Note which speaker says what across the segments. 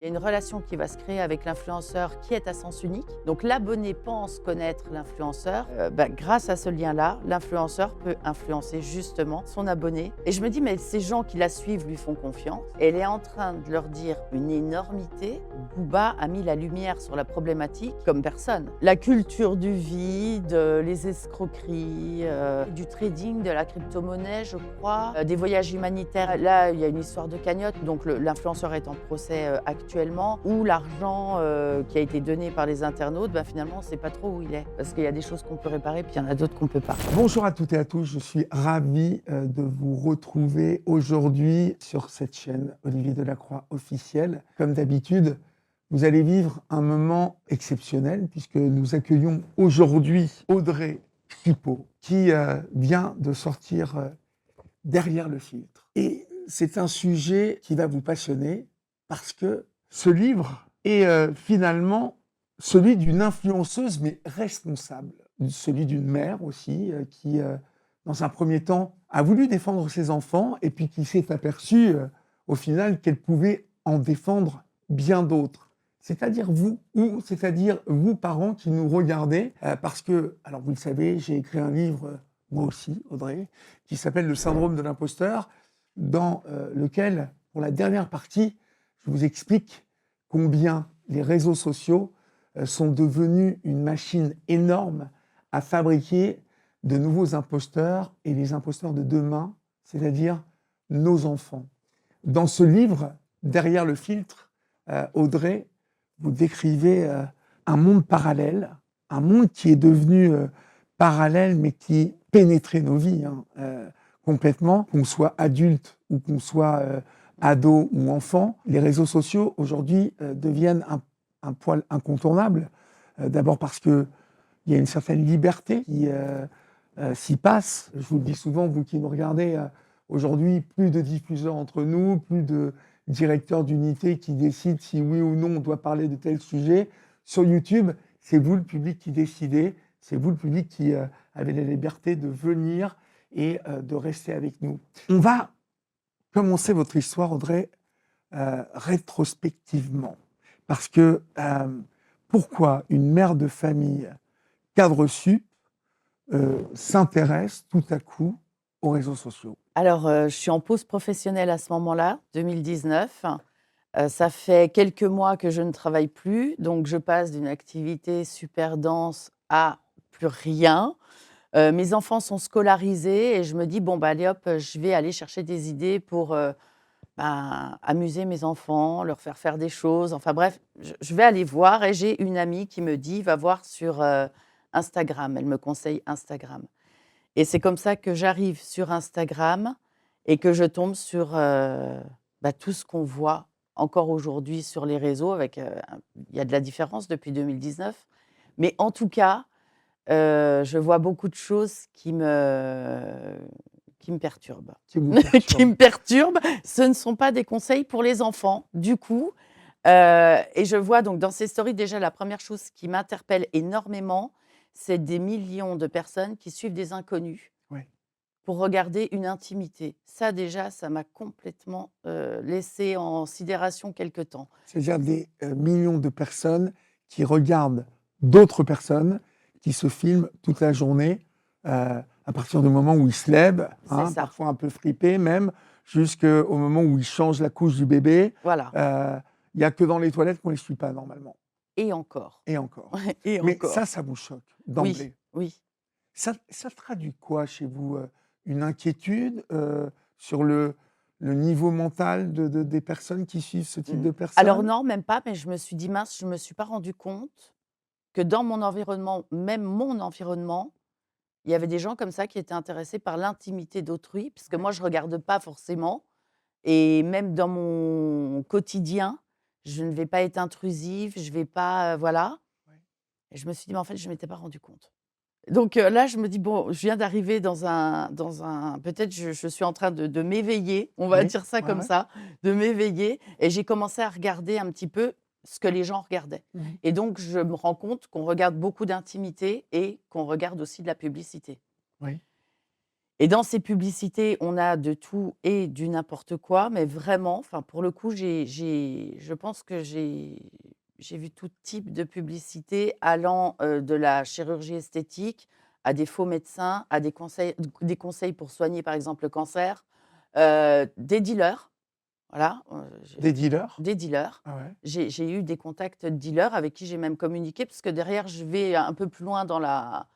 Speaker 1: Il y a une relation qui va se créer avec l'influenceur qui est à sens unique. Donc l'abonné pense connaître l'influenceur. Grâce à ce lien-là, l'influenceur peut influencer justement son abonné. Et je me dis, mais ces gens qui la suivent lui font confiance. Et elle est en train de leur dire une énormité. Booba a mis la lumière sur la problématique comme personne. La culture du vide, les escroqueries, du trading, de la crypto-monnaie, je crois, des voyages humanitaires. Là, il y a une histoire de cagnotte, donc l'influenceur est en procès actuellement, où l'argent qui a été donné par les internautes, finalement, on ne sait pas trop où il est. Parce qu'il y a des choses qu'on peut réparer, puis il y en a d'autres qu'on ne peut pas.
Speaker 2: Bonjour à toutes et à tous, je suis ravi de vous retrouver aujourd'hui sur cette chaîne Olivier Delacroix officielle. Comme d'habitude, vous allez vivre un moment exceptionnel puisque nous accueillons aujourd'hui Audrey Fipot qui vient de sortir Derrière le filtre. Et c'est un sujet qui va vous passionner parce que ce livre est finalement celui d'une influenceuse mais responsable, celui d'une mère aussi qui, dans un premier temps, a voulu défendre ses enfants et puis qui s'est aperçue au final qu'elle pouvait en défendre bien d'autres. C'est-à-dire vous parents qui nous regardez, parce que, alors vous le savez, j'ai écrit un livre, moi aussi, Audrey, qui s'appelle Le syndrome de l'imposteur, dans lequel, pour la dernière partie, je vous explique combien les réseaux sociaux sont devenus une machine énorme à fabriquer de nouveaux imposteurs et les imposteurs de demain, c'est-à-dire nos enfants. Dans ce livre, Derrière le filtre, Audrey, vous décrivez un monde parallèle, un monde qui est devenu parallèle mais qui pénétrait nos vies complètement, qu'on soit adulte ou qu'on soit ado ou enfant. Les réseaux sociaux aujourd'hui deviennent un poil incontournable. D'abord parce qu'il y a une certaine liberté qui s'y passe. Je vous le dis souvent, vous qui nous regardez, aujourd'hui, plus de diffuseurs entre nous, plus de directeurs d'unité qui décident si oui ou non on doit parler de tel sujet. Sur YouTube, c'est vous le public qui décidez, c'est vous le public qui avez la liberté de venir et de rester avec nous. On va commencer votre histoire, Audrey, rétrospectivement. Parce que pourquoi une mère de famille cadre sup s'intéresse tout à coup aux réseaux sociaux?
Speaker 1: Alors, je suis en pause professionnelle à ce moment-là, 2019. Ça fait quelques mois que je ne travaille plus, donc je passe d'une activité super dense à plus rien. Mes enfants sont scolarisés et je me dis: «Bon, allez hop, je vais aller chercher des idées pour, amuser mes enfants, leur faire faire des choses». Enfin bref, je vais aller voir et j'ai une amie qui me dit: «Va voir sur, Instagram». Elle me conseille Instagram. Et c'est comme ça que j'arrive sur Instagram et que je tombe sur, tout ce qu'on voit encore aujourd'hui sur les réseaux avec, il y a de la différence depuis 2019. Mais en tout cas, je vois beaucoup de choses qui me perturbent.
Speaker 2: Qui vous
Speaker 1: Qui
Speaker 2: perturbe?
Speaker 1: me perturbent. Ce ne sont pas des conseils pour les enfants, du coup, et je vois donc dans ces stories, déjà la première chose qui m'interpelle énormément, c'est des millions de personnes qui suivent des inconnus
Speaker 2: Ouais.
Speaker 1: pour regarder une intimité. Ça déjà, ça m'a complètement, laissée en sidération quelque temps.
Speaker 2: C'est-à-dire des millions de personnes qui regardent d'autres personnes qui se filment toute la journée, à partir du moment où ils se lèvent,
Speaker 1: C'est ça,
Speaker 2: parfois un peu fripés même, jusqu'au moment où ils changent la couche du bébé.
Speaker 1: voilà,
Speaker 2: Il n'y a que dans les toilettes qu'on ne les suit pas normalement,
Speaker 1: et encore,
Speaker 2: et encore.
Speaker 1: et
Speaker 2: Mais
Speaker 1: encore.
Speaker 2: ça vous choque
Speaker 1: Oui,
Speaker 2: d'emblée.
Speaker 1: oui.
Speaker 2: Ça traduit quoi chez vous? Une inquiétude sur le niveau mental des personnes qui suivent ce type de
Speaker 1: Alors
Speaker 2: personnes?
Speaker 1: non, même pas, mais je me suis dit: «Mince, je me suis pas rendu compte que dans mon environnement, même mon environnement, il y avait des gens comme ça qui étaient intéressés par l'intimité d'autrui», parce que
Speaker 2: Ouais,
Speaker 1: moi je regarde pas forcément et même dans mon quotidien, je ne vais pas être intrusive, je vais pas, voilà.
Speaker 2: ouais.
Speaker 1: Et je me suis dit: «Mais en fait, je m'étais pas rendu compte». Donc là, je me dis: «Bon, je viens d'arriver dans un peut-être je suis en train de m'éveiller», on va
Speaker 2: Oui,
Speaker 1: dire ça
Speaker 2: ouais,
Speaker 1: comme
Speaker 2: ouais.
Speaker 1: ça, de m'éveiller et j'ai commencé à regarder un petit peu ce que les gens regardaient
Speaker 2: Mmh.
Speaker 1: et donc je me rends compte qu'on regarde beaucoup d'intimité et qu'on regarde aussi de la publicité
Speaker 2: Oui.
Speaker 1: Et dans ces publicités, on a de tout et du n'importe quoi, mais vraiment, enfin, pour le coup, je pense que j'ai vu tout type de publicité allant, de la chirurgie esthétique à des faux médecins, à des conseils pour soigner, par exemple, le cancer, des dealers, voilà,
Speaker 2: Des dealers?
Speaker 1: des dealers.
Speaker 2: Ah ouais.
Speaker 1: J'ai eu des contacts de dealers avec qui j'ai même communiqué parce que derrière, je vais un peu plus loin dans la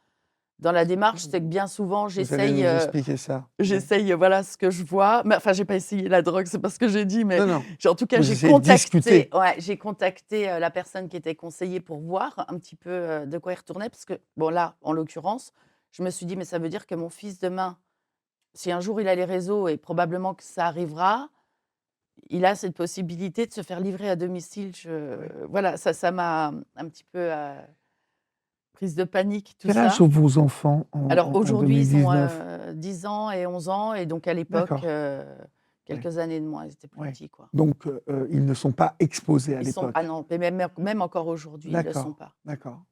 Speaker 1: démarche. C'est que bien souvent,
Speaker 2: Vous allez nous expliquer ça. Ouais.
Speaker 1: j'essaye, voilà, ce que je vois. Mais enfin, j'ai pas essayé la drogue, c'est pas ce que j'ai dit, mais
Speaker 2: Non, non,
Speaker 1: en tout cas,
Speaker 2: vous essayez de discuter.
Speaker 1: j'ai contacté, la personne qui était conseillée pour voir un petit peu, de quoi il retournait. Parce que, bon, là, en l'occurrence, je me suis dit: «Mais ça veut dire que mon fils demain, si un jour il a les réseaux et probablement que ça arrivera, il a cette possibilité de se faire livrer à domicile».
Speaker 2: Ouais.
Speaker 1: Voilà, ça m'a un petit peu, prise de panique, tout
Speaker 2: Quel âge
Speaker 1: ça.
Speaker 2: ont vos enfants
Speaker 1: Alors
Speaker 2: en
Speaker 1: aujourd'hui, ils ont,
Speaker 2: 2019?
Speaker 1: 10 ans et 11 ans et donc à l'époque,
Speaker 2: D'accord. Ouais.
Speaker 1: quelques années de moins, ils étaient plus
Speaker 2: Ouais.
Speaker 1: petits, quoi.
Speaker 2: Donc, ils ne sont pas exposés à
Speaker 1: Ils sont ah
Speaker 2: l'époque?
Speaker 1: non, mais même encore aujourd'hui, ils ne le sont
Speaker 2: D'accord,
Speaker 1: pas.
Speaker 2: d'accord.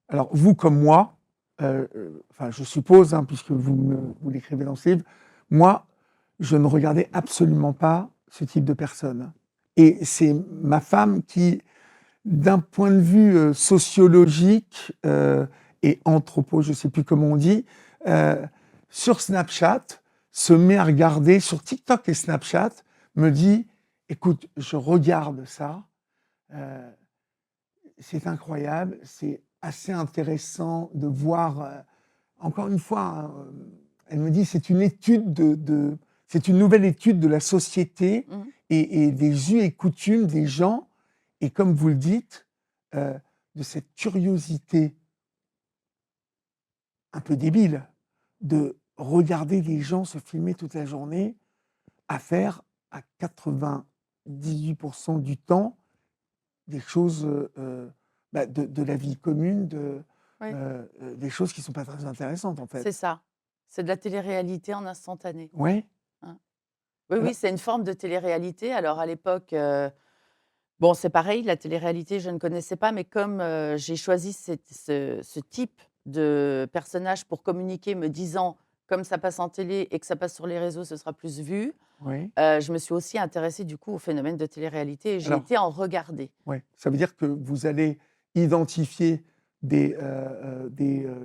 Speaker 2: Alors vous comme moi, enfin je suppose, hein, puisque vous l'écrivez dans ce livre, moi, je ne regardais absolument pas ce type de personnes et c'est ma femme qui, d'un point de vue, sociologique, et anthropo, je ne sais plus comment on dit, heu, sur Snapchat, se met à regarder sur TikTok et Snapchat, me dit: «Écoute, je regarde ça, heu, c'est incroyable, c'est assez intéressant de voir, encore une fois, hein, elle me dit: «C'est une étude c'est une nouvelle étude de la société
Speaker 1: Mmh.
Speaker 2: et des us et coutumes des gens» et comme vous le dites, heu, de cette curiosité un peu débile de regarder des gens se filmer toute la journée à faire à 98 du temps des choses, bah, de la vie commune,
Speaker 1: Oui,
Speaker 2: des choses qui ne sont pas très intéressantes, en
Speaker 1: c'est
Speaker 2: fait.
Speaker 1: ça. C'est de la télé-réalité en instantané.
Speaker 2: Ouais,
Speaker 1: Hein. Oui,
Speaker 2: alors
Speaker 1: oui, c'est une forme de télé-réalité. Alors à l'époque, bon, c'est pareil, la télé-réalité, je ne connaissais pas, mais comme, j'ai choisi ce type de personnage pour communiquer, me disant: «Comme ça passe en télé et que ça passe sur les réseaux, ce sera plus vu».
Speaker 2: ouais,
Speaker 1: Je me suis aussi intéressée du coup au phénomène de télé-réalité et j'ai
Speaker 2: alors
Speaker 1: été en regarder.
Speaker 2: ouais, ça veut dire que vous allez identifier des,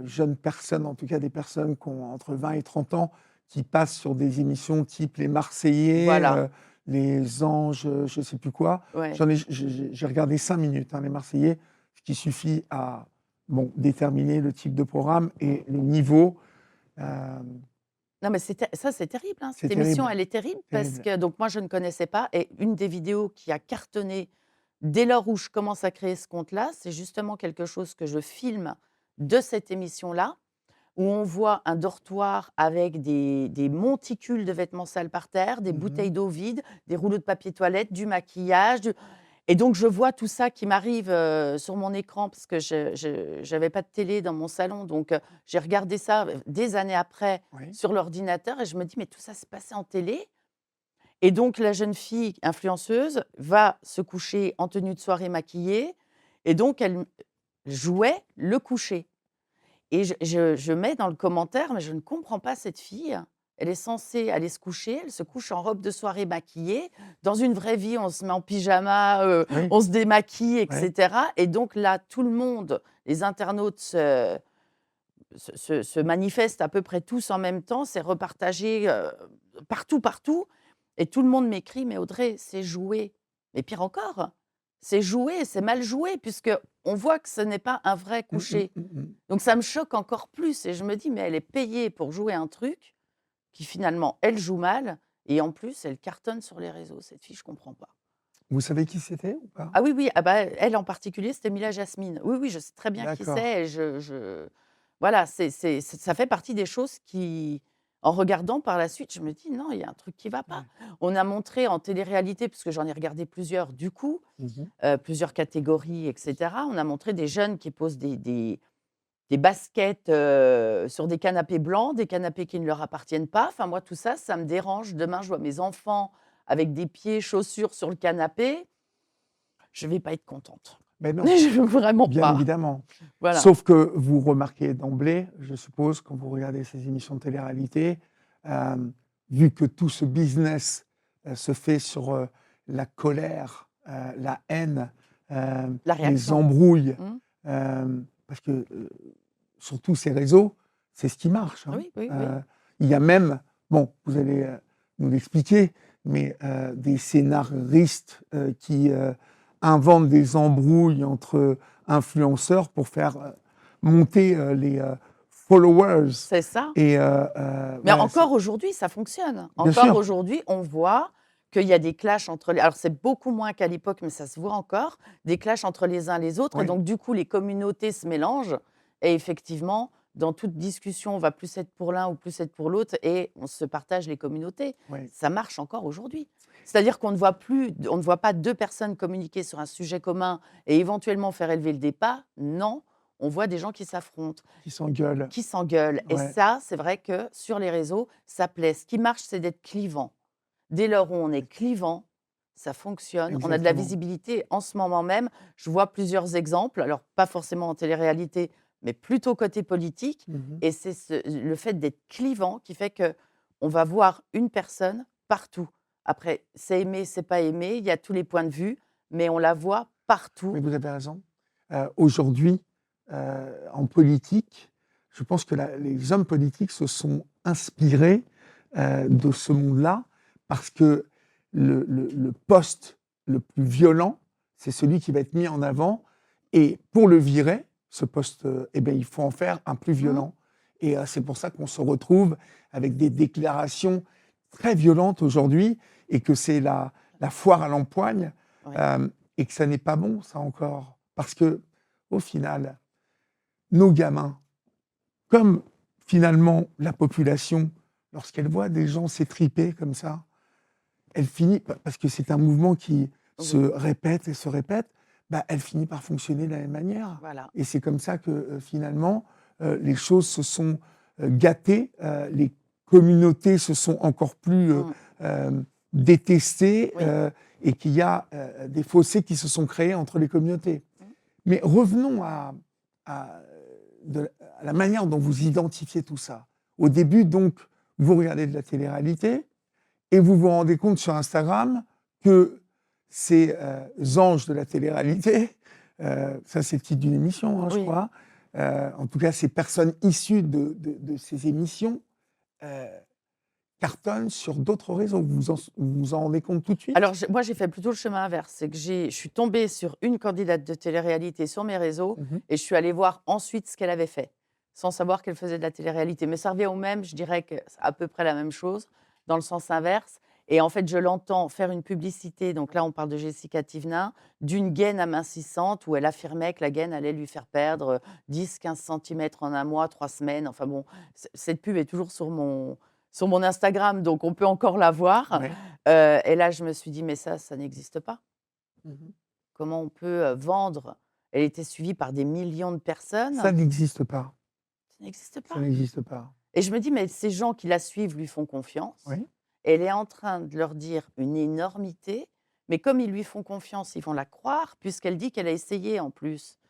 Speaker 2: jeunes personnes, en tout cas des personnes qui ont entre 20 et 30 ans, qui passent sur des émissions type Les Marseillais,
Speaker 1: Voilà,
Speaker 2: Les Anges, je ne sais plus quoi.
Speaker 1: ouais.
Speaker 2: J'en ai j'ai regardé 5 minutes, hein, Les Marseillais, ce qui suffit à, bon, déterminer le type de programme et le niveau. Hem,
Speaker 1: Non mais c'est terrible, hein,
Speaker 2: c'est
Speaker 1: cette émission,
Speaker 2: terrible,
Speaker 1: elle est terrible parce
Speaker 2: terrible.
Speaker 1: que donc moi je ne connaissais pas et une des vidéos qui a cartonné dès lors où je commence à créer ce compte-là, c'est justement quelque chose que je filme de cette émission-là, où on voit un dortoir avec des monticules de vêtements sales par terre, des
Speaker 2: Mmh.
Speaker 1: bouteilles d'eau vides, des rouleaux de papier toilette, du maquillage, et donc je vois tout ça qui m'arrive, sur mon écran parce que je j'avais pas de télé dans mon salon, donc j'ai regardé ça, des années après
Speaker 2: Oui,
Speaker 1: sur l'ordinateur et je me dis: «Mais tout ça s'est passé en télé?» Et donc la jeune fille influenceuse va se coucher en tenue de soirée maquillée et donc elle jouait le coucher. Et je mets dans le commentaire: «Mais je ne comprends pas cette fille. Elle est censée aller se coucher, elle se couche en robe de soirée maquillée. Dans une vraie vie, on se met en pyjama,
Speaker 2: oui,
Speaker 1: on se démaquille et
Speaker 2: oui.
Speaker 1: cetera» et donc là, tout le monde, les internautes se manifestent à peu près tous en même temps. C'est repartagé, partout, partout et tout le monde m'écrit: «Mais Audrey, c'est joué». Mais pire encore, c'est joué, c'est mal joué puisque on voit que ce n'est pas un vrai
Speaker 2: Mmh mh,
Speaker 1: coucher.
Speaker 2: mmh mh.
Speaker 1: Donc ça me choque encore plus et je me dis: «Mais elle est payée pour jouer un truc qui finalement, elle joue mal et en plus elle cartonne sur les réseaux, cette fille, je comprends pas».
Speaker 2: Vous savez qui c'était ou pas?
Speaker 1: Ah oui, oui, ah bah, elle en particulier, c'était Mila Jasmine. Oui, oui, je sais très bien qui
Speaker 2: D'accord.
Speaker 1: c'est et je voilà, ça fait partie des choses qui en regardant par la suite, je me dis: «Non, il y a un truc qui va pas».
Speaker 2: Ouais.
Speaker 1: On a montré en télé-réalité, puisque j'en ai regardé plusieurs du coup,
Speaker 2: Mmh mh.
Speaker 1: plusieurs catégories et cetera. On a montré des jeunes qui posent des baskets, sur des canapés blancs, des canapés qui ne leur appartiennent pas. Enfin moi tout ça, ça me dérange. Demain, je vois mes enfants avec des pieds, chaussures sur le canapé, je vais pas être contente.
Speaker 2: Mais non,
Speaker 1: Je vraiment
Speaker 2: bien
Speaker 1: pas.
Speaker 2: évidemment.
Speaker 1: Voilà.
Speaker 2: Sauf que vous remarquez d'emblée, je suppose, quand vous regardez ces émissions de télé-réalité, euh, vu que tout ce business se fait sur la colère, la haine,
Speaker 1: La
Speaker 2: les
Speaker 1: réaction.
Speaker 2: embrouilles,
Speaker 1: Mmh.
Speaker 2: parce que sur tous ces réseaux, c'est ce qui marche, hein.
Speaker 1: Oui, oui, oui.
Speaker 2: Il y a même, bon, vous allez nous l'expliquer, mais des scénaristes qui inventent des embrouilles entre influenceurs pour faire monter les followers.
Speaker 1: C'est ça.
Speaker 2: Et
Speaker 1: Mais
Speaker 2: voilà,
Speaker 1: encore aujourd'hui, ça fonctionne.
Speaker 2: bien
Speaker 1: Encore
Speaker 2: sûr,
Speaker 1: aujourd'hui, on voit qu'il y a des clashs entre les alors c'est beaucoup moins qu'à l'époque, mais ça se voit encore, des clashs entre les uns les autres et
Speaker 2: oui,
Speaker 1: donc du coup, les communautés se mélangent et effectivement, dans toute discussion, on va plus être pour l'un ou plus être pour l'autre et on se partage les communautés.
Speaker 2: oui.
Speaker 1: Ça marche encore aujourd'hui. C'est-à-dire qu'on ne voit pas 2 personnes communiquer sur un sujet commun et éventuellement faire élever le débat. Non, on voit des gens qui s'affrontent.
Speaker 2: Qui s'engueulent.
Speaker 1: Qui s'engueulent et
Speaker 2: Ouais,
Speaker 1: ça, c'est vrai que sur les réseaux, ça plaît. Ce qui marche, c'est d'être clivant. Dès lors où on est clivant, ça fonctionne. On a de la
Speaker 2: exactement.
Speaker 1: visibilité. En ce moment même, je vois plusieurs exemples, alors pas forcément en télé-réalité, mais plutôt côté politique
Speaker 2: Mhm.
Speaker 1: et c'est le fait d'être clivant qui fait qu'on va voir une personne partout. Après, c'est aimé, c'est pas aimé, il y a tous les points de vue, mais on la voit partout.
Speaker 2: Mais vous avez raison. Aujourd'hui, en politique, je pense que les hommes politiques se sont inspirés de ce monde-là parce que le poste le plus violent, c'est celui qui va être mis en avant. Et pour le virer, ce poste, eh ben, il faut en faire un plus
Speaker 1: Mmh,
Speaker 2: violent. Et c'est pour ça qu'on se retrouve avec des déclarations très violentes aujourd'hui et que c'est la foire à l'empoigne.
Speaker 1: oui,
Speaker 2: Euh, et que ça n'est pas bon, ça encore. Parce que, au final, nos gamins, comme finalement la population, lorsqu'elle voit des gens s'étriper comme ça, elle finit, parce que c'est un mouvement qui se
Speaker 1: oui,
Speaker 2: répète et se répète, bah, elle finit par fonctionner de la même manière.
Speaker 1: voilà.
Speaker 2: Et c'est comme ça que finalement, les choses se sont gâtées, les communautés se sont encore plus
Speaker 1: Mmh,
Speaker 2: détestées,
Speaker 1: oui.
Speaker 2: et qu'il y a des fossés qui se sont créés entre les communautés.
Speaker 1: Mmh.
Speaker 2: Mais revenons à, à la manière dont vous identifiez tout ça. Au début, donc, vous regardez de la télé-réalité et vous vous rendez compte sur Instagram que ces anges de la télé-réalité, ça c'est le titre d'une émission, hein, je
Speaker 1: Oui.
Speaker 2: crois, en tout cas ces personnes issues de ces émissions, euh, cartonnent sur d'autres réseaux. Vous vous en rendez compte tout de
Speaker 1: Alors,
Speaker 2: suite?
Speaker 1: moi, j'ai fait plutôt le chemin inverse. C'est que je suis tombée sur une candidate de télé-réalité sur mes réseaux
Speaker 2: Mhm.
Speaker 1: et je suis allée voir ensuite ce qu'elle avait fait, sans savoir qu'elle faisait de la télé-réalité. Mais ça revient au même, je dirais que c'est à peu près la même chose, dans le sens inverse. Et en fait, je l'entends faire une publicité, donc là, on parle de Jessica Thivenin, d'une gaine amincissante où elle affirmait que la gaine allait lui faire perdre 10-15 centimètres en un mois, 3 semaines. Enfin bon, cette pub est toujours sur mon Instagram, donc on peut encore la voir.
Speaker 2: Ouais.
Speaker 1: Et là, je me suis dit: «Mais ça n'existe pas.
Speaker 2: Mhm.
Speaker 1: Comment on peut, vendre?» Elle était suivie par des millions de
Speaker 2: Ça
Speaker 1: personnes.
Speaker 2: n'existe pas.
Speaker 1: Ça n'existe
Speaker 2: Ça
Speaker 1: pas
Speaker 2: n'existe pas.
Speaker 1: et je me dis: «Mais ces gens qui la suivent lui font confiance.
Speaker 2: Oui.
Speaker 1: Elle est en train de leur dire une énormité, mais comme ils lui font confiance, ils vont la croire puisqu'elle dit qu'elle a essayé en plus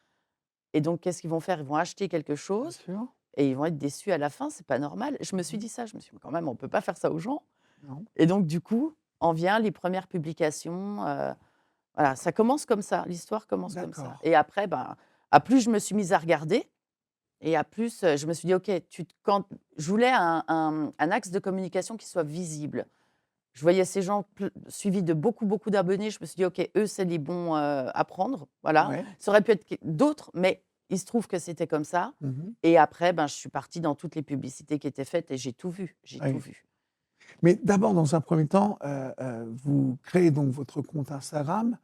Speaker 1: et donc qu'est-ce qu'ils vont faire? Ils vont acheter quelque
Speaker 2: Bien
Speaker 1: chose
Speaker 2: sûr.
Speaker 1: et ils vont être déçus à la fin, c'est pas normal». Je me suis
Speaker 2: Mhm.
Speaker 1: dit ça, je me suis dit: «Mais quand même, on peut pas faire ça aux gens»
Speaker 2: Non.
Speaker 1: et donc du coup, en vient les premières publications, voilà, ça commence comme ça, l'histoire commence comme ça
Speaker 2: D'accord.
Speaker 1: et après, ben, à plus je me suis mise à regarder et à plus, je me suis dit: «OK, quand» je voulais un axe de communication qui soit visible. Je voyais ces gens suivis de beaucoup, beaucoup d'abonnés, je me suis dit: «OK, eux, c'est les bons, à prendre», voilà.
Speaker 2: Ouais.
Speaker 1: Ça aurait pu être d'autres, mais il se trouve que c'était comme ça
Speaker 2: Mhm.
Speaker 1: et après, ben, je suis partie dans toutes les publicités qui étaient faites et j'ai tout vu, j'ai tout
Speaker 2: Oui.
Speaker 1: vu.
Speaker 2: Mais d'abord, dans un premier temps, vous créez donc votre compte Instagram.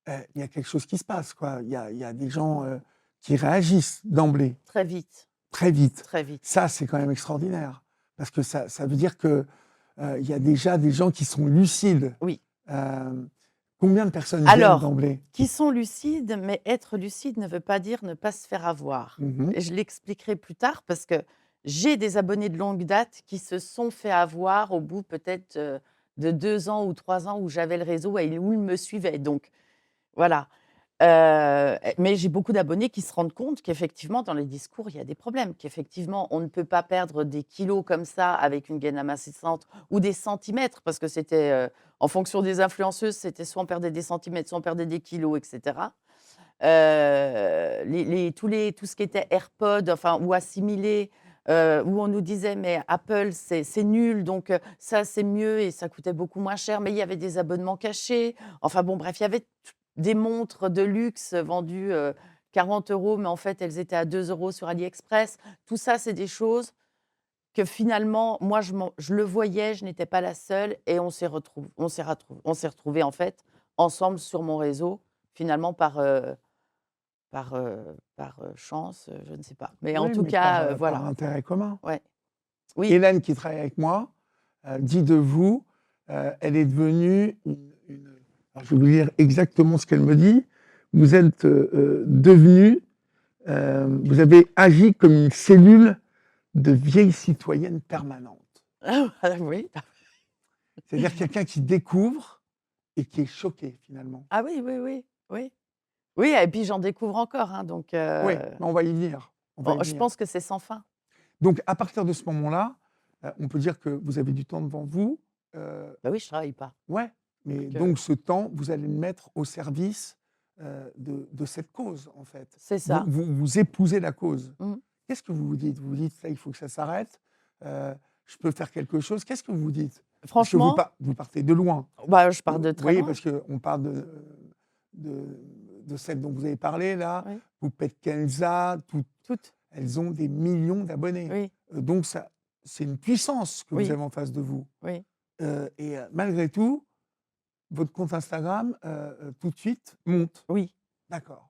Speaker 2: Il y a quelque chose qui se passe, quoi. Il y a des gens qui réagissent d'emblée,
Speaker 1: Très vite,
Speaker 2: très vite.
Speaker 1: très vite.
Speaker 2: Ça, c'est quand même extraordinaire. Parce que ça veut dire que il y a déjà des gens qui sont lucides.
Speaker 1: Oui.
Speaker 2: Euh, Combien de personnes viennent
Speaker 1: Alors,
Speaker 2: d'emblée?
Speaker 1: qui sont lucides, mais être lucide ne veut pas dire ne pas se faire avoir.
Speaker 2: Mhm.
Speaker 1: Et je l'expliquerai plus tard parce que j'ai des abonnés de longue date qui se sont fait avoir au bout peut-être de 2 ans ou 3 ans où j'avais le réseau et où ils me suivaient. Donc voilà. Mais j'ai beaucoup d'abonnés qui se rendent compte qu'effectivement, dans les discours, il y a des problèmes, qu'effectivement, on ne peut pas perdre des kilos comme ça avec une gaine amincissante ou des centimètres, parce que c'était, en fonction des influenceuses, c'était soit on perdait des centimètres, soit on perdait des kilos, et cetera. Tout ce qui était AirPods, enfin, ou assimilé, où on nous disait: «Mais Apple, c'est nul, donc ça, c'est mieux» et ça coûtait beaucoup moins cher, mais il y avait des abonnements cachés. Enfin bon, bref, il y avait des montres de luxe vendues, 40 €, mais en fait, elles étaient à 2 € sur AliExpress. Tout ça, c'est des choses que finalement, moi, je le voyais, je n'étais pas la seule et on s'est retrouvés, en fait, ensemble sur mon réseau, finalement par chance, je ne sais pas. Mais en
Speaker 2: Oui,
Speaker 1: tout
Speaker 2: mais
Speaker 1: cas,
Speaker 2: par
Speaker 1: voilà.
Speaker 2: intérêt commun.
Speaker 1: Ouais. Oui.
Speaker 2: Hélène, qui travaille avec moi, dit de vous, elle est devenue alors je vais vous dire exactement ce qu'elle me dit. Vous êtes devenue, vous avez agi comme une cellule de vieille citoyenne permanente.
Speaker 1: Ah oui.
Speaker 2: C'est-à-dire quelqu'un qui découvre et qui est choqué finalement.
Speaker 1: Ah oui, oui, oui, oui. Oui et puis j'en découvre encore, hein, donc
Speaker 2: Oui, mais on va y venir. On va y
Speaker 1: je
Speaker 2: venir.
Speaker 1: pense que c'est sans fin.
Speaker 2: Donc à partir de ce moment-là, on peut dire que vous avez du temps devant vous.
Speaker 1: Bah oui, je travaille pas,
Speaker 2: Ouais, mais
Speaker 1: donc
Speaker 2: donc ce temps, vous allez le mettre au service, de cette cause, en fait.
Speaker 1: c'est
Speaker 2: Vous
Speaker 1: ça.
Speaker 2: vous vous épousez la cause.
Speaker 1: Mmh.
Speaker 2: Qu'est-ce que vous vous dites? Vous vous dites: «Ça, il faut que ça s'arrête, je peux faire quelque chose». Qu'est-ce que vous vous dites? Parce que
Speaker 1: Franchement,
Speaker 2: vous partez de loin.
Speaker 1: bah, je pars de très
Speaker 2: Oui,
Speaker 1: loin.
Speaker 2: parce qu'on parle de de celle dont vous avez parlé là,
Speaker 1: Oui,
Speaker 2: Poupette Kenza, toutes,
Speaker 1: toutes.
Speaker 2: elles ont des millions d'abonnés.
Speaker 1: Oui,
Speaker 2: Donc ça, c'est une puissance que vous
Speaker 1: oui,
Speaker 2: avez en face de vous.
Speaker 1: oui,
Speaker 2: Et malgré tout, votre compte Instagram, tout de suite monte.
Speaker 1: oui.
Speaker 2: D'accord.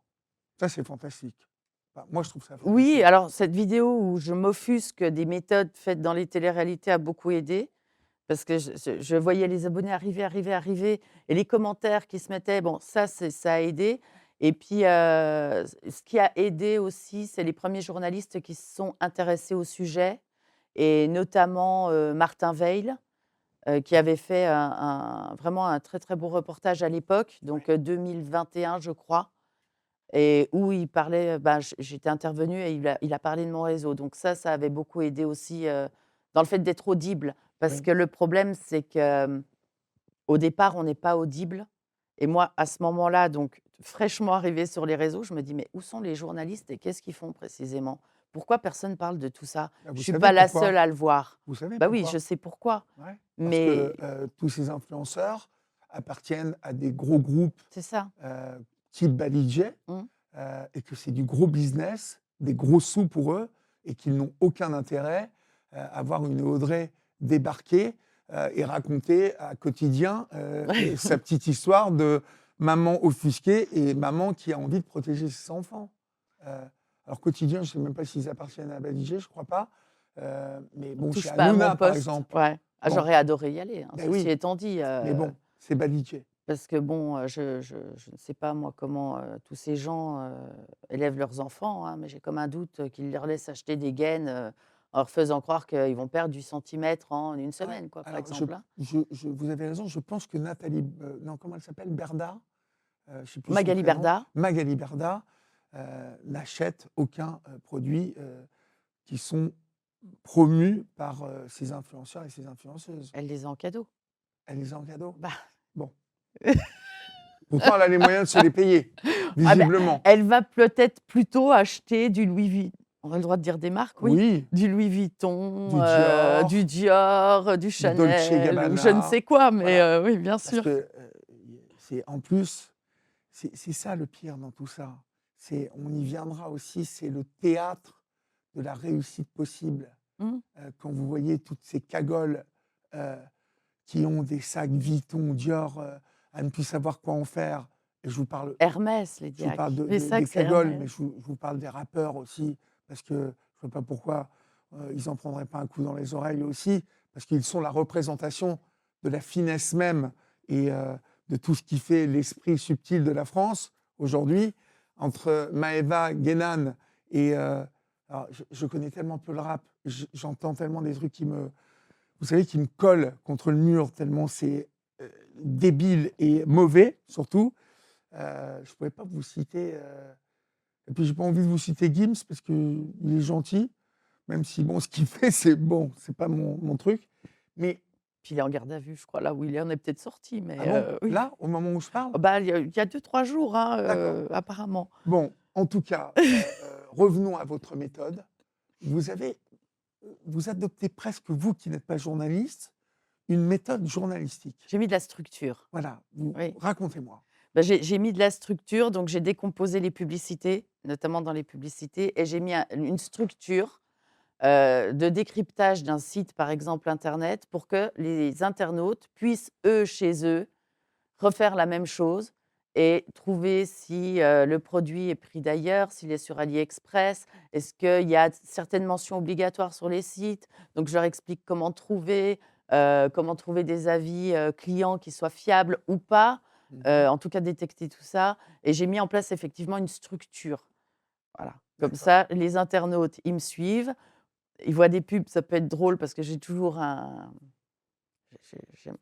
Speaker 2: Ça, c'est fantastique. Enfin, moi, je trouve ça
Speaker 1: Oui,
Speaker 2: fantastique.
Speaker 1: alors cette vidéo où je m'offusque des méthodes faites dans les téléréalités a beaucoup aidé. Parce que je voyais les abonnés arriver, arriver, arriver et les commentaires qui se mettaient, bon ça a aidé et puis, ce qui a aidé aussi, c'est les premiers journalistes qui se sont intéressés au sujet et notamment, Martin Veil, qui avait fait vraiment un très, très beau reportage à l'époque, donc,
Speaker 2: Ouais.
Speaker 1: 2021 je crois et où il parlait, bah, j'étais intervenue et il a parlé de mon réseau. Donc ça avait beaucoup aidé aussi, dans le fait d'être audible. Parce
Speaker 2: Oui.
Speaker 1: que le problème, c'est que, au départ, on n'est pas audible et moi, à ce moment-là, donc fraîchement arrivée sur les réseaux, je me dis: «Mais où sont les journalistes et qu'est-ce qu'ils font précisément? Pourquoi personne parle de tout ça?»
Speaker 2: Bah,
Speaker 1: Je
Speaker 2: vous
Speaker 1: suis
Speaker 2: savez
Speaker 1: pas la
Speaker 2: pourquoi?
Speaker 1: seule à le voir.
Speaker 2: Vous savez
Speaker 1: Bah oui, je
Speaker 2: pourquoi?
Speaker 1: sais pourquoi,
Speaker 2: Ouais. Parce que,
Speaker 1: mais
Speaker 2: tous ces influenceurs appartiennent à des gros groupes,
Speaker 1: c'est ça.
Speaker 2: type Banijay,
Speaker 1: Mmh.
Speaker 2: et que c'est du gros business, des gros sous pour eux et qu'ils n'ont aucun intérêt, à voir une Audrey débarquer, et raconter à Quotidien, sa petite histoire de maman offusquée et maman qui a envie de protéger ses enfants. Heu, alors Quotidien, je ne sais même pas s'ils appartiennent à Banijay, je ne crois pas, mais bon, chez
Speaker 1: Touche pas à mon
Speaker 2: Hanouna, par
Speaker 1: poste,
Speaker 2: exemple,
Speaker 1: ouais. Ah,
Speaker 2: bon,
Speaker 1: j'aurais adoré y aller, hein,
Speaker 2: ben
Speaker 1: ceci
Speaker 2: oui,
Speaker 1: étant dit,
Speaker 2: mais bon, c'est Banijay.
Speaker 1: parce que bon, je ne sais pas moi comment, tous ces gens, élèvent leurs enfants, hein, mais j'ai comme un doute, qu'ils leur laissent acheter des gaines, en leur faisant croire qu'ils vont perdre du centimètre en une
Speaker 2: Ouais,
Speaker 1: semaine quoi, par
Speaker 2: alors
Speaker 1: exemple, hein.
Speaker 2: vous avez raison, je pense que Nathalie, non, comment elle s'appelle? Berda? Je ne sais plus son
Speaker 1: Magali
Speaker 2: prénom.
Speaker 1: Berda,
Speaker 2: Magali Berda, n'achète aucun, produit, qui sont promus par, ces influenceurs et ces influenceuses.
Speaker 1: elle les a en cadeau.
Speaker 2: Elle les a en cadeau?
Speaker 1: Bah,
Speaker 2: Bon. Pourtant, elle a les moyens de se les payer,
Speaker 1: ah bah,
Speaker 2: visiblement.
Speaker 1: elle va peut-être plutôt acheter du Louis Vuitton. On a le droit de dire des marques, oui?
Speaker 2: Oui,
Speaker 1: Du Louis Vuitton,
Speaker 2: du Dior,
Speaker 1: du Dior, du
Speaker 2: du Dolce
Speaker 1: Chanel ou je ne
Speaker 2: Gabbana,
Speaker 1: sais quoi, mais
Speaker 2: voilà.
Speaker 1: oui, bien
Speaker 2: Parce
Speaker 1: sûr.
Speaker 2: que, c'est en plus, c'est ça le pire dans tout ça. C'est on y viendra aussi, c'est le théâtre de la réussite possible.
Speaker 1: Mmh.
Speaker 2: Quand vous voyez toutes ces cagoles, heu, qui ont des sacs Vuitton, Dior, à ne plus savoir quoi en faire et
Speaker 1: Hermès, les
Speaker 2: je vous parle
Speaker 1: Diac. Les
Speaker 2: des
Speaker 1: sacs, c'est
Speaker 2: cagoles, mais
Speaker 1: Hermès.
Speaker 2: je vous parle des rappeurs aussi, parce que je ne vois pas pourquoi, ils en prendraient pas un coup dans les oreilles aussi, parce qu'ils sont la représentation de la finesse même et de tout ce qui fait l'esprit subtil de la France aujourd'hui. Entre Maëva Guénan et alors je connais tellement peu le rap, j'entends tellement des trucs vous savez, qui me collent contre le mur tellement c'est, débile et mauvais surtout. je ne pouvais pas vous citer. Et puis, j'ai pas envie de vous citer Gims parce qu'il est gentil, même si, bon, ce qu'il fait, c'est pas mon truc. Mais,
Speaker 1: Puis il est en garde à vue, je crois, là où il est. On est peut-être sorti,
Speaker 2: ah
Speaker 1: mais
Speaker 2: bon,
Speaker 1: oui.
Speaker 2: là, au moment où je parle?
Speaker 1: Oh bah, il y a 2-3 jours, hein,
Speaker 2: D'accord.
Speaker 1: apparemment.
Speaker 2: Bon, en tout cas, revenons à votre méthode. Vous avez, vous adoptez presque, vous qui n'êtes pas journaliste, une méthode journalistique.
Speaker 1: J'ai mis de la structure,
Speaker 2: Voilà, vous
Speaker 1: oui.
Speaker 2: racontez-moi.
Speaker 1: Bah, j'ai mis de la structure, donc j'ai décomposé les publicités, notamment dans les publicités, et j'ai mis une structure de décryptage d'un site, par exemple internet, pour que les internautes puissent, eux, chez eux, refaire la même chose et trouver si le produit est pris d'ailleurs, s'il est sur AliExpress, est-ce qu'il y a certaines mentions obligatoires sur les sites. Donc je leur explique comment trouver des avis clients qui soient fiables ou pas,
Speaker 2: Mmh.
Speaker 1: en tout cas détecter tout ça. Et j'ai mis en place effectivement une structure. Voilà. Comme
Speaker 2: D'accord.
Speaker 1: ça, les internautes, ils me suivent, ils voient des pubs, ça peut être drôle parce que j'ai toujours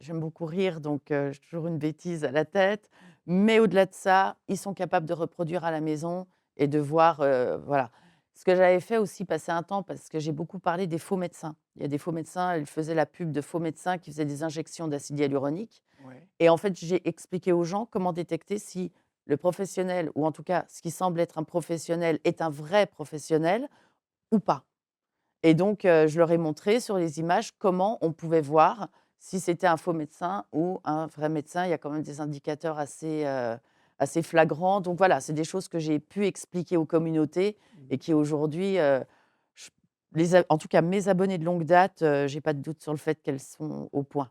Speaker 1: j'aime beaucoup rire, donc j'ai toujours une bêtise à la tête. Mais au-delà de ça, ils sont capables de reproduire à la maison et de voir, voilà. Ce que j'avais fait aussi, passer un temps, parce que j'ai beaucoup parlé des faux médecins. Il y a des faux médecins, ils faisaient la pub de faux médecins qui faisaient des injections d'acide hyaluronique.
Speaker 2: Ouais.
Speaker 1: Et en fait, j'ai expliqué aux gens comment détecter si le professionnel, ou en tout cas ce qui semble être un professionnel, est un vrai professionnel ou pas. Et donc, je leur ai montré sur les images comment on pouvait voir si c'était un faux médecin ou un vrai médecin. Il y a quand même des indicateurs assez flagrants. Donc voilà, c'est des choses que j'ai pu expliquer aux communautés et
Speaker 2: Mmh.
Speaker 1: qui aujourd'hui, j en tout cas mes abonnés de longue date, j'ai pas de doute sur le fait qu'elles sont au point.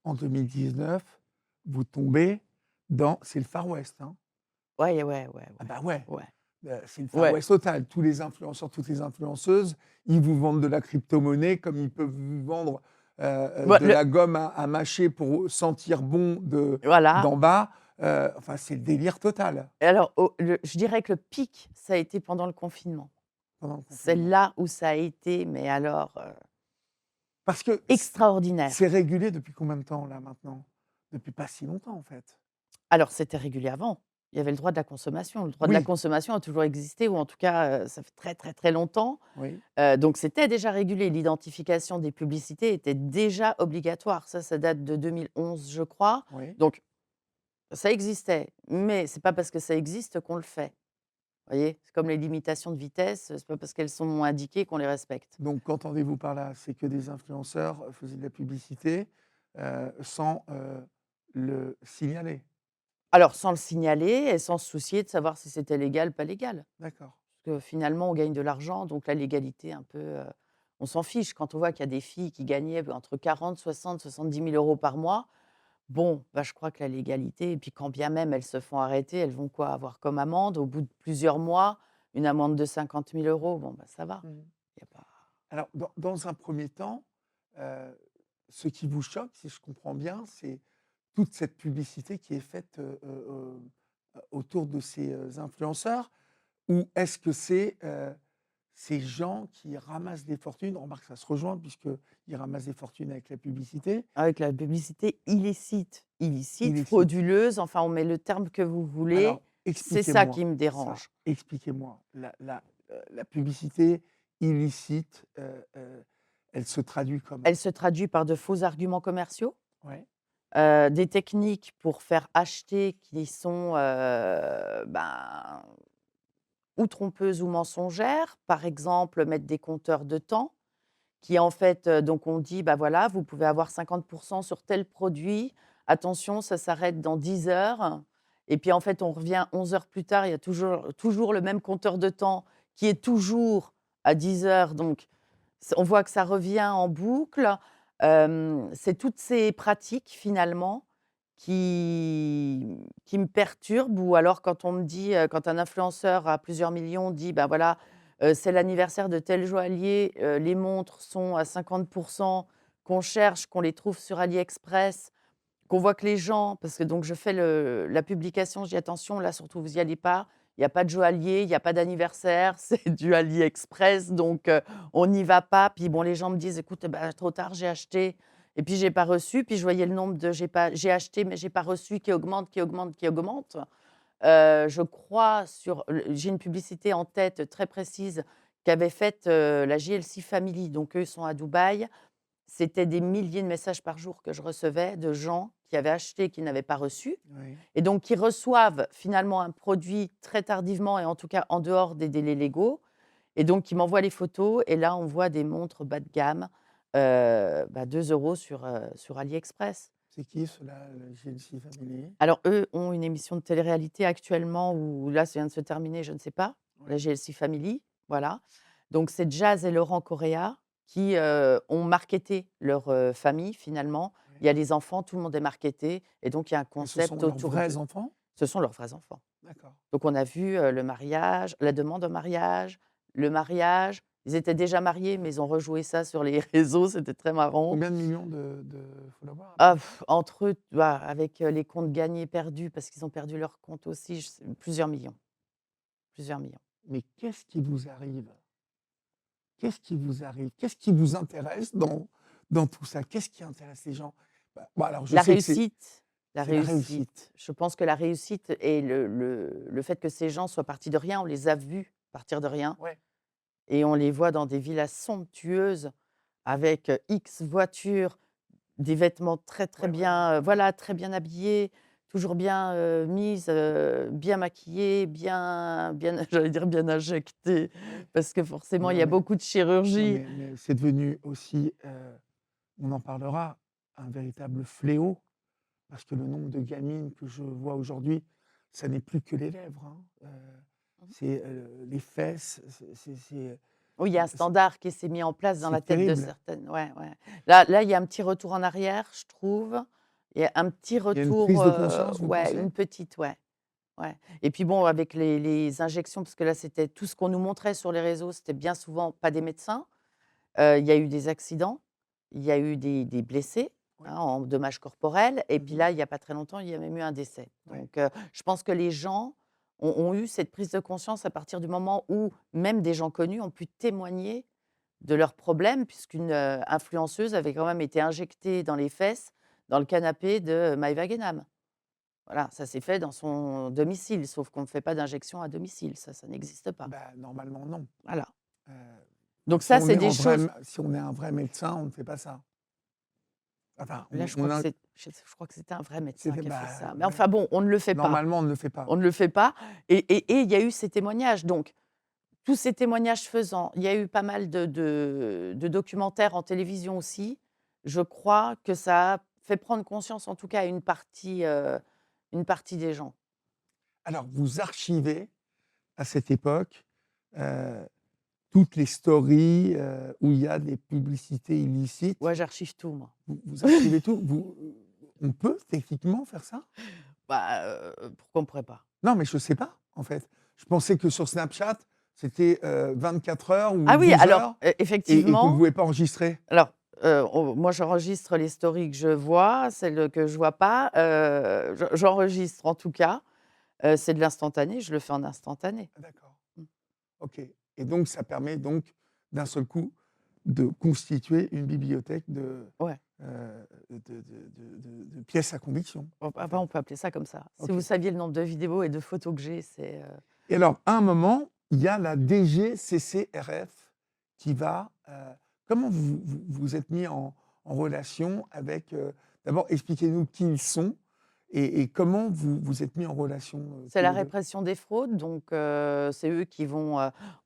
Speaker 2: En 2019, vous tombez dans, c'est le Far West, hein?
Speaker 1: Ouais, ouais, ouais,
Speaker 2: Ah
Speaker 1: ouais,
Speaker 2: bah, ouais,
Speaker 1: ouais,
Speaker 2: c'est le Far
Speaker 1: ouais.
Speaker 2: West total. Tous les influenceurs, toutes les influenceuses, ils vous vendent de la crypto-monnaie comme ils peuvent vous vendre,
Speaker 1: Bah,
Speaker 2: de la gomme à mâcher pour sentir bon
Speaker 1: voilà.
Speaker 2: d'en bas. Enfin, c'est le délire total
Speaker 1: Et alors, je dirais que le pic, ça a été pendant le confinement.
Speaker 2: pendant le
Speaker 1: C'est
Speaker 2: confinement.
Speaker 1: là où ça a été, mais alors,
Speaker 2: Parce que c'est
Speaker 1: extraordinaire.
Speaker 2: régulé depuis combien de temps là maintenant? Depuis pas si longtemps en fait.
Speaker 1: Alors, c'était régulé avant. Il y avait le droit de la consommation. Le droit de la
Speaker 2: Oui,
Speaker 1: consommation a toujours existé, ou en tout cas, ça fait très, très, très longtemps.
Speaker 2: oui,
Speaker 1: Donc c'était déjà régulé. L'identification des publicités était déjà obligatoire. Ça date de 2011, je crois.
Speaker 2: oui.
Speaker 1: Donc ça existait, mais c'est pas parce que ça existe qu'on le fait. Vous voyez? C'est comme les limitations de vitesse, c'est pas parce qu'elles sont indiquées qu'on les respecte.
Speaker 2: Donc qu'entendez-vous par là? C'est que des influenceurs faisaient de la publicité, sans, le signaler?
Speaker 1: Alors sans le signaler et sans se soucier de savoir si c'était légal, pas légal.
Speaker 2: D'accord.
Speaker 1: Parce que finalement, on gagne de l'argent, donc la légalité un peu, on s'en fiche. Quand on voit qu'il y a des filles qui gagnaient entre 40, 60, 70 000 € par mois, bon, bah, je crois que la légalité, et puis quand bien même elles se font arrêter, elles vont quoi avoir comme amende? Au bout de plusieurs mois, une amende de 50 000 €, bon, bah, ça va.
Speaker 2: Mmh.
Speaker 1: Il y a pas
Speaker 2: Alors dans un premier temps, heu, ce qui vous choque, si je comprends bien, c'est toute cette publicité qui est faite, autour de ces, influenceurs? Ou est-ce que c'est, ces gens qui ramassent des fortunes? Remarque, ça se rejoint puisqu'ils ramassent des fortunes avec la publicité,
Speaker 1: avec la publicité illicite,
Speaker 2: illicite.
Speaker 1: frauduleuse, enfin, on met le terme que vous voulez.
Speaker 2: Alors
Speaker 1: C'est ça
Speaker 2: expliquez-moi
Speaker 1: qui me
Speaker 2: ça.
Speaker 1: dérange.
Speaker 2: Expliquez-moi la publicité illicite, elle se traduit comment?
Speaker 1: Elle se traduit par de faux arguments commerciaux.
Speaker 2: Ouais,
Speaker 1: Des techniques pour faire acheter qui sont, ben, ou trompeuses ou mensongères. Par exemple, mettre des compteurs de temps qui en fait, donc on dit: «Bah, voilà, vous pouvez avoir 50 sur tel produit. Attention, ça s'arrête dans 10 heures», et puis en fait, on revient 11 heures plus tard, il y a toujours le même compteur de temps qui est toujours à 10 heures, donc on voit que ça revient en boucle. C'est toutes ces pratiques finalement qui me perturbent, ou alors quand on me dit, quand un influenceur à plusieurs millions dit: «Ben voilà, c'est l'anniversaire de tel joaillier, les montres sont à 50 qu'on cherche, qu'on les trouve sur AliExpress», qu'on voit que les gens, parce que donc je fais la publication, je dis: «Attention, là surtout vous y allez pas, il y a pas de joaillier, il y a pas d'anniversaire, c'est du AliExpress, donc on n'y va pas». Puis bon, les gens me disent: «Écoute, bah, trop tard, j'ai acheté et puis j'ai pas reçu». Puis je voyais le nombre de j'ai acheté mais j'ai pas reçu qui augmente, qui augmente, qui augmente. Je crois j'ai une publicité en tête très précise qu'avait faite, la JLC Family. Donc eux, ils sont à Dubaï. C'était des milliers de messages par jour que je recevais de gens qui avaient acheté, qui n'avaient pas reçu
Speaker 2: Oui.
Speaker 1: et donc qui reçoivent finalement un produit très tardivement et en tout cas en dehors des délais légaux et donc qui m'envoient les photos et là, on voit des montres bas de gamme, 2 € sur AliExpress.
Speaker 2: C'est qui ceux-là, le GLC Family?
Speaker 1: Alors eux ont une émission de télé-réalité actuellement où là, ça vient de se terminer, je ne sais pas, la
Speaker 2: Oui.
Speaker 1: GLC Family, voilà. Donc c'est Jazz et Laurent Correa qui, ont marketé leur, famille finalement. Il
Speaker 2: Oui.
Speaker 1: y a les enfants, tout le monde est marketé et donc il y a un
Speaker 2: Et ce sont
Speaker 1: concept
Speaker 2: leurs
Speaker 1: autour
Speaker 2: vrais
Speaker 1: d'eux.
Speaker 2: enfants?
Speaker 1: Ce sont leurs vrais enfants.
Speaker 2: D'accord.
Speaker 1: Donc on a vu, le mariage, la demande en mariage, le mariage. Ils étaient déjà mariés, mais ils ont rejoué ça sur les réseaux, c'était très marrant.
Speaker 2: Combien de millions de followers à peu
Speaker 1: Ah,
Speaker 2: près?
Speaker 1: entre eux, bah, avec, les comptes gagnés, perdus, parce qu'ils ont perdu leur compte aussi, je sais plusieurs millions, plusieurs millions.
Speaker 2: Mais qu'est-ce qui vous arrive? Qu'est-ce qui vous arrive? Qu'est-ce qui vous intéresse dans tout ça? Qu'est-ce qui intéresse les gens? Bah, bon, alors je
Speaker 1: La
Speaker 2: sais que c'est
Speaker 1: réussite, la
Speaker 2: c'est la réussite.
Speaker 1: réussite. Je pense que la réussite et le fait que ces gens soient partis de rien, on les a vus partir de rien
Speaker 2: Ouais.
Speaker 1: et on les voit dans des villas somptueuses avec, X voitures, des vêtements très, très
Speaker 2: Ouais, ouais, ouais,
Speaker 1: bien,
Speaker 2: ouais.
Speaker 1: voilà, très bien habillés, toujours bien, mises, bien maquillées, bien j'allais dire bien injectées,
Speaker 2: Oui.
Speaker 1: parce que forcément il
Speaker 2: Non
Speaker 1: y a
Speaker 2: mais
Speaker 1: beaucoup de
Speaker 2: non
Speaker 1: chirurgie.
Speaker 2: mais c'est devenu aussi, on en parlera, un véritable fléau parce que le nombre de gamines que je vois aujourd'hui, ça n'est plus que les lèvres, hein,
Speaker 1: Mmh.
Speaker 2: c'est, les fesses,
Speaker 1: Oui, il y a un standard qui s'est mis en place dans la
Speaker 2: c'est
Speaker 1: tête de
Speaker 2: terrible.
Speaker 1: certaines, ouais, ouais. Là, il y a un petit retour en arrière, je trouve. Il y a un petit
Speaker 2: Il y a une
Speaker 1: retour,
Speaker 2: prise de conscience, vous
Speaker 1: ouais,
Speaker 2: pensez?
Speaker 1: une petite, ouais, ouais et puis bon, avec les injections, parce que là, c'était tout ce qu'on nous montrait sur les réseaux, c'était bien souvent pas des médecins. Il y a eu des accidents, il y a eu des blessés,
Speaker 2: Oui.
Speaker 1: hein, en dommages corporels et puis
Speaker 2: Mmh.
Speaker 1: là, il y a pas très longtemps, il y a même eu un décès.
Speaker 2: Ouais.
Speaker 1: Donc je pense que les gens ont eu cette prise de conscience à partir du moment où même des gens connus ont pu témoigner de leurs problèmes puisqu'une, influenceuse avait quand même été injectée dans les fesses, dans le canapé de Maëva Guénam. Voilà, ça s'est fait dans son domicile, sauf qu'on ne fait pas d'injection à domicile, ça n'existe pas.
Speaker 2: Bah, normalement non.
Speaker 1: Voilà.
Speaker 2: Heu,
Speaker 1: Donc ça, c'est des choses.
Speaker 2: Si on est un vrai médecin, on ne fait pas ça. Enfin,
Speaker 1: Là, je
Speaker 2: on
Speaker 1: crois que
Speaker 2: a
Speaker 1: je crois que c'était un vrai médecin
Speaker 2: c'était
Speaker 1: qui a fait
Speaker 2: bah,
Speaker 1: ça. Mais
Speaker 2: ouais.
Speaker 1: enfin bon, on ne le fait pas.
Speaker 2: Normalement, on ne le fait pas.
Speaker 1: On ne le fait pas et il y a eu ces témoignages. Donc tous ces témoignages faisant, il y a eu pas mal de documentaires en télévision aussi. Je crois que ça a fait prendre conscience, en tout cas, à une partie des gens.
Speaker 2: Alors, vous archivez à cette époque, heu, toutes les stories, où il y a des publicités illicites.
Speaker 1: Ouais, j'archive tout moi.
Speaker 2: Vous archivez tout? On peut techniquement faire ça?
Speaker 1: Bah, pourquoi on pourrait pas?
Speaker 2: Non, mais je sais pas, en fait. Je pensais que sur Snapchat, c'était, 24 heures ou
Speaker 1: Ah oui,
Speaker 2: 12
Speaker 1: alors,
Speaker 2: heures et qu'on ne
Speaker 1: effectivement.
Speaker 2: pouvait pas enregistrer.
Speaker 1: Alors, moi, j'enregistre les stories que je vois, celles que je vois pas, j'enregistre en tout cas, c'est de l'instantané, je le fais en instantané.
Speaker 2: Ah d'accord,
Speaker 1: Mmh.
Speaker 2: OK et donc ça permet donc, d'un seul coup, de constituer une bibliothèque
Speaker 1: Ouais,
Speaker 2: de pièces à conviction, en fait.
Speaker 1: on peut appeler ça comme ça. Si
Speaker 2: OK
Speaker 1: vous saviez le nombre de vidéos et de photos que j'ai, c'est,
Speaker 2: et alors, à un moment, il y a la DGCCRF qui va, comment vous êtes mis en relation avec, d'abord expliquez-nous qui ils sont et comment vous êtes mis en relation,
Speaker 1: c'est
Speaker 2: tous
Speaker 1: la
Speaker 2: les 2?
Speaker 1: répression des fraudes, donc c'est eux qui vont,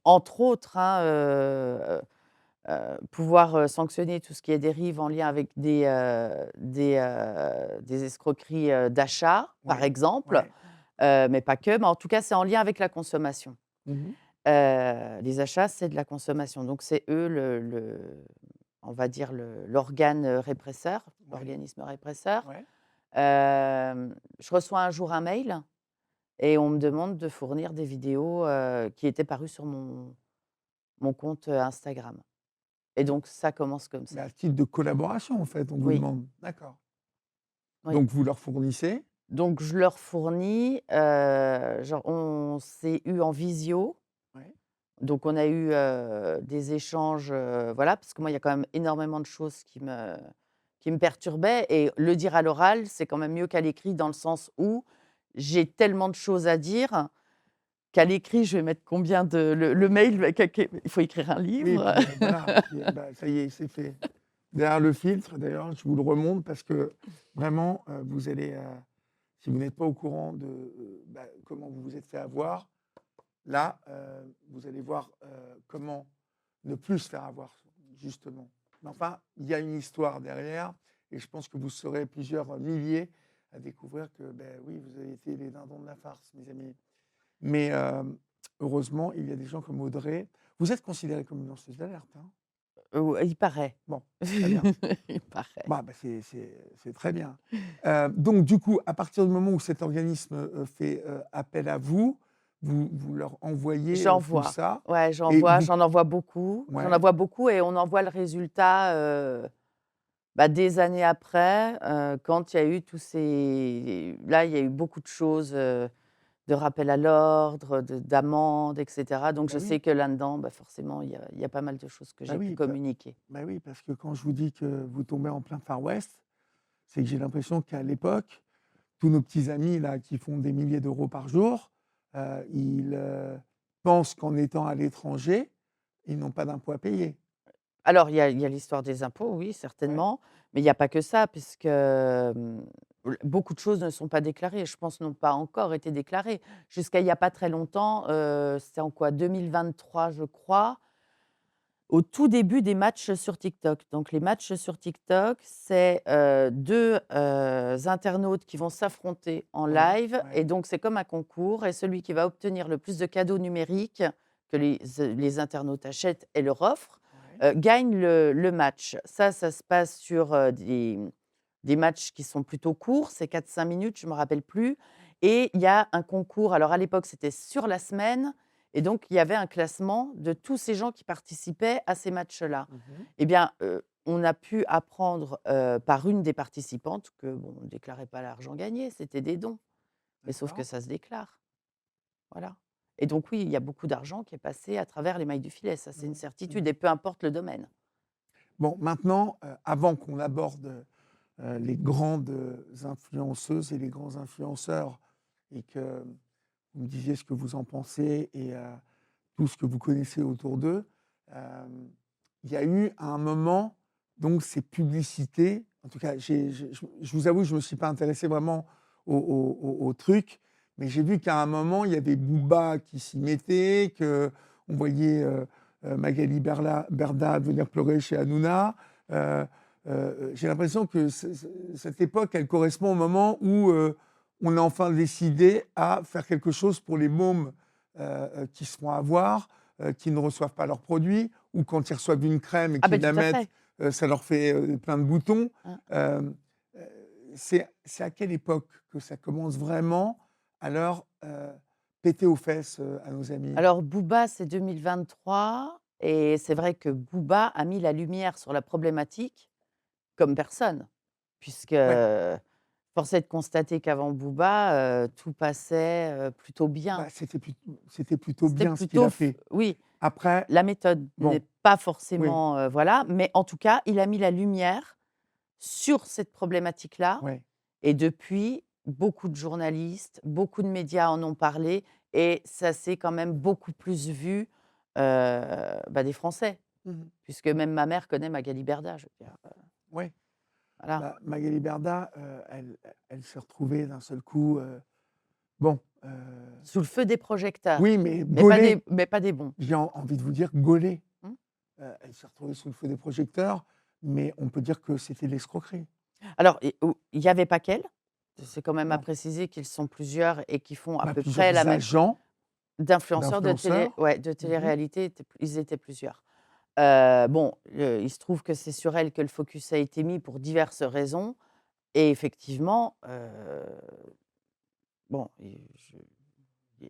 Speaker 1: entre autres, hein, pouvoir, sanctionner tout ce qui est dérive en lien avec des escroqueries, d'achat, par
Speaker 2: Ouais,
Speaker 1: exemple,
Speaker 2: ouais.
Speaker 1: mais pas que, mais en tout cas, c'est en lien avec la consommation.
Speaker 2: Mmh.
Speaker 1: Les achats, c'est de la consommation, donc c'est eux on va dire l'organe, répresseur,
Speaker 2: Ouais,
Speaker 1: l'organisme répresseur.
Speaker 2: ouais.
Speaker 1: Je reçois un jour un mail et on me demande de fournir des vidéos, qui étaient parues sur mon compte, Instagram et donc ça commence comme
Speaker 2: Mais
Speaker 1: ça.
Speaker 2: à titre de collaboration, en fait, on vous
Speaker 1: Oui,
Speaker 2: demande? D'accord.
Speaker 1: oui.
Speaker 2: Donc vous leur fournissez?
Speaker 1: Donc je leur fournis, genre on s'est eu en visio,
Speaker 2: Ouais.
Speaker 1: donc on a eu, des échanges, voilà, parce que moi il y a quand même énormément de choses qui me perturbaient et le dire à l'oral, c'est quand même mieux qu'à l'écrit dans le sens où j'ai tellement de choses à dire qu'à l'écrit, je vais mettre combien de le mail, il faut écrire un
Speaker 2: Oui, et
Speaker 1: livre.
Speaker 2: puis, voilà, puis, bah, ça y est, c'est fait. Derrière le filtre, d'ailleurs, je vous le remonte parce que vraiment, vous allez, si vous n'êtes pas au courant de, bah, comment vous vous êtes fait avoir, là, vous allez voir, comment ne plus se faire avoir, justement. Mais enfin, il y a une histoire derrière et je pense que vous serez plusieurs milliers à découvrir que, beh, oui, vous avez été les dindons de la farce, mes amis. Mais, heureusement, il y a des gens comme Audrey. Vous êtes considérée comme une lanceuse d'alerte, hein?
Speaker 1: Il paraît.
Speaker 2: Bon, très bien.
Speaker 1: Il paraît.
Speaker 2: Bah, c'est très bien. Donc du coup, à partir du moment où cet organisme, fait, appel à vous, vous leur envoyez, tout
Speaker 1: J'envoie.
Speaker 2: ça
Speaker 1: Ouais,
Speaker 2: et vous
Speaker 1: j'en envoie beaucoup. J'en
Speaker 2: ouais,
Speaker 1: envoie beaucoup et on envoie le résultat, bah, des années après, quand il y a eu tous ces là, il y a eu beaucoup de choses, de rappel à l'ordre, d'amendes et cetera. Donc
Speaker 2: bah
Speaker 1: je
Speaker 2: oui,
Speaker 1: sais que là-dedans, bah, forcément, il y a pas mal de choses que
Speaker 2: bah
Speaker 1: j'ai pu
Speaker 2: oui,
Speaker 1: communiquer.
Speaker 2: bah oui, parce que quand je vous dis que vous tombez en plein Far West, c'est que j'ai l'impression qu'à l'époque, tous nos petits amis là qui font des milliers d'euros par jour, ils, pensent qu'en étant à l'étranger, ils n'ont pas d'impôts à payer.
Speaker 1: Alors il y a l'histoire des impôts, oui,
Speaker 2: Ouais,
Speaker 1: certainement, mais il y a pas que ça puisque, beaucoup de choses ne sont pas déclarées, je pense n'ont pas encore été déclarées. Jusqu'à il y a pas très longtemps, c'était en quoi? 2023 je crois, au tout début des matchs sur TikTok. Donc les matchs sur TikTok, c'est, 2, internautes qui vont s'affronter en
Speaker 2: ouais,
Speaker 1: live et
Speaker 2: ouais,
Speaker 1: donc c'est comme un concours et celui qui va obtenir le plus de cadeaux numériques que les internautes achètent et leur offrent,
Speaker 2: ouais.
Speaker 1: gagne le match. Ça se passe sur, des matchs qui sont plutôt courts, c'est 4-5 minutes, je ne me rappelle plus et il y a un concours. Alors à l'époque, c'était sur la semaine et donc il y avait un classement de tous ces gens qui participaient à ces matchs-là.
Speaker 2: Mmh.
Speaker 1: Eh bien, on a pu apprendre, par une des participantes que, bon, on ne déclarait pas l'argent gagné, c'était des dons. Mais sauf que
Speaker 2: D'accord.
Speaker 1: ça se déclare, voilà. Et donc oui, il y a beaucoup d'argent qui est passé à travers les mailles du filet, ça c'est une
Speaker 2: Mmh.
Speaker 1: certitude
Speaker 2: Mmh.
Speaker 1: et peu importe le domaine.
Speaker 2: Bon, maintenant, avant qu'on aborde, les grandes influenceuses et les grands influenceurs et que vous me disiez ce que vous en pensez et tout ce que vous connaissez autour d'eux, il y a eu à un moment donc ces publicités, en tout cas, je vous avoue, je ne me suis pas intéressé vraiment au truc, mais j'ai vu qu'à un moment, il y avait Booba qui s'y mettait, qu'on voyait, Magali Berda venir pleurer chez Hanouna. Heu j'ai l'impression que cette époque, elle correspond au moment où, on a enfin décidé à faire quelque chose pour les mômes, qui se font avoir, qui ne reçoivent pas leurs produits ou quand ils reçoivent une crème et
Speaker 1: Ah ben
Speaker 2: qu'ils
Speaker 1: tout
Speaker 2: la
Speaker 1: à
Speaker 2: mettent,
Speaker 1: fait.
Speaker 2: ça leur fait, plein de boutons.
Speaker 1: Hein.
Speaker 2: Hem, c'est à quelle époque que ça commence vraiment à leur, péter aux fesses, à nos amis?
Speaker 1: Alors Booba, c'est 2023 et c'est vrai que Booba a mis la lumière sur la problématique comme personne, puisque
Speaker 2: Ouais,
Speaker 1: force est de constater qu'avant Booba, tout passait, plutôt bien.
Speaker 2: bah, c'était plutôt
Speaker 1: C'était
Speaker 2: bien ce qu'il
Speaker 1: plutôt
Speaker 2: a
Speaker 1: f
Speaker 2: fait.
Speaker 1: oui,
Speaker 2: Après,
Speaker 1: la méthode
Speaker 2: bon,
Speaker 1: n'est pas
Speaker 2: oui,
Speaker 1: forcément, voilà, mais en tout cas, il a mis la lumière sur cette problématique-là
Speaker 2: ouais,
Speaker 1: et depuis, beaucoup de journalistes, beaucoup de médias en ont parlé et ça s'est quand même beaucoup plus vu, bah, des Français,
Speaker 2: mmh,
Speaker 1: puisque même ma mère connaît Magali Berda, je veux dire,
Speaker 2: ouais.
Speaker 1: voilà.
Speaker 2: Bah, Magali Berda, elle s'est retrouvée d'un seul coup, bon,
Speaker 1: Sous le feu des projecteurs,
Speaker 2: oui, mais gaulée.
Speaker 1: mais pas des bons.
Speaker 2: J'ai envie de vous dire gaulée.
Speaker 1: Mmh.
Speaker 2: Elle s'est retrouvée sous le feu des projecteurs, mais on peut dire que c'était de l'escroquerie.
Speaker 1: Alors il y avait pas qu'elle, c'est quand même à
Speaker 2: Non,
Speaker 1: préciser qu'ils sont plusieurs et qui font à
Speaker 2: bah,
Speaker 1: peu près la
Speaker 2: plusieurs
Speaker 1: même
Speaker 2: agents
Speaker 1: d'influenceurs de télé
Speaker 2: d'influenceurs.
Speaker 1: ouais, de
Speaker 2: Mmh.
Speaker 1: télé-réalité, ils étaient plusieurs. Bon, il se trouve que c'est sur elle que le focus a été mis pour diverses raisons et effectivement, bon et je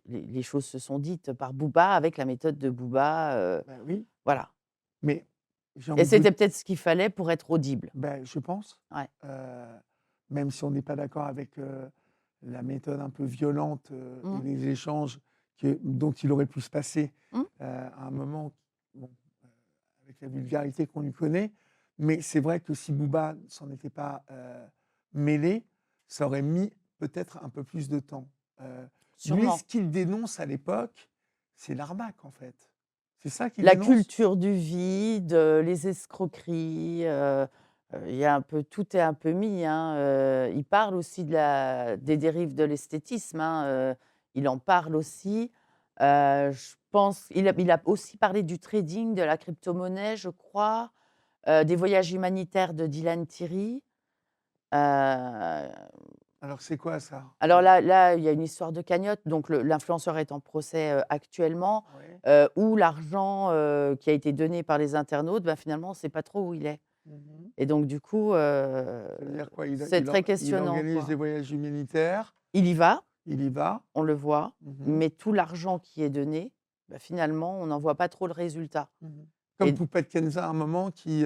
Speaker 1: les choses se sont dites par Booba avec la méthode de Booba,
Speaker 2: Bah, oui,
Speaker 1: voilà
Speaker 2: mais j'ai
Speaker 1: et
Speaker 2: envie de vous
Speaker 1: c'était peut-être ce qu'il fallait pour être audible.
Speaker 2: bah, je pense,
Speaker 1: Ouais.
Speaker 2: heu, même si on n'est pas d'accord avec, la méthode un peu violente, et
Speaker 1: Mmh.
Speaker 2: les échanges dont il aurait pu se passer,
Speaker 1: Mmh.
Speaker 2: à un moment, bon, avec la vulgarité qu'on lui connaît. Mais c'est vrai que si Booba s'en était pas, mêlé, ça aurait mis peut-être un peu plus de temps. Lui,
Speaker 1: Sûrement.
Speaker 2: ce qu'il dénonce à l'époque, c'est l'arnaque, en fait. C'est ça qu'il
Speaker 1: La
Speaker 2: dénonce?
Speaker 1: culture du vide, les escroqueries, il y a un peu tout est un peu mis, hein, il parle aussi des dérives de l'esthétisme, hein, il en parle aussi. Je pense il a aussi parlé du trading, de la crypto-monnaie, je crois, des voyages humanitaires de Dylan Thierry. Heu,
Speaker 2: Alors, c'est quoi ça?
Speaker 1: alors là, il y a une histoire de cagnotte, donc l'influenceur est en procès, actuellement,
Speaker 2: Ouais.
Speaker 1: où l'argent, qui a été donné par les internautes, bah, finalement, on ne sait pas trop où il est
Speaker 2: Mmh.
Speaker 1: et donc du coup,
Speaker 2: Ça veut dire quoi?
Speaker 1: c'est très
Speaker 2: Il
Speaker 1: questionnant,
Speaker 2: organise des
Speaker 1: quoi.
Speaker 2: voyages humanitaires,
Speaker 1: Il y va,
Speaker 2: il y va.
Speaker 1: on le voit,
Speaker 2: Mmh.
Speaker 1: mais tout l'argent qui est donné, bah, finalement, on n'en voit pas trop le résultat
Speaker 2: Mmh. Comme
Speaker 1: et
Speaker 2: Poupette Kenza, à un moment, qui,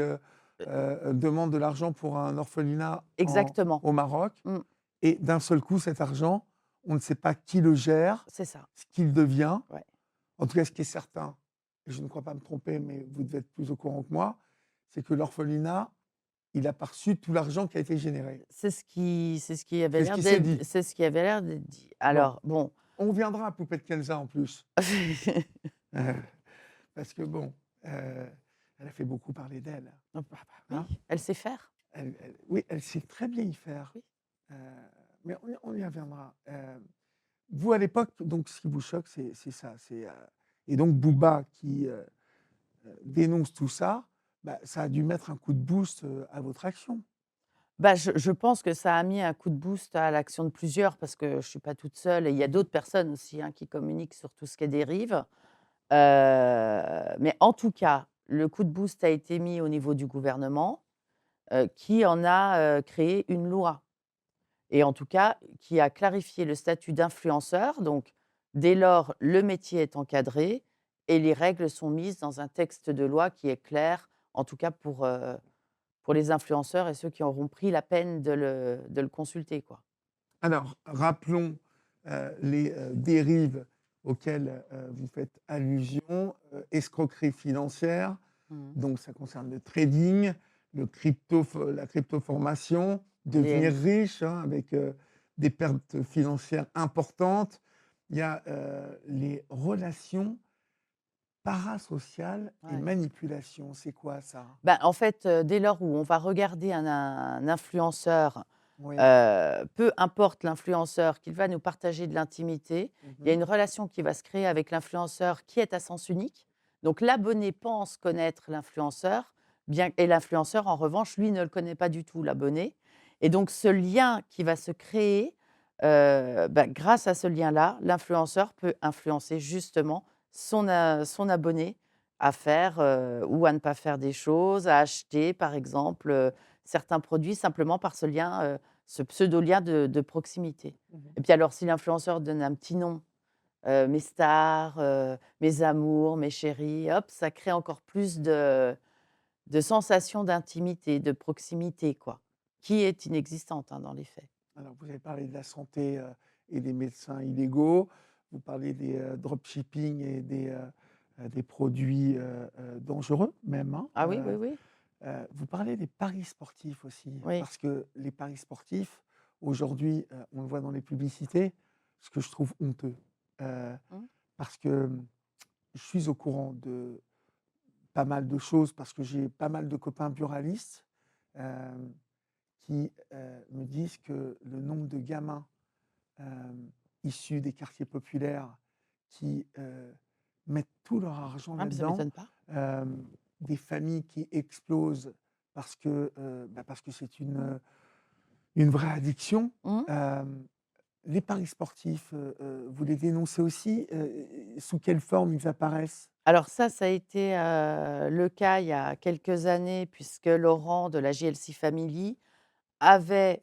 Speaker 2: demande de l'argent pour un orphelinat
Speaker 1: exactement.
Speaker 2: au Maroc
Speaker 1: Mmh,
Speaker 2: et d'un seul coup, cet argent, on ne sait pas qui le gère,
Speaker 1: c'est ça,
Speaker 2: ce qu'il devient.
Speaker 1: ouais.
Speaker 2: En tout cas, ce qui est certain, et je ne crois pas me tromper, mais vous devez être plus au courant que moi, c'est que l'orphelinat, il a pas reçu tout l'argent qui a été généré.
Speaker 1: C'est ce qui avait
Speaker 2: C'est ce
Speaker 1: l'air
Speaker 2: qui s'est
Speaker 1: d'être
Speaker 2: dit.
Speaker 1: c'est ce qui avait l'air d'être dit.
Speaker 2: Bon,
Speaker 1: Alors bon.
Speaker 2: on viendra à Poupette Kenza en plus. Parce que bon, elle a fait beaucoup parler d'elle,
Speaker 1: Ah bah oui,
Speaker 2: hein.
Speaker 1: elle sait faire.
Speaker 2: Oui, elle sait très bien y faire,
Speaker 1: Oui.
Speaker 2: heu, mais on y reviendra. Vous, à l'époque, donc ce qui vous choque, c'est ça, et donc Booba qui, dénonce tout ça, bah, ça a dû mettre un coup de boost, à votre action?
Speaker 1: Bah, je pense que ça a mis un coup de boost à l'action de plusieurs parce que je suis pas toute seule et il y a
Speaker 2: Mmh.
Speaker 1: d'autres personnes aussi, hein, qui communiquent sur tout ce qui est dérive. Mais en tout cas, le coup de boost a été mis au niveau du gouvernement, qui en a, créé une loi et en tout cas, qui a clarifié le statut d'influenceur. Donc dès lors, le métier est encadré et les règles sont mises dans un texte de loi qui est clair, en tout cas pour les influenceurs et ceux qui auront pris la peine de le consulter, quoi.
Speaker 2: Alors, rappelons, les, dérives auxquelles, vous faites allusion, escroquerie financière,
Speaker 1: Mmh.
Speaker 2: donc ça concerne le trading, la crypto-formation,
Speaker 1: Les
Speaker 2: devenir riche, hein, avec, des pertes financières importantes. Il y a, les relations parasociales et
Speaker 1: Ouais.
Speaker 2: manipulation. C'est quoi ça?
Speaker 1: Bah, en fait, dès lors où on va regarder un influenceur,
Speaker 2: Oui.
Speaker 1: peu importe l'influenceur, qu'il va nous partager de l'intimité, il y a
Speaker 2: Mmh.
Speaker 1: une relation qui va se créer avec l'influenceur qui est à sens unique. Donc l'abonné pense connaître l'influenceur, bien et l'influenceur, en revanche, lui, ne le connaît pas du tout, l'abonné. Et donc ce lien qui va se créer, bah, grâce à ce lien-là, l'influenceur peut influencer justement son abonné à faire, ou à ne pas faire des choses, à acheter, par exemple, certains produits simplement par ce pseudo-lien de proximité.
Speaker 2: Mmh.
Speaker 1: Et puis alors si l'influenceur donne un petit nom, mes stars, mes amours, mes chéris, hop, ça crée encore plus de sensations d'intimité, de proximité, quoi, qui est inexistante, hein, dans les faits.
Speaker 2: Alors, vous avez parlé de la santé, et des médecins illégaux. Vous parlez des, dropshipping et des produits, dangereux même, hein.
Speaker 1: Ah oui, oui, oui,
Speaker 2: Vous parlez des paris sportifs aussi,
Speaker 1: oui.
Speaker 2: parce que les paris sportifs, aujourd'hui, on le voit dans les publicités, ce que je trouve honteux. Heu,
Speaker 1: Mmh.
Speaker 2: Parce que, je suis au courant de pas mal de choses, parce que j'ai pas mal de copains buralistes, hem, qui, me disent que le nombre de gamins, issus des quartiers populaires qui, mettent tout leur argent
Speaker 1: Ah mais ça
Speaker 2: là-dedans,
Speaker 1: m'étonne pas.
Speaker 2: des familles qui explosent parce que c'est une vraie addiction.
Speaker 1: Mmh.
Speaker 2: Les paris sportifs, vous les dénoncez aussi? Sous quelle forme ils apparaissent?
Speaker 1: Alors ça a été, le cas il y a quelques années puisque Laurent de la JLC Family avait,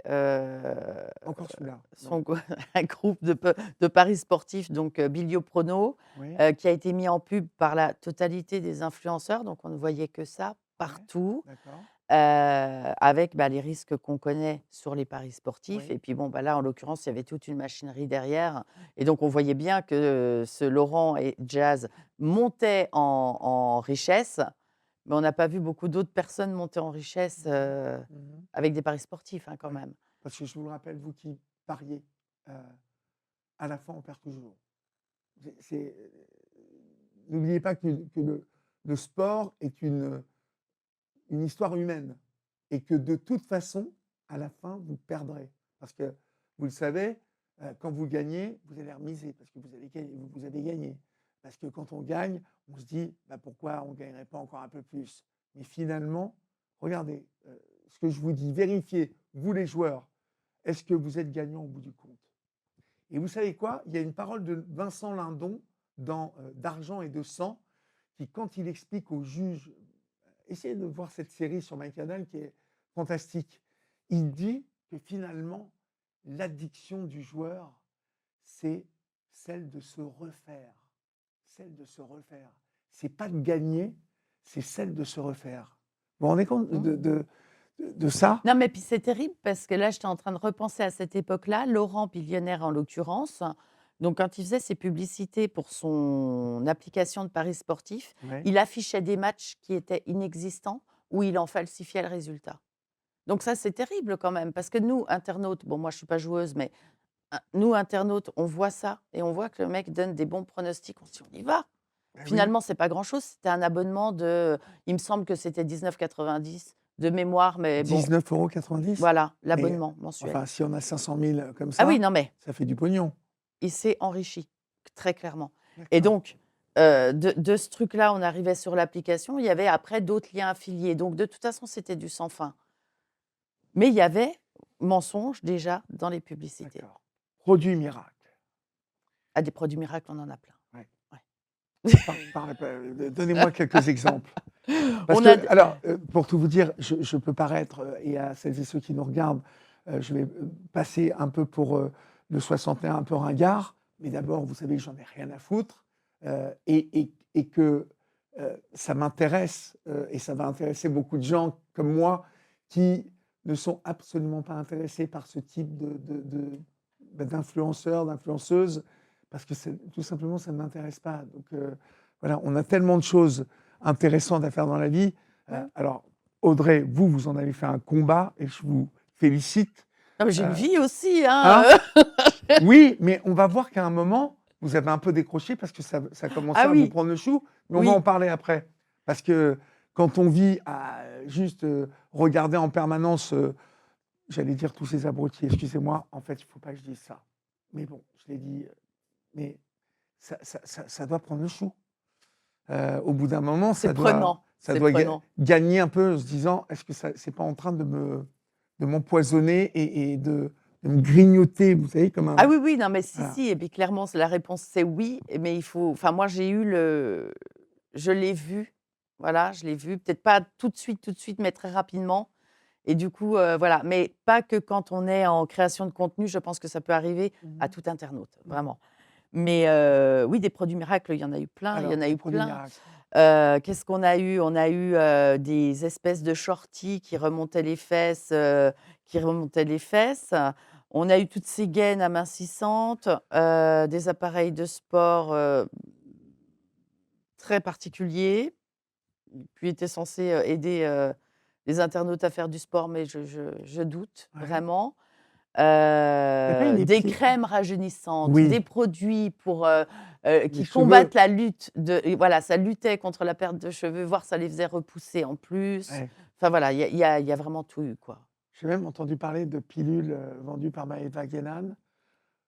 Speaker 2: Encore celui-là?
Speaker 1: son
Speaker 2: Non.
Speaker 1: gou un groupe de paris sportifs donc Bilio Prono,
Speaker 2: Oui,
Speaker 1: qui a été mis en pub par la totalité des influenceurs, donc on ne voyait que ça
Speaker 2: ouais,
Speaker 1: partout,
Speaker 2: d'accord.
Speaker 1: avec, bah, les risques qu'on connaît sur les paris sportifs
Speaker 2: Oui.
Speaker 1: et puis bon, bah, là, en l'occurrence, il y avait toute une machinerie derrière et donc on voyait bien que, ce Laurent et Jazz montaient en richesse, mais on n'a pas vu beaucoup d'autres personnes monter en richesse,
Speaker 2: Mmh mh. Mmh.
Speaker 1: avec des paris sportifs, hein, quand
Speaker 2: Ouais.
Speaker 1: même.
Speaker 2: Parce que je vous le rappelle, vous qui pariez à la fin, on perd toujours. N'oubliez pas que le sport est une histoire humaine et que de toute façon, à la fin, vous perdrez. Parce que, vous le savez, quand vous gagnez, vous allez remiser parce que vous avez gagné. Parce que quand on gagne, on se dit bah, pourquoi on ne gagnerait pas encore un peu plus. Mais finalement, regardez, ce que je vous dis, vérifiez, vous les joueurs, est-ce que vous êtes gagnant au bout du compte? Et vous savez quoi? Il y a une parole de Vincent Lindon dans D'argent et de sang qui, quand il explique aux juges, essayez de voir cette série sur MyCanal qui est fantastique, il dit que finalement, l'addiction du joueur, c'est celle de se refaire. Celle de se refaire. C'est pas de gagner, c'est celle de se refaire. Vous vous rendez compte de ça?
Speaker 1: Non, mais puis c'est terrible parce que là, j'étais en train de repenser à cette époque-là. Laurent Billionnaire, en l'occurrence, donc quand il faisait ses publicités pour son application de paris sportifs,
Speaker 2: Ouais.
Speaker 1: il affichait des matchs qui étaient inexistants ou il en falsifiait le résultat. Donc ça, c'est terrible quand même parce que nous, internautes, bon, moi, je ne suis pas joueuse, mais nous, internautes, on voit ça et on voit que le mec donne des bons pronostics. On se dit, on y va.
Speaker 2: Ben oui.
Speaker 1: Finalement, c'est pas grand-chose. C'était un abonnement il me semble que c'était 19,90 de mémoire, mais bon,
Speaker 2: 19,90 €.
Speaker 1: voilà,
Speaker 2: Mais
Speaker 1: l'abonnement mensuel.
Speaker 2: enfin, si on a 500 000 comme
Speaker 1: Ah
Speaker 2: ça,
Speaker 1: oui, non, mais
Speaker 2: ça fait du pognon.
Speaker 1: il s'est enrichi, très clairement. Et
Speaker 2: D'accord.
Speaker 1: donc, de ce truc-là, on arrivait sur l'application. Il y avait après d'autres liens affiliés. Donc, de toute façon, c'était du sans fin. Mais il y avait mensonge déjà dans les publicités.
Speaker 2: D'accord. Produit miracle.
Speaker 1: Ah, des produits miracles, on en a plein.
Speaker 2: Ouais.
Speaker 1: Ouais.
Speaker 2: Donnez-moi quelques exemples. Parce
Speaker 1: On
Speaker 2: que,
Speaker 1: a d-
Speaker 2: alors, pour tout vous dire, je peux paraître, et à celles et ceux qui nous regardent, je vais passer un peu pour le 61, un peu ringard, mais d'abord, vous savez que j'en ai rien à foutre, et que ça m'intéresse, et ça va intéresser beaucoup de gens comme moi qui ne sont absolument pas intéressés par ce type d'influenceurs, d'influenceuses, parce que tout simplement, ça ne m'intéresse pas. Donc voilà, on a tellement de choses intéressantes à faire dans la vie. Alors, Audrey, vous en avez fait un combat et je vous félicite.
Speaker 1: Non, mais j'ai une vie aussi, hein.
Speaker 2: Hein Oui, mais on va voir qu'à un moment, vous avez un peu décroché parce que ça commençait
Speaker 1: Ah
Speaker 2: à vous
Speaker 1: oui,
Speaker 2: prendre le chou, mais on
Speaker 1: oui.
Speaker 2: va en parler après. Parce que quand on vit à juste regarder en permanence, j'allais dire tous ces abrutis, excusez-moi, en fait, il ne faut pas que je dise ça. Mais bon, je l'ai dit, mais ça doit prendre le chou. Au bout d'un moment,
Speaker 1: C'est
Speaker 2: ça doit,
Speaker 1: prenant.
Speaker 2: ça
Speaker 1: C'est
Speaker 2: doit
Speaker 1: prenant.
Speaker 2: gagner un peu en se disant, est-ce que ça c'est pas en train de m'empoisonner et de me grignoter, vous savez, comme
Speaker 1: Ah
Speaker 2: un...
Speaker 1: oui, oui, non, mais si,
Speaker 2: Voilà.
Speaker 1: si. Et puis clairement, la réponse, c'est oui. Mais il faut. Enfin, moi, je l'ai vu. Voilà, je l'ai vu. Peut-être pas tout de suite, mais très rapidement. Et du coup, voilà. Mais pas que quand on est en création de contenu. Je pense que ça peut arriver à tout internaute, vraiment. Mais oui, des produits miracles, il y en a eu plein. Il y
Speaker 2: Alors,
Speaker 1: en a
Speaker 2: les
Speaker 1: eu
Speaker 2: produits
Speaker 1: plein.
Speaker 2: miracles.
Speaker 1: Qu'est-ce qu'on a eu? On a eu des espèces de shorties qui remontaient les fesses, On a eu toutes ces gaines amincissantes, des appareils de sport très particuliers, qui étaient censés aider les internautes à faire du sport, mais je doute
Speaker 2: Ouais.
Speaker 1: vraiment.
Speaker 2: Il y a pas une
Speaker 1: Des
Speaker 2: épine-
Speaker 1: crèmes rajeunissantes,
Speaker 2: Oui.
Speaker 1: des produits pour, qui
Speaker 2: cheveux.
Speaker 1: combattent la lutte et voilà, ça luttait contre la perte de cheveux, voire ça les faisait repousser en plus.
Speaker 2: Ouais.
Speaker 1: Enfin voilà, il y a vraiment tout eu, quoi.
Speaker 2: J'ai même entendu parler de pilules vendues par Maëva Guénan.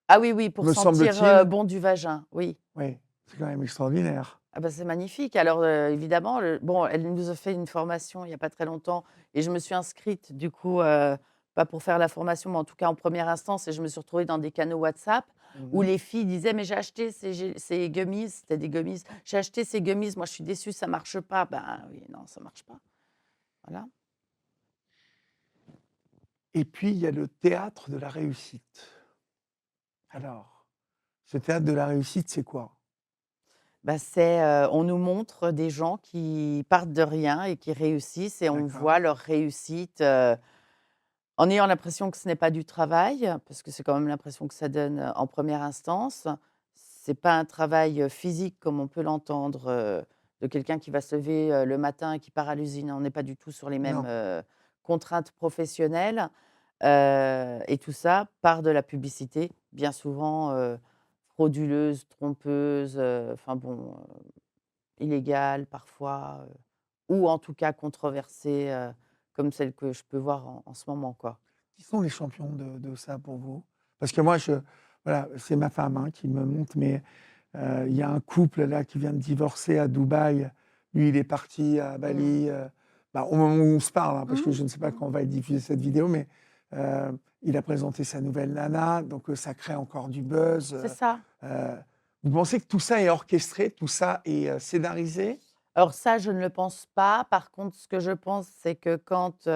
Speaker 1: Ah oui, oui, pour
Speaker 2: Me
Speaker 1: sentir,
Speaker 2: semble-t-il.
Speaker 1: bon du vagin, oui.
Speaker 2: Oui, c'est quand même extraordinaire.
Speaker 1: Ah bah, c'est magnifique. Alors, évidemment, bon, elle nous a fait une formation il y a pas très longtemps et je me suis inscrite du coup, pas pour faire la formation, mais en tout cas en première instance et je me suis retrouvée dans des canaux WhatsApp où
Speaker 2: Mhm.
Speaker 1: les filles disaient: «Mais j'ai acheté ces gummies», c'était des gummies. «J'ai acheté ces gummies, moi je suis déçue, ça marche pas». Ben oui, non, ça marche pas. Voilà.
Speaker 2: Et puis, il y a le théâtre de la réussite. Alors, ce théâtre de la réussite, c'est quoi?
Speaker 1: Bah, on nous montre des gens qui partent de rien et qui réussissent et on
Speaker 2: D'accord.
Speaker 1: voit leur réussite, en ayant l'impression que ce n'est pas du travail, parce que c'est quand même l'impression que ça donne, en première instance. C'est pas un travail, physique comme on peut l'entendre, de quelqu'un qui va se lever, le matin et qui part à l'usine. On n'est pas du tout sur les mêmes,
Speaker 2: Non.
Speaker 1: contraintes professionnelles. Et tout ça par de la publicité, bien souvent, frauduleuse, trompeuse, enfin bon, illégale parfois, ou en tout cas controversée, comme celle que je peux voir en ce moment, quoi.
Speaker 2: Qui sont les champions de ça pour vous? Parce que moi, voilà, c'est ma femme, hein, qui me montre, mais il y a un couple là qui vient de divorcer à Dubaï. Lui, il est parti à
Speaker 1: Mmh.
Speaker 2: Bali, bah, au moment où on se parle, hein, parce que
Speaker 1: Mmh.
Speaker 2: je ne sais pas
Speaker 1: Mmh.
Speaker 2: quand on va diffuser cette vidéo, mais il a présenté sa nouvelle nana, donc ça crée encore du buzz.
Speaker 1: C'est ça.
Speaker 2: Heu, vous pensez que tout ça est orchestré, tout ça est, scénarisé?
Speaker 1: Alors ça, je ne le pense pas. Par contre, ce que je pense, c'est que quand,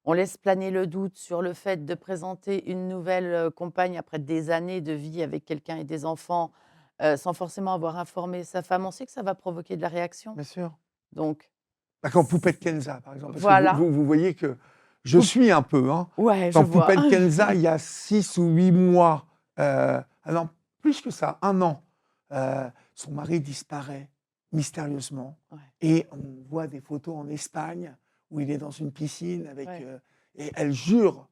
Speaker 1: on laisse planer le doute sur le fait de présenter une nouvelle, compagne après des années de vie avec quelqu'un et des enfants, sans forcément avoir informé sa femme, on sait que ça va provoquer de la réaction.
Speaker 2: Bien sûr.
Speaker 1: Donc
Speaker 2: Bah, quand
Speaker 1: c
Speaker 2: Poupette Kenza, par exemple, parce que vous
Speaker 1: voilà.
Speaker 2: vous vous voyez que je suis un peu, hein.
Speaker 1: Ouais, je
Speaker 2: Quand
Speaker 1: vois.
Speaker 2: Poupette Kenza, il y a 6 ou 8 mois, ah non, plus que ça, 1 an, son mari disparaît mystérieusement
Speaker 1: Ouais,
Speaker 2: et on voit des photos en Espagne où il est dans une piscine avec,
Speaker 1: ouais,
Speaker 2: et elle jure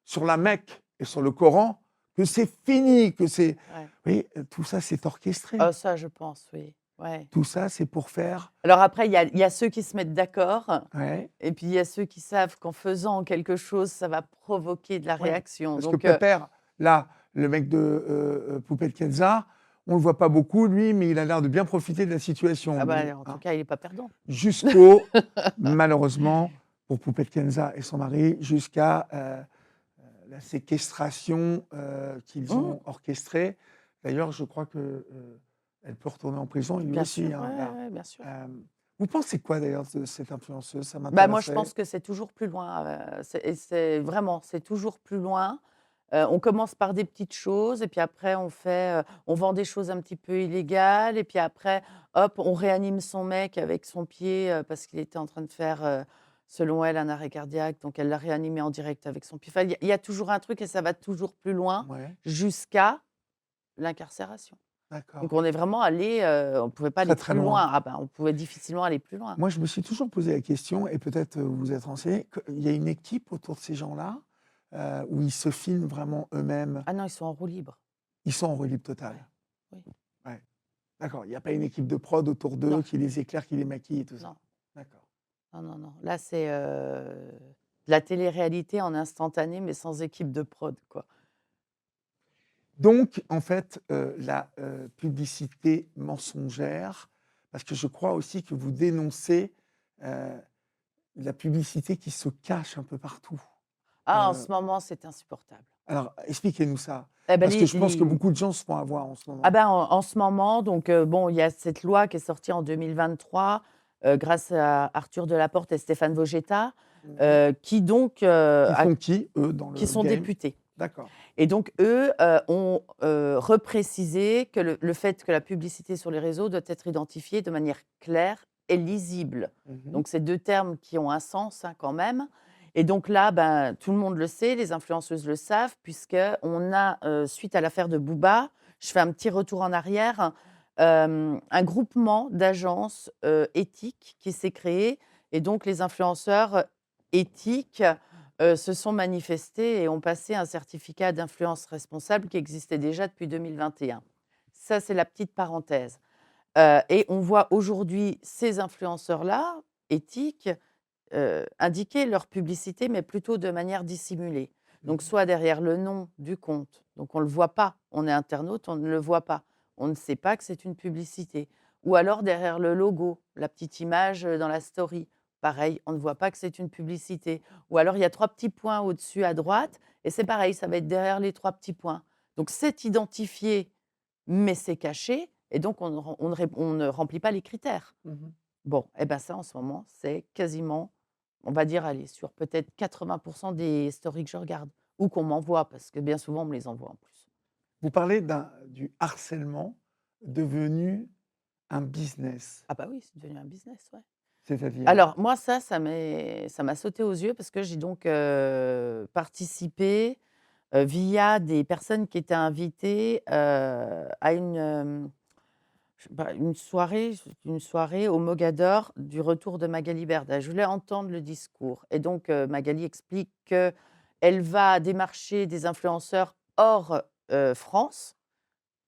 Speaker 2: sur la Mecque et sur le Coran que c'est fini, que c'est
Speaker 1: ouais.
Speaker 2: oui, tout ça, c'est orchestré.
Speaker 1: Ah ça, je pense, oui. Ouais.
Speaker 2: Tout ça, c'est pour faire
Speaker 1: Alors après, il y a ceux qui se mettent d'accord
Speaker 2: ouais.
Speaker 1: et puis il y a ceux qui savent qu'en faisant quelque chose, ça va provoquer de la
Speaker 2: Ouais,
Speaker 1: réaction.
Speaker 2: parce que
Speaker 1: Donc
Speaker 2: Pépère, là, le mec de, Poupée Kenza, on le voit pas beaucoup lui, mais il a l'air de bien profiter de la situation
Speaker 1: ah bah,
Speaker 2: lui,
Speaker 1: en tout
Speaker 2: hein.
Speaker 1: cas, il est pas perdant.
Speaker 2: Jusqu'au malheureusement pour Poupée Kenza et son mari, jusqu'à, la séquestration, qu'ils
Speaker 1: Mmh.
Speaker 2: ont orchestrée. D'ailleurs, je crois que, elle peut retourner en prison et lui
Speaker 1: Bien
Speaker 2: aussi,
Speaker 1: sûr, ouais,
Speaker 2: hein,
Speaker 1: ouais,
Speaker 2: là.
Speaker 1: ouais, bien sûr.
Speaker 2: Vous pensez quoi d'ailleurs de cette influenceuse? Ça
Speaker 1: Bah, moi, je
Speaker 2: m'intéresserait.
Speaker 1: pense que c'est toujours plus loin, c'est vraiment, c'est toujours plus loin. On commence par des petites choses et puis après on vend des choses un petit peu illégales et puis après, hop, on réanime son mec avec son pied, parce qu'il était en train de faire, selon elle, un arrêt cardiaque, donc elle l'a réanimé en direct avec son pied. Enfin, il y a toujours un truc et ça va toujours plus loin
Speaker 2: Ouais,
Speaker 1: jusqu'à l'incarcération.
Speaker 2: d'accord.
Speaker 1: Donc on est vraiment allé, on pouvait pas aller
Speaker 2: Très, très
Speaker 1: plus
Speaker 2: loin.
Speaker 1: loin. Ah ben, on pouvait difficilement aller plus loin.
Speaker 2: Moi, je me suis toujours posé la question, et peut-être vous vous êtes renseigné, qu'il y a une équipe autour de ces gens-là, où ils se filment vraiment eux-mêmes.
Speaker 1: Ah non, ils sont en roue libre.
Speaker 2: Ils sont en roue libre
Speaker 1: Ouais,
Speaker 2: totale.
Speaker 1: oui.
Speaker 2: Ouais, d'accord. Il n'y a pas une équipe de prod autour d'eux
Speaker 1: Non,
Speaker 2: qui les éclaire, qui les maquille et tout ça.
Speaker 1: non.
Speaker 2: D'accord.
Speaker 1: Non, non, non. Là, c'est, de la télé-réalité en instantané, mais sans équipe de prod, quoi.
Speaker 2: Donc, en fait, la publicité mensongère, parce que je crois aussi que vous dénoncez euh, la publicité qui se cache un peu partout.
Speaker 1: Ah, en
Speaker 2: Euh,
Speaker 1: ce moment, c'est insupportable.
Speaker 2: alors, expliquez-nous ça,
Speaker 1: Eh ben,
Speaker 2: parce que je pense que beaucoup de gens se font avoir en ce
Speaker 1: ah
Speaker 2: moment.
Speaker 1: ben, en ce moment, donc bon, il y a cette loi qui est sortie en 2023, grâce à Arthur Delaporte et Stéphane Vogetta,
Speaker 2: Mhm.
Speaker 1: qui donc,
Speaker 2: Qui font qui, eux, dans
Speaker 1: qui
Speaker 2: le
Speaker 1: sont
Speaker 2: game?
Speaker 1: députés.
Speaker 2: D'accord.
Speaker 1: Et donc eux, ont, reprécisé que le fait que la publicité sur les réseaux doit être identifiée de manière claire et lisible.
Speaker 2: Mmh.
Speaker 1: Donc c'est 2 termes qui ont un sens, hein, quand même. Et donc là, ben, tout le monde le sait, les influenceuses le savent puisqu'on a, suite à l'affaire de Booba, je fais un petit retour en arrière, un groupement d'agences, éthiques qui s'est créé et donc les influenceurs éthiques se sont manifestés et ont passé un certificat d'influence responsable qui existait déjà depuis 2021. Ça, c'est la petite parenthèse. Et on voit aujourd'hui ces influenceurs-là, éthiques, indiquer leur publicité, mais plutôt de manière dissimulée. Donc
Speaker 2: Mmh.
Speaker 1: soit derrière le nom du compte, donc on ne le voit pas, on est internaute, on ne le voit pas, on ne sait pas que c'est une publicité. Ou alors derrière le logo, la petite image, dans la story. Pareil, on ne voit pas que c'est une publicité. Ou alors il y a 3 petits points au-dessus à droite et c'est pareil, ça va être derrière les 3 petits points. Donc c'est identifié, mais c'est caché et donc on ne remplit pas les critères.
Speaker 2: Mmh.
Speaker 1: Bon, et ben ça en ce moment, c'est quasiment, on va dire, allez, sur peut-être 80 des stories que je regarde ou qu'on m'envoie parce que bien souvent on me les envoie en plus.
Speaker 2: Vous parlez du harcèlement devenu un business,
Speaker 1: Ah bah oui, c'est devenu un business, ouais.
Speaker 2: c'est-à-dire?
Speaker 1: Alors moi ça m'a sauté aux yeux parce que j'ai donc, participé, via des personnes qui étaient invitées, à je sais pas, une soirée au Mogador du retour de Magali Berda. Je voulais entendre le discours et donc Magali explique que Elle va démarcher des influenceurs hors, France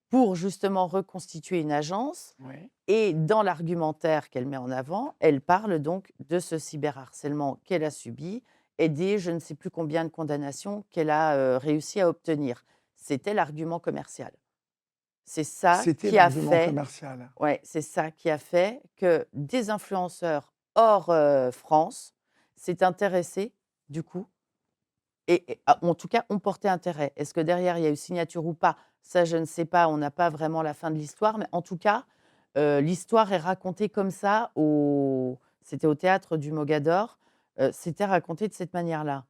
Speaker 1: pour justement reconstituer une agence
Speaker 2: Ouais.
Speaker 1: et dans l'argumentaire qu'elle met en avant, elle parle donc de ce cyberharcèlement qu'elle a subi et des je ne sais plus combien de condamnations qu'elle a, réussi à obtenir. C'était l'argument commercial. C'est ça
Speaker 2: C'était
Speaker 1: qui a
Speaker 2: l'argument
Speaker 1: fait
Speaker 2: commercial.
Speaker 1: Ouais, c'est ça qui a fait que des influenceurs hors, France s'est intéressés du coup en tout cas ont porté intérêt. Est-ce que derrière il y a eu signature ou pas? Ça je ne sais pas, on n'a pas vraiment la fin de l'histoire, mais en tout cas, l'histoire est racontée comme ça c'était au théâtre du Mogador, c'était raconté de cette manière-là.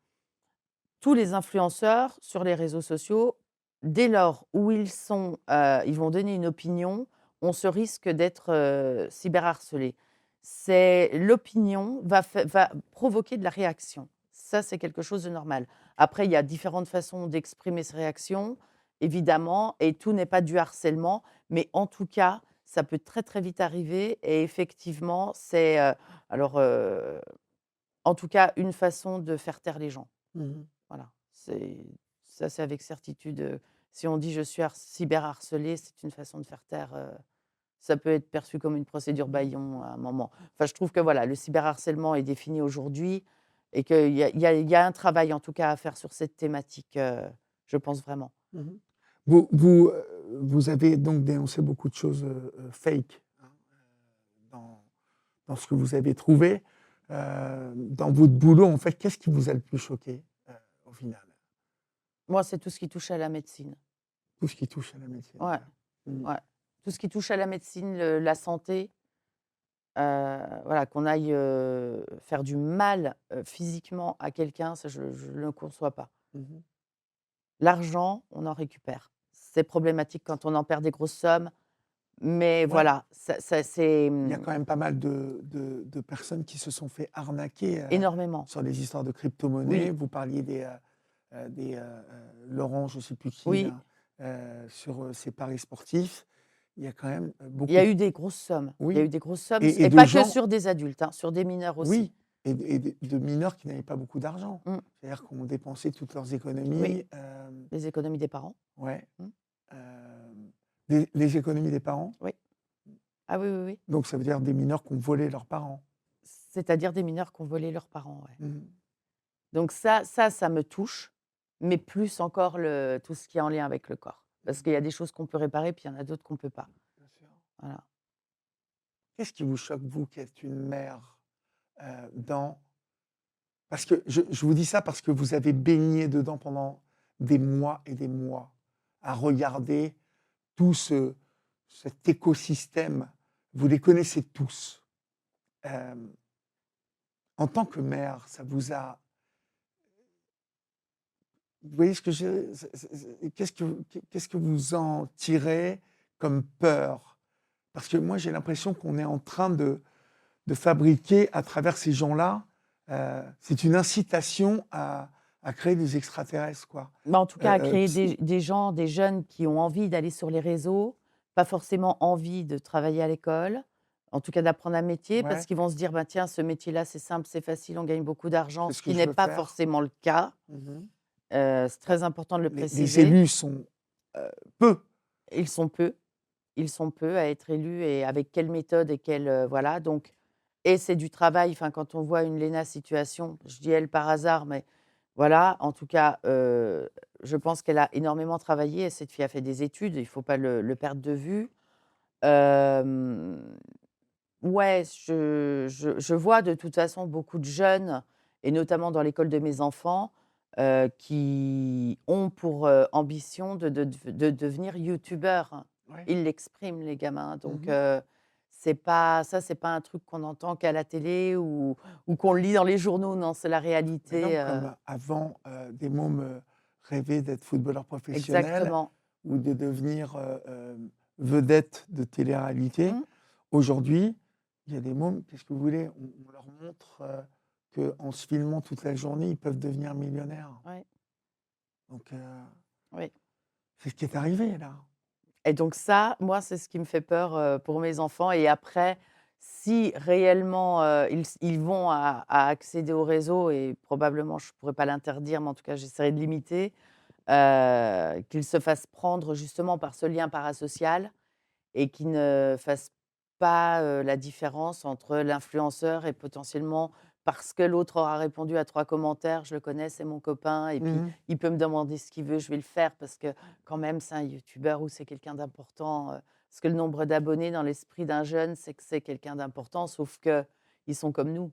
Speaker 1: Tous les influenceurs sur les réseaux sociaux, dès lors où ils vont donner une opinion, on se risque d'être, cyberharcelé. C'est l'opinion va provoquer de la réaction. Ça, c'est quelque chose de normal. Après, il y a différentes façons d'exprimer ces réactions, évidemment, et tout n'est pas du harcèlement, mais en tout cas, ça peut très, très vite arriver et effectivement, c'est, alors, en tout cas, une façon de faire taire les gens.
Speaker 2: Mmh.
Speaker 1: Voilà, c'est avec certitude, si on dit: «Je suis cyberharcelé», c'est une façon de faire taire, ça peut être perçu comme une procédure bâillon à un moment. Enfin, je trouve que voilà, le cyberharcèlement est défini aujourd'hui et qu'il y a un travail en tout cas à faire sur cette thématique, je pense vraiment.
Speaker 2: Mmh. Vous avez donc dénoncé beaucoup de choses, fake, hein, dans ce que vous avez trouvé. Dans votre boulot, en fait, qu'est-ce qui vous a le plus choqué, au final?
Speaker 1: Moi, c'est tout ce qui touche à la médecine.
Speaker 2: Tout ce qui touche à la médecine,
Speaker 1: Ouais,
Speaker 2: ouais. Mmh.
Speaker 1: ouais. Tout ce qui touche à la médecine, la santé. Voilà, qu'on aille, faire du mal, physiquement à quelqu'un, ça je ne le conçois pas.
Speaker 2: Mmh.
Speaker 1: L'argent, on en récupère. C'est problématique quand on en perd des grosses sommes, mais
Speaker 2: Ouais,
Speaker 1: voilà, ça c'est,
Speaker 2: il y a quand même pas mal de personnes qui se sont fait arnaquer,
Speaker 1: énormément.
Speaker 2: sur les histoires de crypto-monnaies.
Speaker 1: Oui,
Speaker 2: Vous parliez Laurent, je ne sais plus qui
Speaker 1: oui,
Speaker 2: là, sur, ses paris sportifs. Il y a quand même,
Speaker 1: il y
Speaker 2: beaucoup
Speaker 1: a
Speaker 2: de
Speaker 1: eu des grosses sommes. Il y a
Speaker 2: oui
Speaker 1: eu des grosses sommes
Speaker 2: et
Speaker 1: et
Speaker 2: de
Speaker 1: pas que
Speaker 2: gens
Speaker 1: sur des adultes, hein, sur des mineurs aussi.
Speaker 2: oui et de mineurs qui n'avaient pas beaucoup d'argent.
Speaker 1: Mmh,
Speaker 2: C'est-à-dire qu'on dépensait toutes leurs
Speaker 1: oui,
Speaker 2: économies,
Speaker 1: les économies des parents.
Speaker 2: ouais,
Speaker 1: Mmh,
Speaker 2: les économies des parents.
Speaker 1: oui. Ah oui, oui, oui.
Speaker 2: Donc ça veut dire des mineurs qui ont volé leurs parents.
Speaker 1: C'est-à-dire des mineurs qui ont volé leurs parents, ouais.
Speaker 2: Mmh.
Speaker 1: Donc ça me touche, mais plus encore tout ce qui est en lien avec le corps. Parce qu'il y a des choses qu'on peut réparer, puis il y en a d'autres qu'on ne peut pas.
Speaker 2: Bien sûr.
Speaker 1: Voilà.
Speaker 2: Qu'est-ce qui vous choque, vous qui êtes une mère, dans parce que je vous dis ça parce que vous avez baigné dedans pendant des mois et des mois, à regarder tout cet écosystème. Vous les connaissez tous. Hem, En tant que mère, ça vous a vous voyez ce que je qu'est-ce que vous en tirez comme peur? Parce que moi, j'ai l'impression qu'on est en train de fabriquer à travers ces gens-là, c'est une incitation à créer des extraterrestres, quoi.
Speaker 1: Bah, en tout cas, à créer
Speaker 2: Psy
Speaker 1: des gens, des jeunes qui ont envie d'aller sur les réseaux, pas forcément envie de travailler à l'école, en tout cas d'apprendre un métier, parce
Speaker 2: ouais,
Speaker 1: qu'ils vont se dire: «Bah, tiens, ce métier-là, c'est simple, c'est facile, on gagne beaucoup d'argent»,
Speaker 2: c'est
Speaker 1: ce
Speaker 2: ce que
Speaker 1: qui
Speaker 2: je
Speaker 1: n'est
Speaker 2: veux
Speaker 1: pas
Speaker 2: faire.
Speaker 1: forcément le cas.
Speaker 2: Mmh.
Speaker 1: C'est très important de le
Speaker 2: Les
Speaker 1: préciser.
Speaker 2: élus sont, peu.
Speaker 1: Ils sont peu. Ils sont peu à être élus et avec quelle méthode et quelle, voilà donc et c'est du travail, enfin, quand on voit une Léna Situation, je dis elle par hasard, mais voilà, en tout cas, je pense qu'elle a énormément travaillé et cette fille a fait des études, il ne faut pas le perdre de vue. Hem, ouais, je vois de toute façon beaucoup de jeunes et notamment dans l'école de mes enfants, qui ont pour, ambition de devenir youtubeurs.
Speaker 2: Ouais.
Speaker 1: Ils l'expriment les gamins donc
Speaker 2: Mmh.
Speaker 1: c'est pas un truc qu'on entend qu'à la télé ou qu'on lit dans les journaux, non, c'est la
Speaker 2: Mais non,
Speaker 1: réalité,
Speaker 2: comme avant, des mômes, rêvaient d'être footballeurs professionnels
Speaker 1: exactement.
Speaker 2: ou de devenir, vedettes de télé-réalité.
Speaker 1: Mmh,
Speaker 2: Aujourd'hui, il y a des mômes, qu'est-ce que vous voulez? On leur montre, qu'en se filmant toute la journée, ils peuvent devenir millionnaires.
Speaker 1: ouais,
Speaker 2: Donc,
Speaker 1: oui.
Speaker 2: c'est ce qui est arrivé là.
Speaker 1: Et donc ça, moi, c'est ce qui me fait peur, pour mes enfants et après, Si réellement, ils vont à accéder au réseau et probablement je ne pourrais pas l'interdire, mais en tout cas j'essaierai de limiter, qu'ils se fassent prendre justement par ce lien parasocial et qu'ils ne fassent pas, la différence entre l'influenceur et potentiellement parce que l'autre aura répondu à 3 commentaires, je le connais, c'est mon copain et puis
Speaker 2: Mmh.
Speaker 1: il peut me demander ce qu'il veut, je vais le faire parce que quand même c'est un youtubeur ou c'est quelqu'un d'important, parce que le nombre d'abonnés dans l'esprit d'un jeune, c'est que c'est quelqu'un d'important, sauf qu'ils sont comme nous.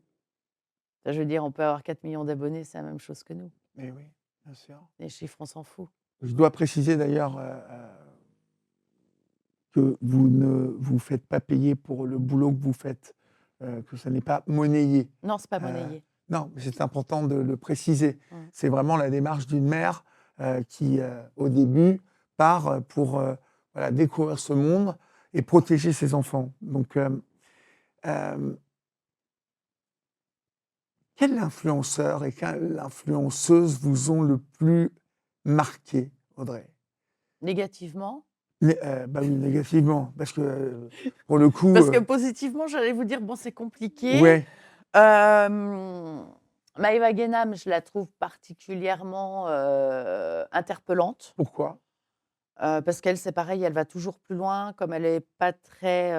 Speaker 1: Enfin, je veux dire, on peut avoir 4 millions d'abonnés, c'est la même chose que nous.
Speaker 2: Mais oui, bien sûr.
Speaker 1: Les chiffres, on s'en fout.
Speaker 2: Je dois préciser d'ailleurs, que vous ne vous faites pas payer pour le boulot que vous faites, que ça n'est pas monnayé.
Speaker 1: Non, c'est pas
Speaker 2: Heu,
Speaker 1: monnayé.
Speaker 2: non, mais c'est important de le préciser.
Speaker 1: Mmh.
Speaker 2: C'est vraiment la démarche d'une mère, qui, au début, part, pour, voilà, découvrir ce monde et protéger ses enfants. Donc, hem, quel influenceur et quelle influenceuse vous ont le plus marqué, Audrey?
Speaker 1: Négativement?
Speaker 2: Bah oui, négativement, parce que, pour le coup,
Speaker 1: Parce que positivement, j'allais vous dire, bon, c'est compliqué.
Speaker 2: ouais,
Speaker 1: Maëva Guénam, je la trouve particulièrement, interpellante,
Speaker 2: pourquoi?
Speaker 1: parce qu'elle, c'est pareil, elle va toujours plus loin. Comme elle est pas très,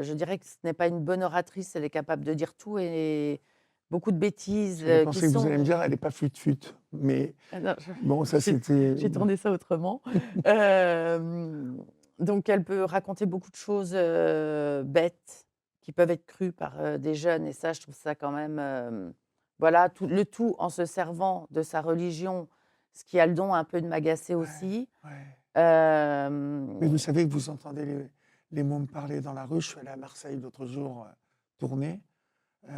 Speaker 1: je dirais que ce n'est pas une bonne oratrice, elle est capable de dire tout et beaucoup de bêtises,
Speaker 2: J'avais
Speaker 1: qui
Speaker 2: pensé que vous
Speaker 1: sont
Speaker 2: alliez me dire: «Elle est pas fut-fut», mais
Speaker 1: ah non, je
Speaker 2: bon, ça
Speaker 1: j'ai
Speaker 2: c'était
Speaker 1: j'ai tourné ça autrement. Hem, donc elle peut raconter beaucoup de choses, bêtes, qui peuvent être crues par, des jeunes et ça, je trouve ça quand même, voilà, tout en se servant de sa religion, ce qui a le don un peu de m'agacer
Speaker 2: ouais,
Speaker 1: aussi.
Speaker 2: ouais.
Speaker 1: Hem,
Speaker 2: Mais vous savez que vous entendez les mômes parler dans la rue. Je suis allé à Marseille l'autre jour, tourner. Heu,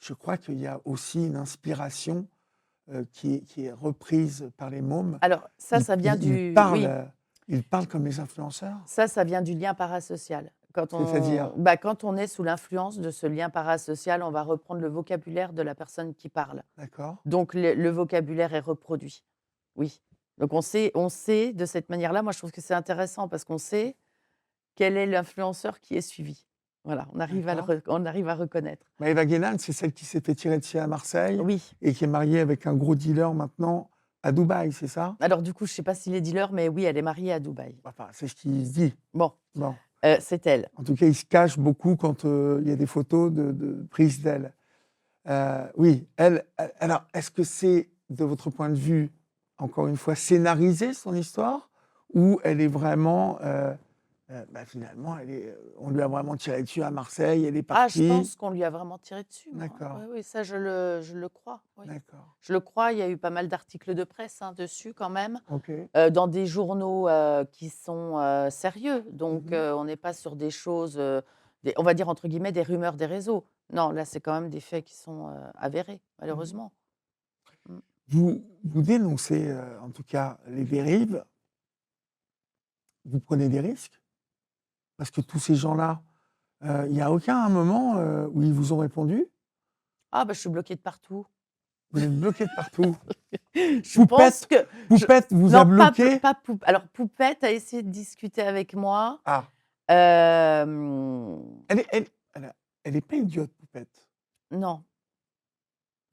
Speaker 2: je crois qu'il y a aussi une inspiration, qui est reprise par les mômes.
Speaker 1: alors ça,
Speaker 2: Ils
Speaker 1: ça vient
Speaker 2: ils ils
Speaker 1: du
Speaker 2: parlent,
Speaker 1: oui.
Speaker 2: heu, ils parlent comme les influenceurs?
Speaker 1: Ça vient du lien parasocial.
Speaker 2: C'est-à-dire?
Speaker 1: Quand on est sous l'influence de ce lien parasocial, on va reprendre le vocabulaire de la personne qui parle.
Speaker 2: D'accord.
Speaker 1: Donc le vocabulaire est reproduit. Oui. Donc on sait de cette manière-là, moi je trouve que c'est intéressant parce qu'on sait quel est l'influenceur qui est suivi. Voilà,
Speaker 2: D'accord.
Speaker 1: on arrive à reconnaître.
Speaker 2: Maëva Guénane, c'est celle qui s'est fait tirer dessus à Marseille
Speaker 1: Oui.
Speaker 2: et qui est mariée avec un gros dealer maintenant à Dubaï, c'est ça?
Speaker 1: Alors du coup, je ne sais pas s'il est dealer, mais oui, elle est mariée à Dubaï.
Speaker 2: Enfin, c'est ce qui se dit.
Speaker 1: Bon,
Speaker 2: Bon,
Speaker 1: c'est elle.
Speaker 2: en tout cas, il se cache beaucoup quand, il y a des photos de prises d'elle. Oui, alors, est-ce que c'est, de votre point de vue, encore une fois, scénarisé son histoire? Ou elle est vraiment, bah, finalement, on lui a vraiment tiré dessus à Marseille, elle est
Speaker 1: Ah, je
Speaker 2: partie?
Speaker 1: pense qu'on lui a vraiment tiré dessus, moi. Oui,
Speaker 2: D'accord,
Speaker 1: oui, ça je le crois, oui.
Speaker 2: d'accord.
Speaker 1: Je le crois, il y a eu pas mal d'articles de presse, hein, dessus quand même,
Speaker 2: OK.
Speaker 1: dans des journaux, qui sont, sérieux. Donc,
Speaker 2: Mmh.
Speaker 1: on n'est pas sur des choses, on va dire entre guillemets «des rumeurs des réseaux». Non, là, c'est quand même des faits qui sont, avérés,
Speaker 2: Mmh.
Speaker 1: malheureusement. Mmh.
Speaker 2: Vous dénoncez, en tout cas, les dérives, vous prenez des risques? Parce que tous ces gens-là, il n'y a aucun moment, où ils vous ont répondu?
Speaker 1: Ah bah, je suis bloquée de partout.
Speaker 2: Vous êtes bloqué de partout?
Speaker 1: Je pense
Speaker 2: Poupette
Speaker 1: que je
Speaker 2: Poupette vous a
Speaker 1: non,
Speaker 2: bloqué?
Speaker 1: pas Poup alors Poupette a essayé de discuter avec moi.
Speaker 2: Ah,
Speaker 1: Hem,
Speaker 2: elle est pas idiote, Poupette.
Speaker 1: non.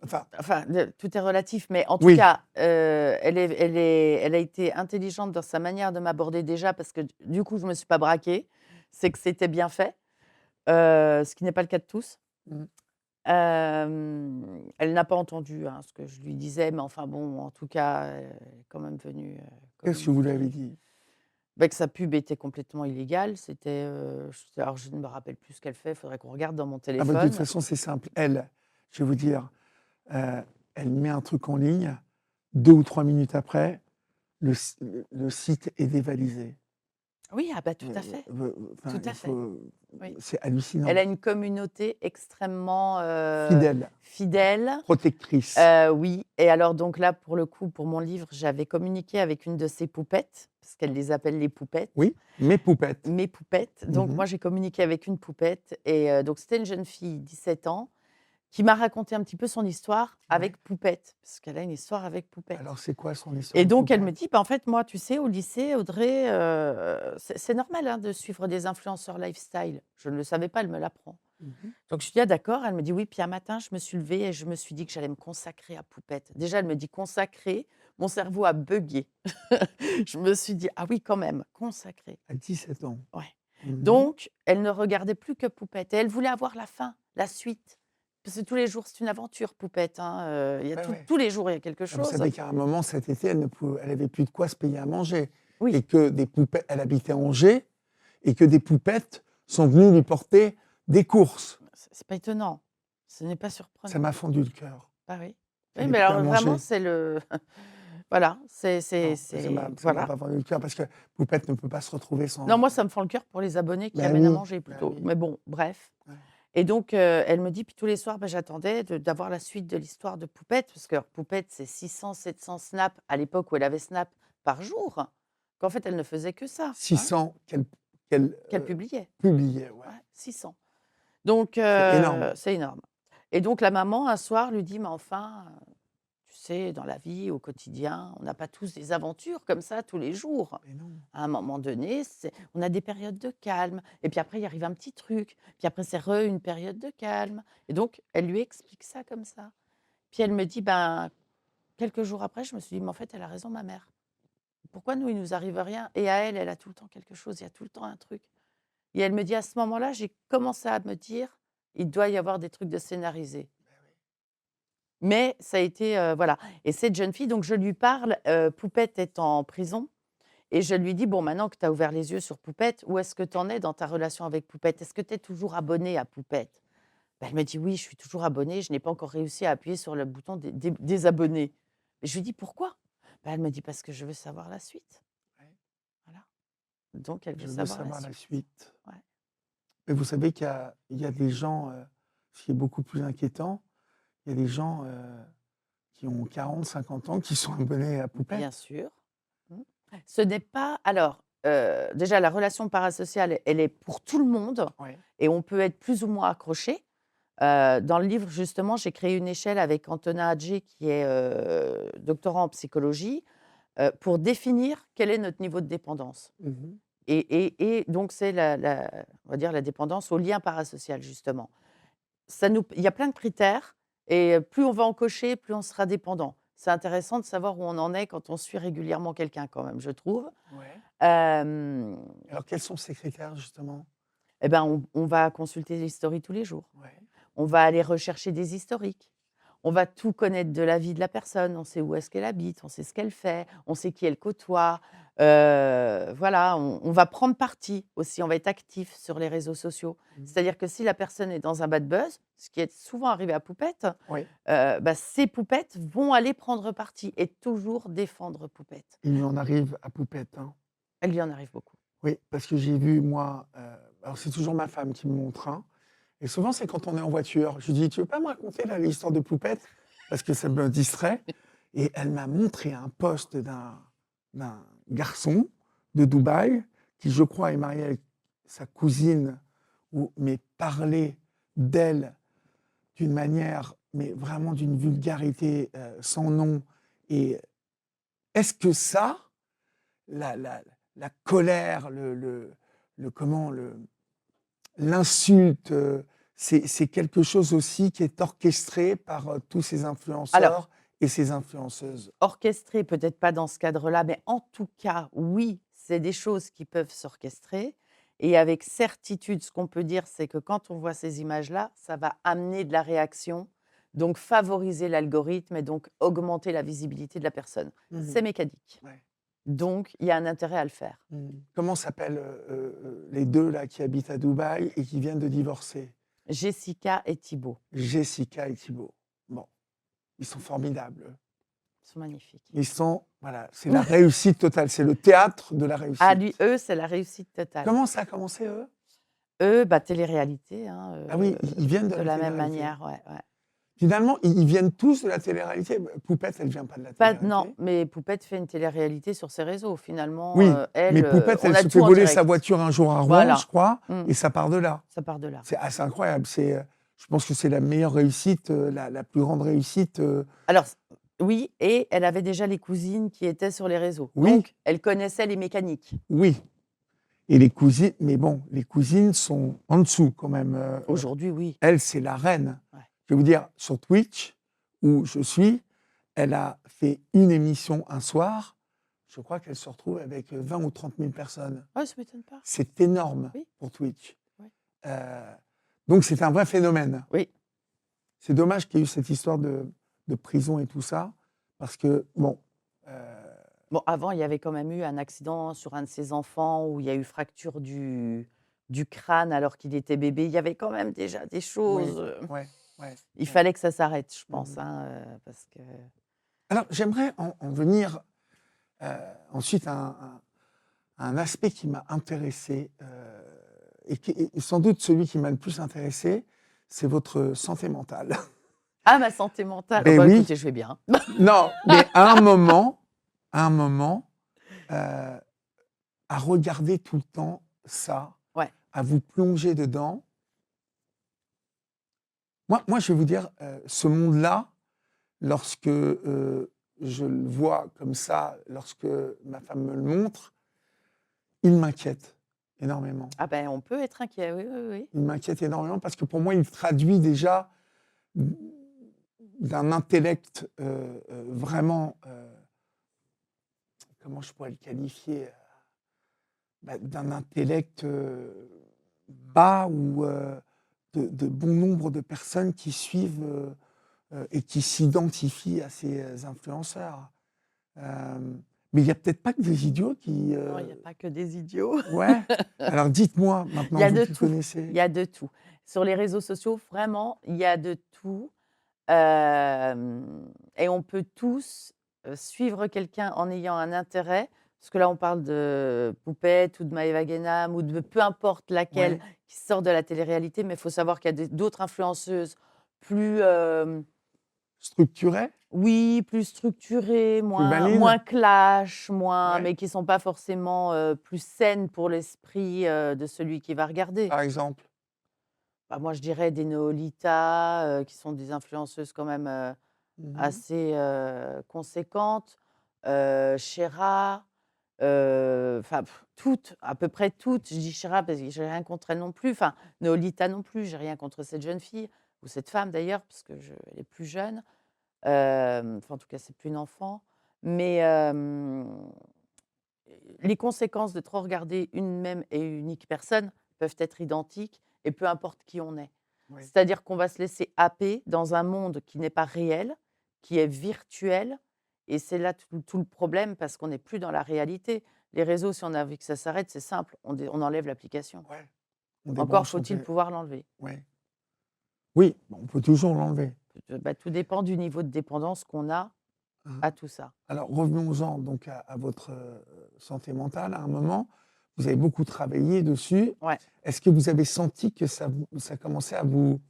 Speaker 2: Enfin,
Speaker 1: Enfin, tout est relatif, mais en tout
Speaker 2: oui,
Speaker 1: cas, elle a été intelligente dans sa manière de m'aborder déjà parce que du coup, je me suis pas braquée. C'est que c'était bien fait, ce qui n'est pas le cas de tous.
Speaker 2: mmh,
Speaker 1: Elle n'a pas entendu, hein, ce que je lui disais, mais enfin bon, en tout cas, elle est quand même venue,
Speaker 2: qu'est-ce que vous lui avez dit?
Speaker 1: bah, que sa pub était complètement illégale. C'était, alors je ne me rappelle plus ce qu'elle fait, il faudrait qu'on regarde dans mon
Speaker 2: Ah bah, de toute
Speaker 1: téléphone.
Speaker 2: façon, c'est simple. Elle, je vais vous dire, elle met un truc en ligne, 2 ou 3 minutes après, le site est dévalisé.
Speaker 1: Oui, ah bah, tout à fait,
Speaker 2: Enfin,
Speaker 1: tout
Speaker 2: il
Speaker 1: à fait,
Speaker 2: faut
Speaker 1: oui.
Speaker 2: c'est
Speaker 1: Elle
Speaker 2: hallucinant.
Speaker 1: a une communauté extrêmement,
Speaker 2: Fidèle,
Speaker 1: fidèle.
Speaker 2: protectrice.
Speaker 1: Oui et alors donc là, pour le coup, pour mon livre, j'avais communiqué avec une de ses poupettes, parce qu'elle les appelle les poupettes,
Speaker 2: Oui, mes poupettes.
Speaker 1: mes poupettes. Donc
Speaker 2: Mmh.
Speaker 1: moi, j'ai communiqué avec une poupette et donc c'était une jeune fille, 17 ans, qui m'a raconté un petit peu son histoire
Speaker 2: Ouais.
Speaker 1: avec Poupette, parce qu'elle a une histoire avec Poupette.
Speaker 2: Alors, c'est quoi son histoire
Speaker 1: Et
Speaker 2: de
Speaker 1: donc elle me
Speaker 2: Poupette?
Speaker 1: dit: «Bah, en fait, moi, tu sais, au lycée, Audrey, c'est normal, hein, de suivre des influenceurs lifestyle». Je ne le savais pas, elle me l'apprend.
Speaker 2: Mmh.
Speaker 1: Donc je lui dis: «Ah d'accord». Elle me dit: «Oui». Puis un matin, je me suis levée et je me suis dit que j'allais me consacrer à Poupette. Déjà, elle me dit: «Consacrer», mon cerveau a buggé. Je me suis dit: «Ah oui, quand même, consacrer».
Speaker 2: À 17 ans.
Speaker 1: Ouais.
Speaker 2: Mmh.
Speaker 1: Donc elle ne regardait plus que Poupette et elle voulait avoir la fin, la suite. Parce que tous les jours, c'est une aventure, Poupette, hein, il y a
Speaker 2: Ouais, ouais.
Speaker 1: tous les jours, il y a quelque
Speaker 2: Ah, vous
Speaker 1: chose.
Speaker 2: savez qu'à un moment, cet été, elle avait plus de quoi se payer à manger
Speaker 1: Oui,
Speaker 2: et que des poupettes, elle habitait Angers et que des poupettes sont venues lui porter des courses.
Speaker 1: c'est pas étonnant. Ce n'est pas
Speaker 2: Ça
Speaker 1: surprenant.
Speaker 2: m'a fendu le cœur.
Speaker 1: Ah oui.
Speaker 2: Elle
Speaker 1: Oui,
Speaker 2: ait
Speaker 1: mais
Speaker 2: plus à
Speaker 1: alors vraiment,
Speaker 2: manger.
Speaker 1: c'est le voilà,
Speaker 2: Non, ça m'a
Speaker 1: voilà.
Speaker 2: pas vendu le cœur parce que Poupette ne peut pas se retrouver
Speaker 1: Non,
Speaker 2: sans.
Speaker 1: moi, ça me fend le cœur pour les abonnés qui
Speaker 2: Bah
Speaker 1: amènent à
Speaker 2: oui,
Speaker 1: manger
Speaker 2: bah
Speaker 1: plutôt.
Speaker 2: oui.
Speaker 1: Mais bon, bref.
Speaker 2: Ouais.
Speaker 1: Et donc, elle me dit puis tous les soirs, bah, j'attendais d'avoir la suite de l'histoire de Poupette, parce que alors Poupette, c'est 600-700 snaps à l'époque où elle avait Snap par jour, qu'en fait, elle ne faisait que ça, hein,
Speaker 2: 600 qu'elle
Speaker 1: qu'elle publiait.
Speaker 2: publiait, ouais.
Speaker 1: Ouais, 600. Donc,
Speaker 2: C'est énorme.
Speaker 1: c'est énorme. Et donc la maman, un soir, lui dit: «Mais enfin, tu sais, dans la vie, au quotidien, on n'a pas tous des aventures comme ça tous les jours.
Speaker 2: Mais non.
Speaker 1: À un moment donné, on a des périodes de calme et puis après, il arrive un petit truc, puis après c'est une période de calme» et donc elle lui explique ça comme ça. Puis elle me dit: «Ben, quelques jours après, je me suis dit: "Mais en fait, elle a raison ma mère. Pourquoi nous, il nous arrive rien et à elle, elle a tout le temps quelque chose, il y a tout le temps un truc"» et elle me dit: «À ce moment-là, j'ai commencé à me dire: "Il doit y avoir des trucs de scénarisés"». Mais ça a été, voilà et cette jeune fille donc je lui parle, Poupette est en prison et je lui dis: «Bon, maintenant que tu as ouvert les yeux sur Poupette, où est-ce que tu en es dans ta relation avec Poupette? Est-ce que tu es toujours abonnée à Poupette?» Bah, elle me dit: «Oui, je suis toujours abonnée, je n'ai pas encore réussi à appuyer sur le bouton désabonner». Et je lui dis: «Pourquoi?» Bah, elle me dit: «Parce que je veux savoir la suite».
Speaker 2: Ouais.
Speaker 1: Voilà, donc elle veut
Speaker 2: Je veux
Speaker 1: savoir la
Speaker 2: savoir la
Speaker 1: suite.
Speaker 2: suite.
Speaker 1: Ouais.
Speaker 2: Mais vous savez il y a des gens, ce qui est beaucoup plus inquiétant, il y a des gens, qui ont 40, 50 ans, qui sont abonnés à
Speaker 1: Bien
Speaker 2: Poupette.
Speaker 1: sûr. Mmh. Ce n'est pas alors, déjà la relation parasociale, elle est pour tout le monde
Speaker 2: Ouais.
Speaker 1: et on peut être plus ou moins accroché. Dans le livre, justement, j'ai créé une échelle avec Antonin Adjé qui est, doctorant en psychologie, pour définir quel est notre niveau de dépendance
Speaker 2: Mmh.
Speaker 1: et donc c'est on va dire la dépendance au lien parasocial, justement. Il y a plein de critères et plus on va en cocher, plus on sera dépendant. C'est intéressant de savoir où on en est quand on suit régulièrement quelqu'un quand même, je trouve.
Speaker 2: Ouais.
Speaker 1: Hem
Speaker 2: Alors quels sont ces critères justement?
Speaker 1: et ben, on va consulter l'history tous les jours.
Speaker 2: Ouais.
Speaker 1: On va aller rechercher des historiques. On va tout connaître de la vie de la personne. On sait où est-ce qu'elle habite, on sait ce qu'elle fait, on sait qui elle côtoie. Voilà, on va prendre parti aussi, on va être actif sur les réseaux sociaux.
Speaker 2: Mmh.
Speaker 1: C'est-à-dire que si la personne est dans un bad buzz, ce qui est souvent arrivé à Poupette,
Speaker 2: Oui.
Speaker 1: bah, ces Poupettes vont aller prendre parti et toujours défendre Poupette.
Speaker 2: Il lui en arrive à Poupette, hein.
Speaker 1: Elle lui en arrive beaucoup.
Speaker 2: Oui, parce que j'ai vu moi, alors c'est toujours ma femme qui me montre, hein, et souvent c'est quand on est en voiture. Je lui dis: «Tu veux pas me raconter là l'histoire de Poupette?» parce que ça me distrait et elle m'a montré un post d'un garçon de Dubaï qui, je crois, est marié avec sa cousine mais parlait d'elle d'une manière, mais vraiment d'une vulgarité, sans nom et est-ce que ça, la la la colère, le comment, l'insulte, c'est quelque chose aussi qui est orchestré par, tous ces
Speaker 1: Alors,
Speaker 2: influenceurs et ces influenceuses?
Speaker 1: orchestré, peut-être pas dans ce cadre-là, mais en tout cas, oui, c'est des choses qui peuvent s'orchestrer et avec certitude, ce qu'on peut dire, c'est que quand on voit ces images-là, ça va amener de la réaction, donc favoriser l'algorithme et donc augmenter la visibilité de la personne.
Speaker 2: Mmh.
Speaker 1: C'est mécanique,
Speaker 2: Ouais.
Speaker 1: donc il y a un intérêt à le faire.
Speaker 2: Mmh. Comment s'appellent, les 2 là qui habitent à Dubaï et qui viennent de divorcer?
Speaker 1: Jessica et Thibaut
Speaker 2: Jessica et Thibaut. Bon, ils sont formidables, eux.
Speaker 1: sont magnifiques.
Speaker 2: Ils sont voilà, c'est la réussite totale, c'est le théâtre de la
Speaker 1: Ah lui,
Speaker 2: réussite.
Speaker 1: eux, c'est la réussite totale.
Speaker 2: Comment ça a commencé, eux?
Speaker 1: Eux, bah, télé-réalité, hein,
Speaker 2: Ah oui, ils viennent de
Speaker 1: de
Speaker 2: la
Speaker 1: la même
Speaker 2: télé-réalité.
Speaker 1: manière, ouais, ouais.
Speaker 2: Finalement, ils viennent tous de la télé-réalité. Poupette, elle vient pas de la
Speaker 1: Pas non,
Speaker 2: télé-réalité.
Speaker 1: mais Poupette fait une télé-réalité sur ses réseaux. Finalement,
Speaker 2: Oui, mais Poupette,
Speaker 1: on
Speaker 2: elle
Speaker 1: a
Speaker 2: se fait
Speaker 1: tout en
Speaker 2: voler sa
Speaker 1: direct.
Speaker 2: voiture un jour à Rouen, je
Speaker 1: Voilà,
Speaker 2: crois,
Speaker 1: mmh,
Speaker 2: et ça part de là.
Speaker 1: ça part de là.
Speaker 2: C'est assez incroyable. C'est, Je pense que c'est la meilleure réussite, la plus grande réussite.
Speaker 1: Alors oui, et elle avait déjà les cousines qui étaient sur les réseaux.
Speaker 2: Oui,
Speaker 1: Donc elle connaissait les mécaniques.
Speaker 2: oui. Et les cousines, mais bon, les cousines sont en dessous quand même.
Speaker 1: Aujourd'hui, oui.
Speaker 2: Elle, c'est la reine.
Speaker 1: Ouais.
Speaker 2: Je vais vous dire, sur Twitch, où je suis, elle a fait une émission un soir. Je crois qu'elle se retrouve avec 20 ou 30 000 personnes.
Speaker 1: Ouais, ça m'étonne pas.
Speaker 2: C'est énorme
Speaker 1: Oui.
Speaker 2: pour Twitch.
Speaker 1: Ouais.
Speaker 2: Donc c'est un vrai phénomène.
Speaker 1: Oui.
Speaker 2: C'est dommage qu'il y ait eu cette histoire de prison et tout ça, parce que, bon,
Speaker 1: Bon, avant, il y avait quand même eu un accident sur un de ses enfants où il y a eu fracture du crâne alors qu'il était bébé. Il y avait quand même déjà des
Speaker 2: oui,
Speaker 1: choses.
Speaker 2: ouais, ouais,
Speaker 1: Il
Speaker 2: ouais.
Speaker 1: fallait que ça s'arrête, je pense,
Speaker 2: Mhm.
Speaker 1: hein, parce que.
Speaker 2: Alors, j'aimerais en venir ensuite à un aspect qui m'a intéressé, et qui est sans doute celui qui m'a le plus intéressé, c'est votre santé mentale.
Speaker 1: Ah, ma santé mentale. Oh,
Speaker 2: Ben
Speaker 1: bah,
Speaker 2: oui,
Speaker 1: écoutez, je vais bien.
Speaker 2: non, mais à un moment, à regarder tout le temps ça,
Speaker 1: Ouais.
Speaker 2: à vous plonger dedans. Moi, je vais vous dire, ce monde-là, lorsque je le vois comme ça, lorsque ma femme me le montre, il m'inquiète énormément.
Speaker 1: Ah ben, on peut être inquiet, oui, oui, oui.
Speaker 2: Il m'inquiète énormément parce que pour moi, il traduit déjà d'un intellect vraiment, comment je pourrais le qualifier, d'un intellect bas ou de bon nombre de personnes qui suivent et qui s'identifient à ces influenceurs. Mais il n'y a peut-être pas que des idiots qui.
Speaker 1: Non, il n'y a pas que des idiots.
Speaker 2: Ouais. Alors dites-moi,
Speaker 1: Il
Speaker 2: maintenant
Speaker 1: y a
Speaker 2: vous
Speaker 1: de
Speaker 2: qui
Speaker 1: tout.
Speaker 2: connaissez.
Speaker 1: Il y a de tout. Sur les réseaux sociaux, vraiment, il y a de tout. Et on peut tous suivre quelqu'un en ayant un intérêt. Parce que là, on parle de Poupette ou de Maëva Guénam ou de peu importe laquelle
Speaker 2: Ouais.
Speaker 1: qui sort de la télé-réalité, mais il faut savoir qu'il y a d'autres influenceuses plus,
Speaker 2: Structuré,
Speaker 1: oui, plus structurées,
Speaker 2: plus
Speaker 1: moins
Speaker 2: maligne.
Speaker 1: clash,
Speaker 2: Ouais.
Speaker 1: mais qui sont pas forcément plus saines pour l'esprit de celui qui va regarder.
Speaker 2: Par exemple.
Speaker 1: Bah, moi, je dirais des Noolita, qui sont des influenceuses quand même
Speaker 2: Mhm.
Speaker 1: assez conséquentes, Sheera, enfin toutes, à peu près toutes. Je dis Sheera parce que j'ai rien contre elle non plus. Enfin, Noolita non plus, j'ai rien contre cette jeune fille ou cette femme d'ailleurs, parce que elle est plus jeune. Enfin, en tout cas, c'est plus une enfant. Mais les conséquences de trop regarder une même et unique personne peuvent être identiques et peu importe qui on est.
Speaker 2: Oui.
Speaker 1: C'est-à-dire qu'on va se laisser happer dans un monde qui n'est pas réel, qui est virtuel et c'est là tout le problème parce qu'on n'est plus dans la réalité. Les réseaux, si on a envie que ça s'arrête, c'est simple, on enlève l'application.
Speaker 2: Ouais. On
Speaker 1: Encore
Speaker 2: débranche, on
Speaker 1: faut-il
Speaker 2: fait.
Speaker 1: pouvoir l'enlever.
Speaker 2: Ouais. Oui, bon, on peut toujours l'enlever.
Speaker 1: Bah, tout dépend du niveau de dépendance qu'on a
Speaker 2: Hein.
Speaker 1: à tout ça.
Speaker 2: Alors revenons-en donc à votre santé mentale. À un moment, vous avez beaucoup travaillé dessus.
Speaker 1: Ouais.
Speaker 2: Est-ce que vous avez senti que ça commençait à vous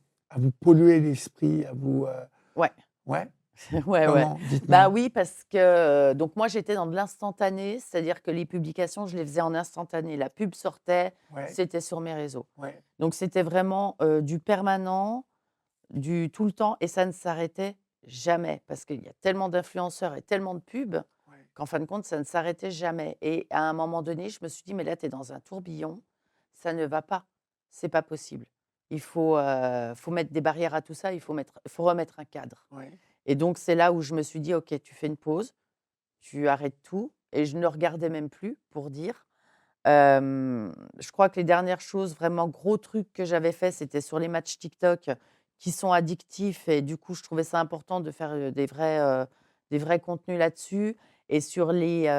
Speaker 2: polluer l'esprit, à vous.
Speaker 1: Ouais.
Speaker 2: Ouais.
Speaker 1: Ouais, ouais.
Speaker 2: Comment?
Speaker 1: Bah,
Speaker 2: Dites-moi.
Speaker 1: oui, parce que, donc moi, j'étais dans de l'instantané, c'est-à-dire que les publications, je les faisais en instantané. La pub sortait,
Speaker 2: Ouais.
Speaker 1: c'était sur mes réseaux.
Speaker 2: Ouais.
Speaker 1: Donc c'était vraiment, du permanent, du tout le temps et ça ne s'arrêtait jamais parce qu'il y a tellement d'influenceurs et tellement de pubs
Speaker 2: Ouais.
Speaker 1: qu'en fin de compte, ça ne s'arrêtait jamais et à un moment donné, je me suis dit: «Mais là, tu es dans un tourbillon, ça ne va pas, c'est pas possible. Faut mettre des barrières à tout ça, faut remettre un cadre».
Speaker 2: Ouais.
Speaker 1: Et donc, c'est là où je me suis dit: «OK, tu fais une pause, tu arrêtes tout» et je ne regardais même plus pour dire. Je crois que les dernières choses, vraiment gros trucs que j'avais fait, c'était sur les matchs TikTok qui sont addictifs et du coup, je trouvais ça important de faire, des vrais contenus là-dessus et sur les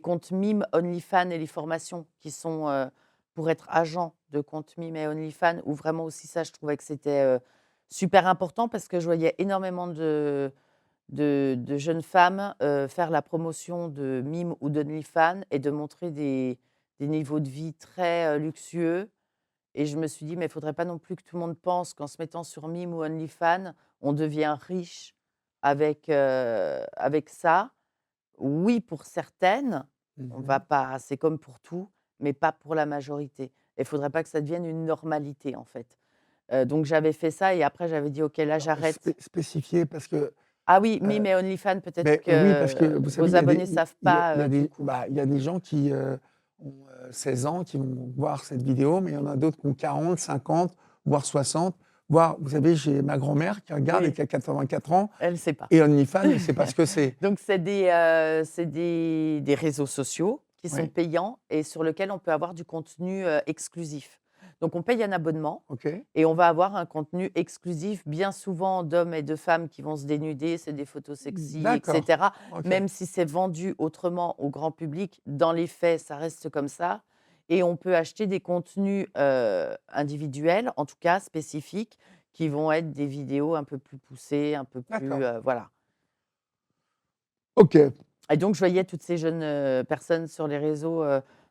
Speaker 1: comptes mimes OnlyFans et les formations qui sont, pour être agent de compte mime et OnlyFans où vraiment aussi ça, je trouvais que c'était, super important parce que je voyais énormément de jeunes femmes, faire la promotion de mimes ou d'OnlyFans et de montrer des niveaux de vie très, luxueux et je me suis dit: «Mais il ne faudrait pas non plus que tout le monde pense qu'en se mettant sur mime ou OnlyFans, on devient riche avec ça». Oui, pour certaines, on va
Speaker 2: Mhm.
Speaker 1: pas c'est comme pour tout, mais pas pour la majorité et il ne faudrait pas que ça devienne une normalité, en fait. Donc j'avais fait ça et après j'avais dit: «OK, là j'arrête».
Speaker 2: Spécifier parce que
Speaker 1: Ah oui, oui,
Speaker 2: euh,
Speaker 1: mais OnlyFans, peut-être
Speaker 2: mais oui, parce que
Speaker 1: que
Speaker 2: vous savez,
Speaker 1: vos abonnés savent
Speaker 2: il y
Speaker 1: pas,
Speaker 2: a
Speaker 1: tout
Speaker 2: des,
Speaker 1: court.
Speaker 2: il y a des gens qui ont 16 ans, qui vont voir cette vidéo, mais il y en a d'autres qui ont 40, 50, voire 60. Voire, vous savez, j'ai ma grand-mère qui regarde et
Speaker 1: Oui,
Speaker 2: qui a 84 ans,
Speaker 1: elle sait pas.
Speaker 2: et OnlyFans, elle ne sait pas ce que c'est.
Speaker 1: Donc c'est des réseaux sociaux qui sont
Speaker 2: Oui,
Speaker 1: payants et sur lesquels on peut avoir du contenu, exclusif. Donc on paye un abonnement
Speaker 2: ok.
Speaker 1: et on va avoir un contenu exclusif, bien souvent d'hommes et de femmes qui vont se dénuder, c'est des photos sexy et
Speaker 2: D'accord.
Speaker 1: cetera.
Speaker 2: Ok.
Speaker 1: Même si c'est vendu autrement au grand public, dans les faits, ça reste comme ça et on peut acheter des contenus, individuels, en tout cas spécifiques, qui vont être des vidéos un peu plus poussées, un peu plus,
Speaker 2: D'accord.
Speaker 1: voilà.
Speaker 2: Ok.
Speaker 1: Et donc je voyais toutes ces jeunes, personnes sur les réseaux,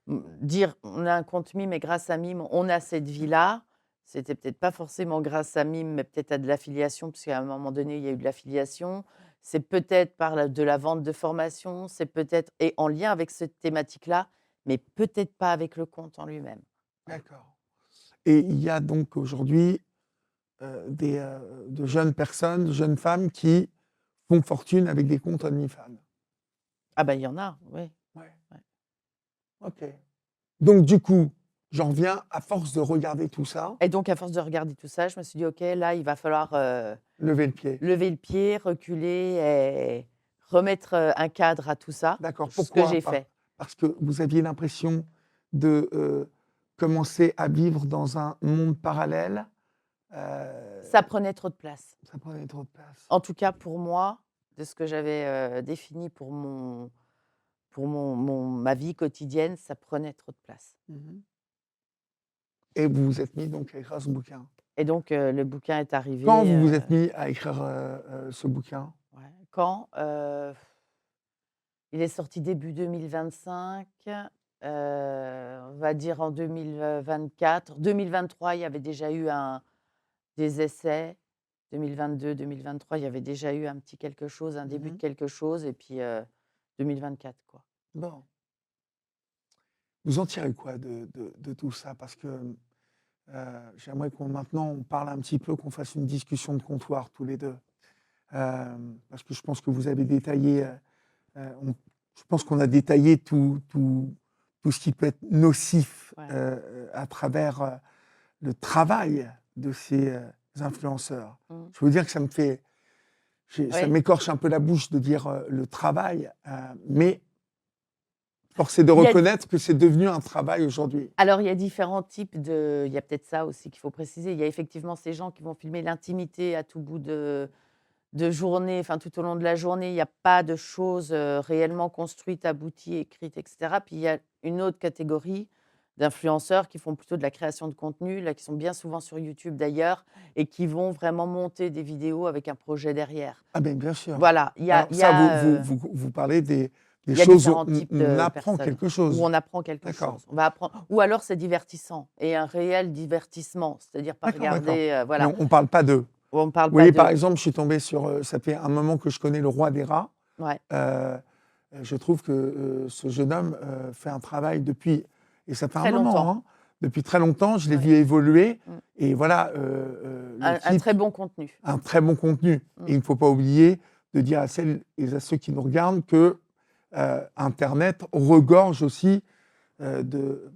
Speaker 1: dire: «On a un compte Mime et grâce à Mime, on a cette vie-là». C'était peut-être pas forcément grâce à Mime, mais peut-être à de l'affiliation, puisqu'à un moment donné, il y a eu de l'affiliation. C'est peut-être par de la vente de formation, c'est peut-être et en lien avec cette thématique-là, mais peut-être pas avec le compte en lui-même. Voilà.
Speaker 2: D'accord. Et il y a donc aujourd'hui de jeunes personnes, de jeunes femmes qui font fortune avec des comptes OnlyFans.
Speaker 1: Ah bah, il y en a, oui.
Speaker 2: Ouais.
Speaker 1: Ouais.
Speaker 2: Ok. Donc du coup, j'en viens à force de regarder tout ça,
Speaker 1: Et donc à force de regarder tout ça, je me suis dit: «OK, là, il va falloir,
Speaker 2: lever le pied.
Speaker 1: lever le pied, reculer et remettre, un cadre à tout ça»,
Speaker 2: D'accord.
Speaker 1: ce que
Speaker 2: Pourquoi?
Speaker 1: j'ai fait.
Speaker 2: Parce que vous aviez l'impression de commencer à vivre dans un monde parallèle.
Speaker 1: Ça prenait trop de place.
Speaker 2: Ça prenait trop de place.
Speaker 1: En tout cas pour moi, de ce que j'avais, défini pour ma vie quotidienne, ça prenait trop de place.
Speaker 2: Mhm. Et vous vous êtes mis donc à écrire ce bouquin.
Speaker 1: Et donc le bouquin est
Speaker 2: Quand
Speaker 1: arrivé,
Speaker 2: vous vous êtes mis à écrire ce bouquin?
Speaker 1: ouais, quand? Il est sorti début 2025, on va dire en 2024. 2023, il y avait déjà eu des essais. 2022-2023, il y avait déjà eu un petit quelque chose, un début de
Speaker 2: Mhm.
Speaker 1: quelque chose et puis, 2024 quoi.
Speaker 2: Bon. Vous en tirez quoi de tout ça? Parce que j'aimerais qu'on maintenant on parle un petit peu, qu'on fasse une discussion de comptoir tous les deux. Parce que je pense que vous avez détaillé, je pense qu'on a détaillé tout ce qui peut être nocif
Speaker 1: Ouais.
Speaker 2: à travers le travail de ces influenceurs.
Speaker 1: Mmh.
Speaker 2: Je veux dire que ça
Speaker 1: Oui.
Speaker 2: m'écorche un peu la bouche de dire le travail, mais force est de
Speaker 1: Il y a
Speaker 2: reconnaître que c'est devenu un travail aujourd'hui.
Speaker 1: Alors il y a différents types il y a peut-être ça aussi qu'il faut préciser. Il y a effectivement ces gens qui vont filmer l'intimité à tout bout de journée, enfin tout au long de la journée. Il y a pas de choses, réellement construites, abouties, écrites et cetera. Puis il y a une autre catégorie d'influenceurs qui font plutôt de la création de contenu, là, qui sont bien souvent sur YouTube d'ailleurs et qui vont vraiment monter des vidéos avec un projet derrière.
Speaker 2: Ah ben bien sûr.
Speaker 1: Voilà,
Speaker 2: Alors ça, vous parlez des
Speaker 1: il y a
Speaker 2: choses où
Speaker 1: différents types
Speaker 2: on
Speaker 1: de
Speaker 2: apprend
Speaker 1: personnes,
Speaker 2: quelque
Speaker 1: où
Speaker 2: chose.
Speaker 1: on apprend quelque
Speaker 2: D'accord,
Speaker 1: chose. On va apprendre ou alors c'est divertissant et un réel divertissement, c'est-à-dire pas
Speaker 2: d'accord, d'accord.
Speaker 1: regarder,
Speaker 2: Mais
Speaker 1: voilà,
Speaker 2: on ne parle pas d'eux.
Speaker 1: où on ne parle
Speaker 2: Vous
Speaker 1: pas
Speaker 2: voyez, par
Speaker 1: de
Speaker 2: exemple, je suis tombé sur, ça fait un moment que je connais le roi des rats.
Speaker 1: ouais,
Speaker 2: Euh, je trouve que ce jeune homme fait un travail depuis, et ça fait un
Speaker 1: très
Speaker 2: moment,
Speaker 1: longtemps.
Speaker 2: hein, depuis très longtemps, je l'ai
Speaker 1: Ouais.
Speaker 2: vu évoluer,
Speaker 1: Mmh.
Speaker 2: et voilà, le
Speaker 1: Un
Speaker 2: type
Speaker 1: très bon contenu.
Speaker 2: a un très bon contenu.
Speaker 1: Mmh.
Speaker 2: Et il ne faut pas oublier de dire à celles et à ceux qui nous regardent que Internet regorge aussi de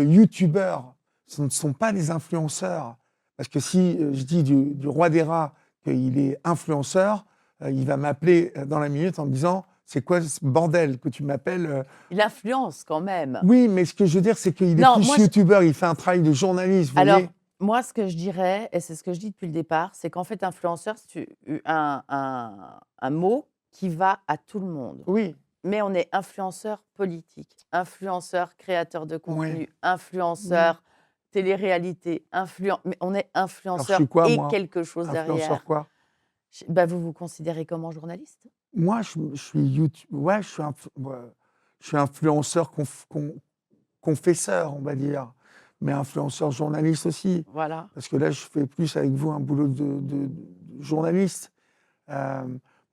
Speaker 2: youtubeurs. Ce ne sont pas des influenceurs. Parce que si je dis du roi des rats qu'il est influenceur, il va m'appeler dans la minute en me disant c'est quoi ce bordel que tu m'appelles.
Speaker 1: Il influence quand même.
Speaker 2: Oui, mais ce que je veux dire, c'est qu'il est
Speaker 1: Non,
Speaker 2: plus youtubeur, il fait un travail de journaliste, vous
Speaker 1: alors,
Speaker 2: voyez.
Speaker 1: moi, ce que je dirais et c'est ce que je dis depuis le départ, c'est qu'en fait, influenceur, c'est un mot qui va à tout le monde.
Speaker 2: Oui,
Speaker 1: Mais on est influenceur politique, influenceur créateur de
Speaker 2: ouais,
Speaker 1: contenu,
Speaker 2: oui.
Speaker 1: influenceur télé-réalité, mais on est
Speaker 2: Alors je
Speaker 1: influenceur
Speaker 2: suis quoi,
Speaker 1: et
Speaker 2: moi?
Speaker 1: quelque chose
Speaker 2: Influenceur
Speaker 1: derrière.
Speaker 2: quoi?
Speaker 1: Bah, vous vous considérez comment journaliste?
Speaker 2: Moi, je suis ouais, ouais, je suis influenceur confesseur, on va dire, mais influenceur journaliste aussi.
Speaker 1: Voilà.
Speaker 2: Parce que là, je fais plus avec vous un boulot de journaliste. Euh,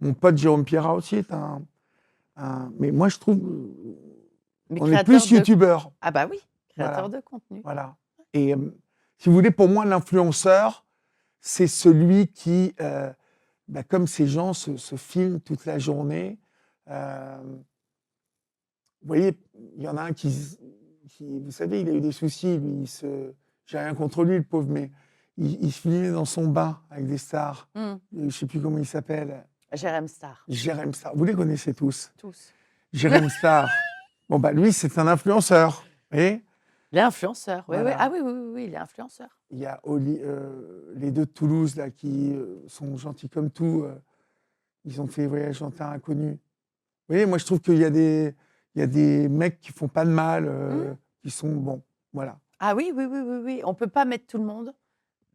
Speaker 2: Mon pote Jérôme Pierrat aussi est mais moi, je trouve,
Speaker 1: Mais
Speaker 2: on est
Speaker 1: créateur
Speaker 2: plus
Speaker 1: de
Speaker 2: youtubeur.
Speaker 1: ah bah oui, créateur
Speaker 2: Voilà,
Speaker 1: de contenu.
Speaker 2: voilà. Et Si vous voulez, pour moi, l'influenceur, c'est celui qui, comme ces gens se filment toute la journée. Vous voyez, il y en a un vous savez, il a eu des soucis, lui, j'ai rien contre lui, le pauvre, mais il se filmait dans son bain avec des stars. Je ne sais plus comment il s'appelle.
Speaker 1: Jérém Star.
Speaker 2: Jérém Star. Vous les connaissez tous.
Speaker 1: Tous.
Speaker 2: Jérém Star. Bon, lui, c'est un influenceur. Vous voyez?
Speaker 1: L'influenceur, oui,
Speaker 2: Voilà.
Speaker 1: oui. Ah oui, oui, oui, oui, il est influenceur.
Speaker 2: Il y a les deux de Toulouse, là, qui sont gentils comme tout. Ils ont fait Voyage en terre inconnue. Vous voyez, moi, je trouve qu'il y a des mecs qui font pas de mal, qui sont bons. Voilà.
Speaker 1: Ah oui, oui, oui, oui, oui. On ne peut pas mettre tout le monde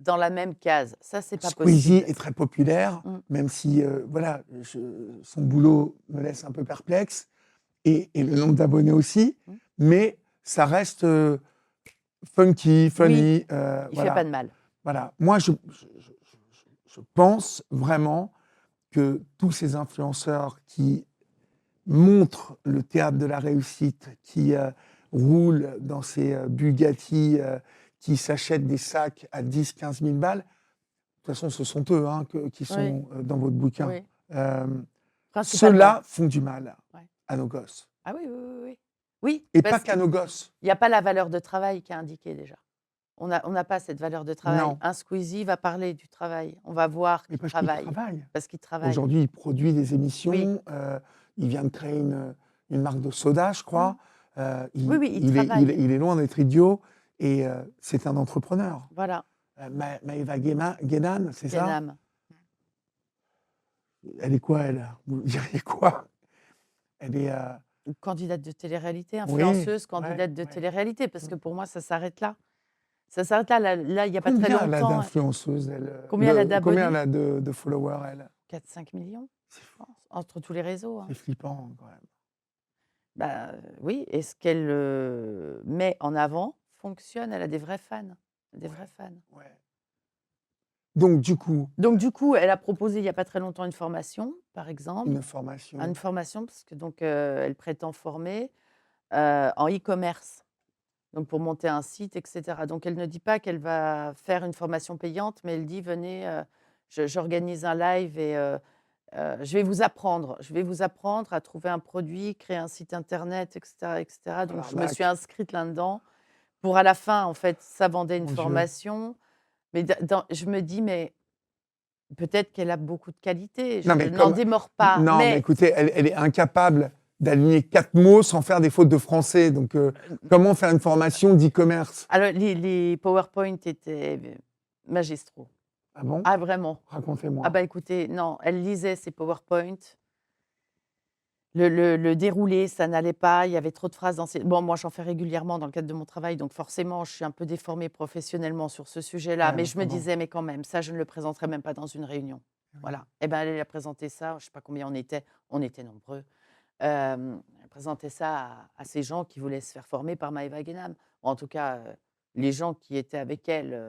Speaker 1: dans la même case. Ça, c'est pas
Speaker 2: Squeezie
Speaker 1: possible.
Speaker 2: est très populaire, même si, son boulot me laisse un peu perplexe, et le nombre d'abonnés aussi, mais ça reste funky, funny.
Speaker 1: Oui, il fait pas de mal.
Speaker 2: Voilà. Moi, je pense vraiment que tous ces influenceurs qui montrent le théâtre de la réussite, qui roulent dans ces Bugatti, qui s'achètent des sacs à 10-15 000 balles, de toute façon, ce sont eux qui sont dans votre bouquin.
Speaker 1: Oui.
Speaker 2: Ceux-là font du mal à nos gosses.
Speaker 1: Ah oui, oui, oui, oui. Oui,
Speaker 2: et pas qu'à nos gosses.
Speaker 1: Il n'y a pas la valeur de travail qui est indiquée déjà. On n'a pas cette valeur de travail.
Speaker 2: Non.
Speaker 1: Un Squeezie va parler du travail. On va voir qu'il travaille. Parce qu'il travaille.
Speaker 2: Aujourd'hui, il produit des émissions. Il vient de créer une marque de soda, je crois. Il est loin d'être idiot. Et c'est un entrepreneur.
Speaker 1: Voilà.
Speaker 2: Maëva Guénan, c'est ça? Elle est quoi, elle? Vous diriez quoi? Elle est...
Speaker 1: Une candidate de télé-réalité, influenceuse, candidate de télé-réalité. Parce que pour moi, ça s'arrête là. Ça s'arrête là. Là, il n'y a pas très longtemps.
Speaker 2: Combien elle a d'influenceuses, elle?
Speaker 1: Combien elle a d'abonnés?
Speaker 2: Combien elle a de followers, elle?
Speaker 1: 4-5 millions, je pense, entre tous les réseaux.
Speaker 2: C'est flippant, quand même.
Speaker 1: Bah, oui, et ce qu'elle met en avant fonctionne. Elle a des vrais fans. Des vrais fans.
Speaker 2: Ouais. Donc, du coup,
Speaker 1: elle a proposé il n'y a pas très longtemps une formation, par exemple.
Speaker 2: Une formation.
Speaker 1: Une formation, parce que elle prétend former en e-commerce, donc pour monter un site, etc. Donc, elle ne dit pas qu'elle va faire une formation payante, mais elle dit, venez, j'organise un live et je vais vous apprendre. Je vais vous apprendre à trouver un produit, créer un site internet, etc. etc. Donc, je me suis inscrite là-dedans. Pour à la fin, en fait, ça vendait une formation. Mais je me dis, mais peut-être qu'elle a beaucoup de qualités. Je n'en démords pas.
Speaker 2: Non, mais écoutez, elle est incapable d'aligner 4 mots sans faire des fautes de français. Donc, comment faire une formation d'e-commerce?
Speaker 1: Alors, les PowerPoint étaient magistraux.
Speaker 2: Ah bon?
Speaker 1: Ah, vraiment.
Speaker 2: Racontez-moi.
Speaker 1: Ah bah écoutez, non, elle lisait ses PowerPoint. Le déroulé, ça n'allait pas. Il y avait trop de phrases dans ces... Bon, moi, j'en fais régulièrement dans le cadre de mon travail, donc forcément, je suis un peu déformée professionnellement sur ce sujet-là. Mais je me disais, mais quand même, ça, je ne le présenterai même pas dans une réunion. Voilà. Eh bien, elle a présenté ça, je ne sais pas combien on était nombreux. Elle présentait ça à ces gens qui voulaient se faire former par Maëva Guénan. En tout cas, les gens qui étaient avec elle,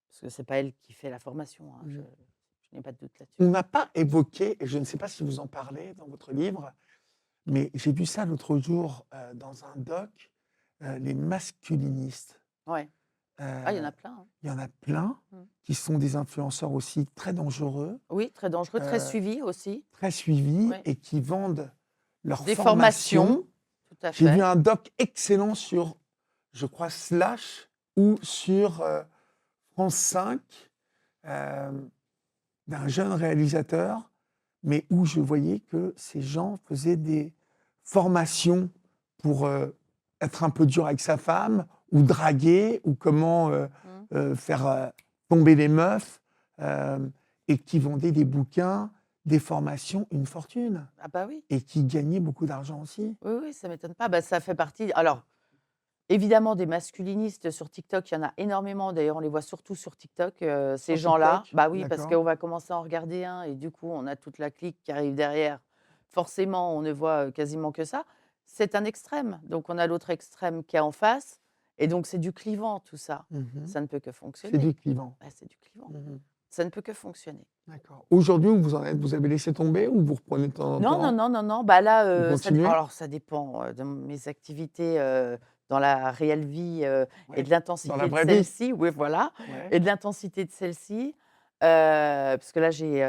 Speaker 1: parce que ce n'est pas elle qui fait la formation, hein, je n'ai pas de doute là-dessus.
Speaker 2: On n'a pas évoqué, et je ne sais pas si vous en parlez dans votre livre, mais j'ai vu ça l'autre jour dans un doc, les masculinistes.
Speaker 1: Ouais. Il y en a plein. Hein.
Speaker 2: Il y en a plein qui sont des influenceurs aussi très dangereux.
Speaker 1: Oui, très dangereux, très suivis aussi.
Speaker 2: Très suivis et qui vendent leurs
Speaker 1: formations. Tout à fait.
Speaker 2: J'ai vu un doc excellent sur, je crois, Slash ou sur France 5, d'un jeune réalisateur, mais où je voyais que ces gens faisaient des formations pour être un peu dur avec sa femme, ou draguer, ou comment faire tomber les meufs, et qui vendaient des bouquins, des formations, une fortune.
Speaker 1: Ah bah oui.
Speaker 2: Et qui gagnaient beaucoup d'argent aussi.
Speaker 1: Oui, oui, ça ne m'étonne pas. Bah, ça fait partie... Alors, évidemment, des masculinistes sur TikTok, il y en a énormément. D'ailleurs, on les voit surtout sur TikTok, ces gens-là. Bah oui, parce qu'on va commencer à en regarder un, et du coup, on a toute la clique qui arrive derrière. Forcément, on ne voit quasiment que ça. C'est un extrême. Donc, on a l'autre extrême qui est en face. Et donc, c'est du clivant, tout ça. Ça ne peut que fonctionner.
Speaker 2: C'est du clivant.
Speaker 1: Ouais, c'est du clivant. Ça ne peut que fonctionner.
Speaker 2: D'accord. Aujourd'hui, où vous en êtes? Vous avez laissé tomber ou vous reprenez de temps en temps?
Speaker 1: Non. Bah là,
Speaker 2: alors,
Speaker 1: ça dépend de mes activités dans la réelle vie, et
Speaker 2: Ouais.
Speaker 1: de
Speaker 2: Dans la
Speaker 1: l'intensité de
Speaker 2: vraie vie?
Speaker 1: celle-ci, oui, voilà,
Speaker 2: Ouais.
Speaker 1: et de l'intensité de celle-ci, parce que là, j'ai,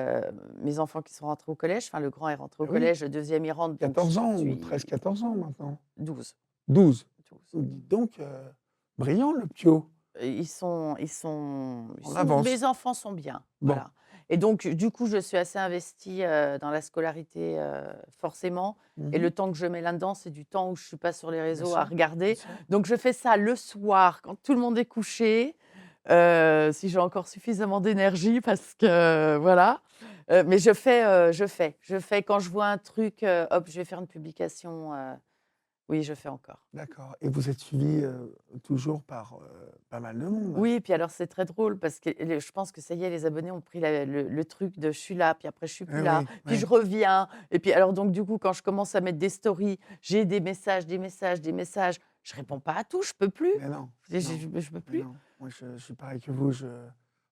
Speaker 1: mes enfants qui sont rentrés au collège, enfin, le grand est rentré au
Speaker 2: Ah oui,
Speaker 1: collège, le deuxième il rentre, donc je
Speaker 2: 14 ans ou
Speaker 1: suis
Speaker 2: 13-14 ans maintenant?
Speaker 1: 12,
Speaker 2: 12.
Speaker 1: 12.
Speaker 2: Dites donc, brillant le Pio,
Speaker 1: Et ils
Speaker 2: en
Speaker 1: sont
Speaker 2: avance.
Speaker 1: mes enfants sont bien,
Speaker 2: Bon.
Speaker 1: voilà, et donc du coup, je suis assez investie, dans la scolarité, forcément, et
Speaker 2: Mmh.
Speaker 1: le temps que je mets là-dedans, c'est du temps où je suis pas sur les
Speaker 2: Bien
Speaker 1: réseaux à
Speaker 2: sûr, bien
Speaker 1: regarder.
Speaker 2: sûr.
Speaker 1: Donc je fais ça le soir quand tout le monde est couché, si j'ai encore suffisamment d'énergie parce que voilà, mais je fais quand je vois un truc, hop, je vais faire une publication, oui, je fais encore.
Speaker 2: D'accord, et vous êtes suivi toujours par, pas mal de monde?
Speaker 1: Oui, puis alors c'est très drôle parce que je pense que ça y est, les abonnés ont pris le truc de je suis là, puis après je suis plus
Speaker 2: Eh
Speaker 1: là,
Speaker 2: oui,
Speaker 1: puis
Speaker 2: oui.
Speaker 1: je reviens, et puis alors donc du coup, quand je commence à mettre des stories, j'ai des messages, des messages, des messages. Je réponds pas à tout, je peux plus.
Speaker 2: Mais non, non,
Speaker 1: Je peux
Speaker 2: mais
Speaker 1: plus.
Speaker 2: non. Moi, je suis pareil que vous.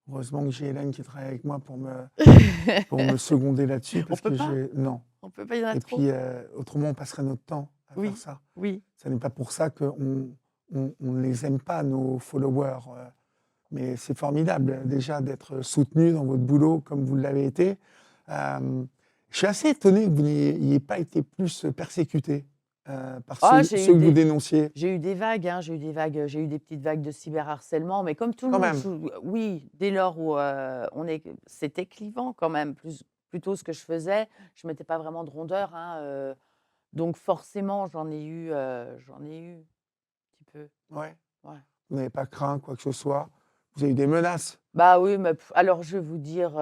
Speaker 2: Heureusement que j'ai Hélène qui travaille avec moi pour me seconder là-dessus
Speaker 1: On
Speaker 2: parce
Speaker 1: peut
Speaker 2: que
Speaker 1: pas,
Speaker 2: j'ai non.
Speaker 1: on peut pas, il y en a
Speaker 2: Et
Speaker 1: trop.
Speaker 2: puis, autrement, on passerait notre temps à faire
Speaker 1: Oui,
Speaker 2: ça.
Speaker 1: oui.
Speaker 2: Ça n'est pas pour ça qu'on ne les aime pas, nos followers. Mais c'est formidable, déjà, d'être soutenu dans votre boulot comme vous l'avez été. Je suis assez étonné que vous n'ayez pas été plus persécuté par
Speaker 1: Ah,
Speaker 2: ceux que vous dénonciez.
Speaker 1: j'ai eu des vagues, hein, j'ai eu des petites vagues de cyberharcèlement, mais comme tout le
Speaker 2: Quand
Speaker 1: monde,
Speaker 2: même.
Speaker 1: oui, dès lors où, c'était clivant quand même, plutôt ce que je faisais. Je mettais pas vraiment de rondeur, hein, donc forcément j'en ai eu un petit peu,
Speaker 2: Ouais.
Speaker 1: ouais.
Speaker 2: Vous n'avez pas craint quoi que ce soit. Vous avez eu des menaces.
Speaker 1: Bah oui, mais alors je vais vous dire,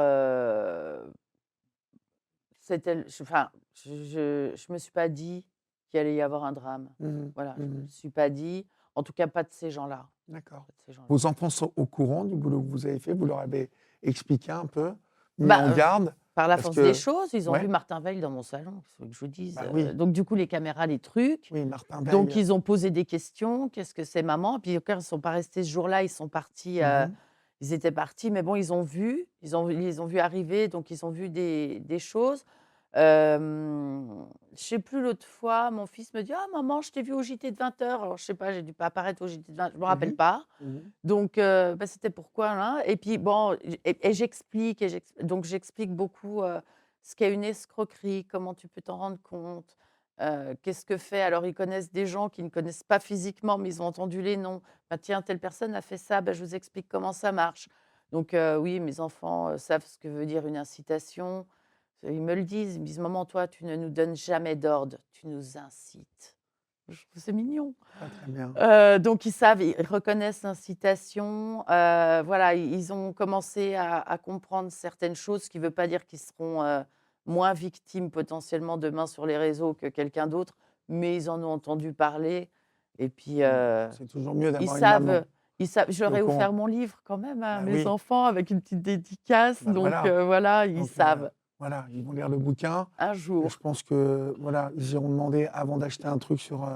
Speaker 1: c'était l enfin, je me suis pas dit qu'il allait y avoir un drame.
Speaker 2: Mmh
Speaker 1: Voilà,
Speaker 2: mh.
Speaker 1: je me le
Speaker 2: Mmh.
Speaker 1: suis pas dit, en tout cas pas de ces gens-là,
Speaker 2: D'accord.
Speaker 1: pas de ces gens-là.
Speaker 2: Vos enfants sont au courant du boulot que vous avez fait? Vous leur avez expliqué un peu? Mis en
Speaker 1: Bah,
Speaker 2: garde?
Speaker 1: par la
Speaker 2: Parce
Speaker 1: force des
Speaker 2: que
Speaker 1: choses, ils ont vu
Speaker 2: ouais,
Speaker 1: Martin Veil dans mon salon, qu'est-ce que vous voulez que je vous dise?
Speaker 2: bah oui,
Speaker 1: Donc du coup, les caméras, les trucs,
Speaker 2: oui, Martin
Speaker 1: donc
Speaker 2: Veil.
Speaker 1: ils ont posé des questions: «Qu'est-ce que c'est maman?» Puis encore, ils sont pas restés ce jour-là, ils sont partis,
Speaker 2: Mmh.
Speaker 1: ils étaient partis, mais bon, ils ont vu arriver, donc ils ont vu des choses. Je sais plus, l'autre fois, mon fils me dit: «Ah maman, je t'ai vu au JT de 20h». Alors je sais pas, j'ai dû pas apparaître au JT de 20, je me rappelle
Speaker 2: Mmh.
Speaker 1: pas.
Speaker 2: Mmh.
Speaker 1: Donc, bah, c'était pourquoi, hein, et puis bon, j'explique, donc j'explique beaucoup, ce qu'est une escroquerie, comment tu peux t'en rendre compte, qu'est-ce que fait, alors ils connaissent des gens qui ne connaissent pas physiquement, mais ils ont entendu les noms. «Bah, tiens, telle personne a fait ça, bah, je vous explique comment ça marche». Donc, oui, mes enfants, savent ce que veut dire une incitation. Ils me le disent, ils me disent: «Maman, toi, tu ne nous donnes jamais d'ordre, tu nous incites». Je trouve c'est mignon.
Speaker 2: Très, très bien.
Speaker 1: Donc ils savent, ils reconnaissent l'incitation, voilà, ils ont commencé à comprendre certaines choses, ce qui ne veut pas dire qu'ils seront, moins victimes potentiellement demain sur les réseaux que quelqu'un d'autre, mais ils en ont entendu parler, et puis,
Speaker 2: Bon, c'est toujours mieux
Speaker 1: ils
Speaker 2: d'avoir une maman
Speaker 1: savent, je
Speaker 2: qui est
Speaker 1: leur
Speaker 2: au
Speaker 1: ai
Speaker 2: courant.
Speaker 1: offert mon livre quand même à
Speaker 2: Bah
Speaker 1: mes
Speaker 2: oui,
Speaker 1: enfants avec une petite dédicace,
Speaker 2: bah
Speaker 1: donc,
Speaker 2: voilà.
Speaker 1: voilà, ils
Speaker 2: Donc
Speaker 1: savent.
Speaker 2: voilà, ils vont lire le bouquin
Speaker 1: Un
Speaker 2: et je
Speaker 1: jour.
Speaker 2: pense que voilà, ils iront demander avant d'acheter un truc sur,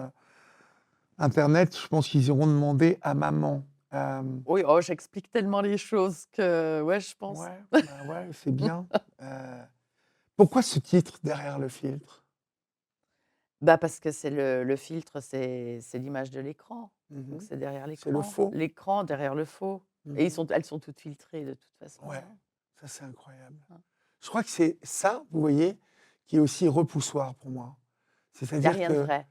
Speaker 2: internet, je pense qu'ils iront demander à maman. Hem,
Speaker 1: Oui, oh, j'explique tellement les choses que ouais, je pense.
Speaker 2: ouais, bah ouais, c'est bien. Heu, Pourquoi ce titre «Derrière le filtre»?
Speaker 1: Bah, parce que c'est le filtre, c'est l'image de l'écran, donc
Speaker 2: Mmh.
Speaker 1: c'est derrière
Speaker 2: C'est le
Speaker 1: l'écran.
Speaker 2: faux.
Speaker 1: L'écran derrière le faux, et
Speaker 2: Mmh.
Speaker 1: elles sont toutes filtrées de toute façon,
Speaker 2: Ouais,
Speaker 1: hein.
Speaker 2: ça c'est incroyable.
Speaker 1: Hein.
Speaker 2: Je crois que c'est ça, vous voyez, qui est aussi repoussoir pour moi.
Speaker 1: Il y a
Speaker 2: C'est-à-dire
Speaker 1: rien de
Speaker 2: que,
Speaker 1: vrai.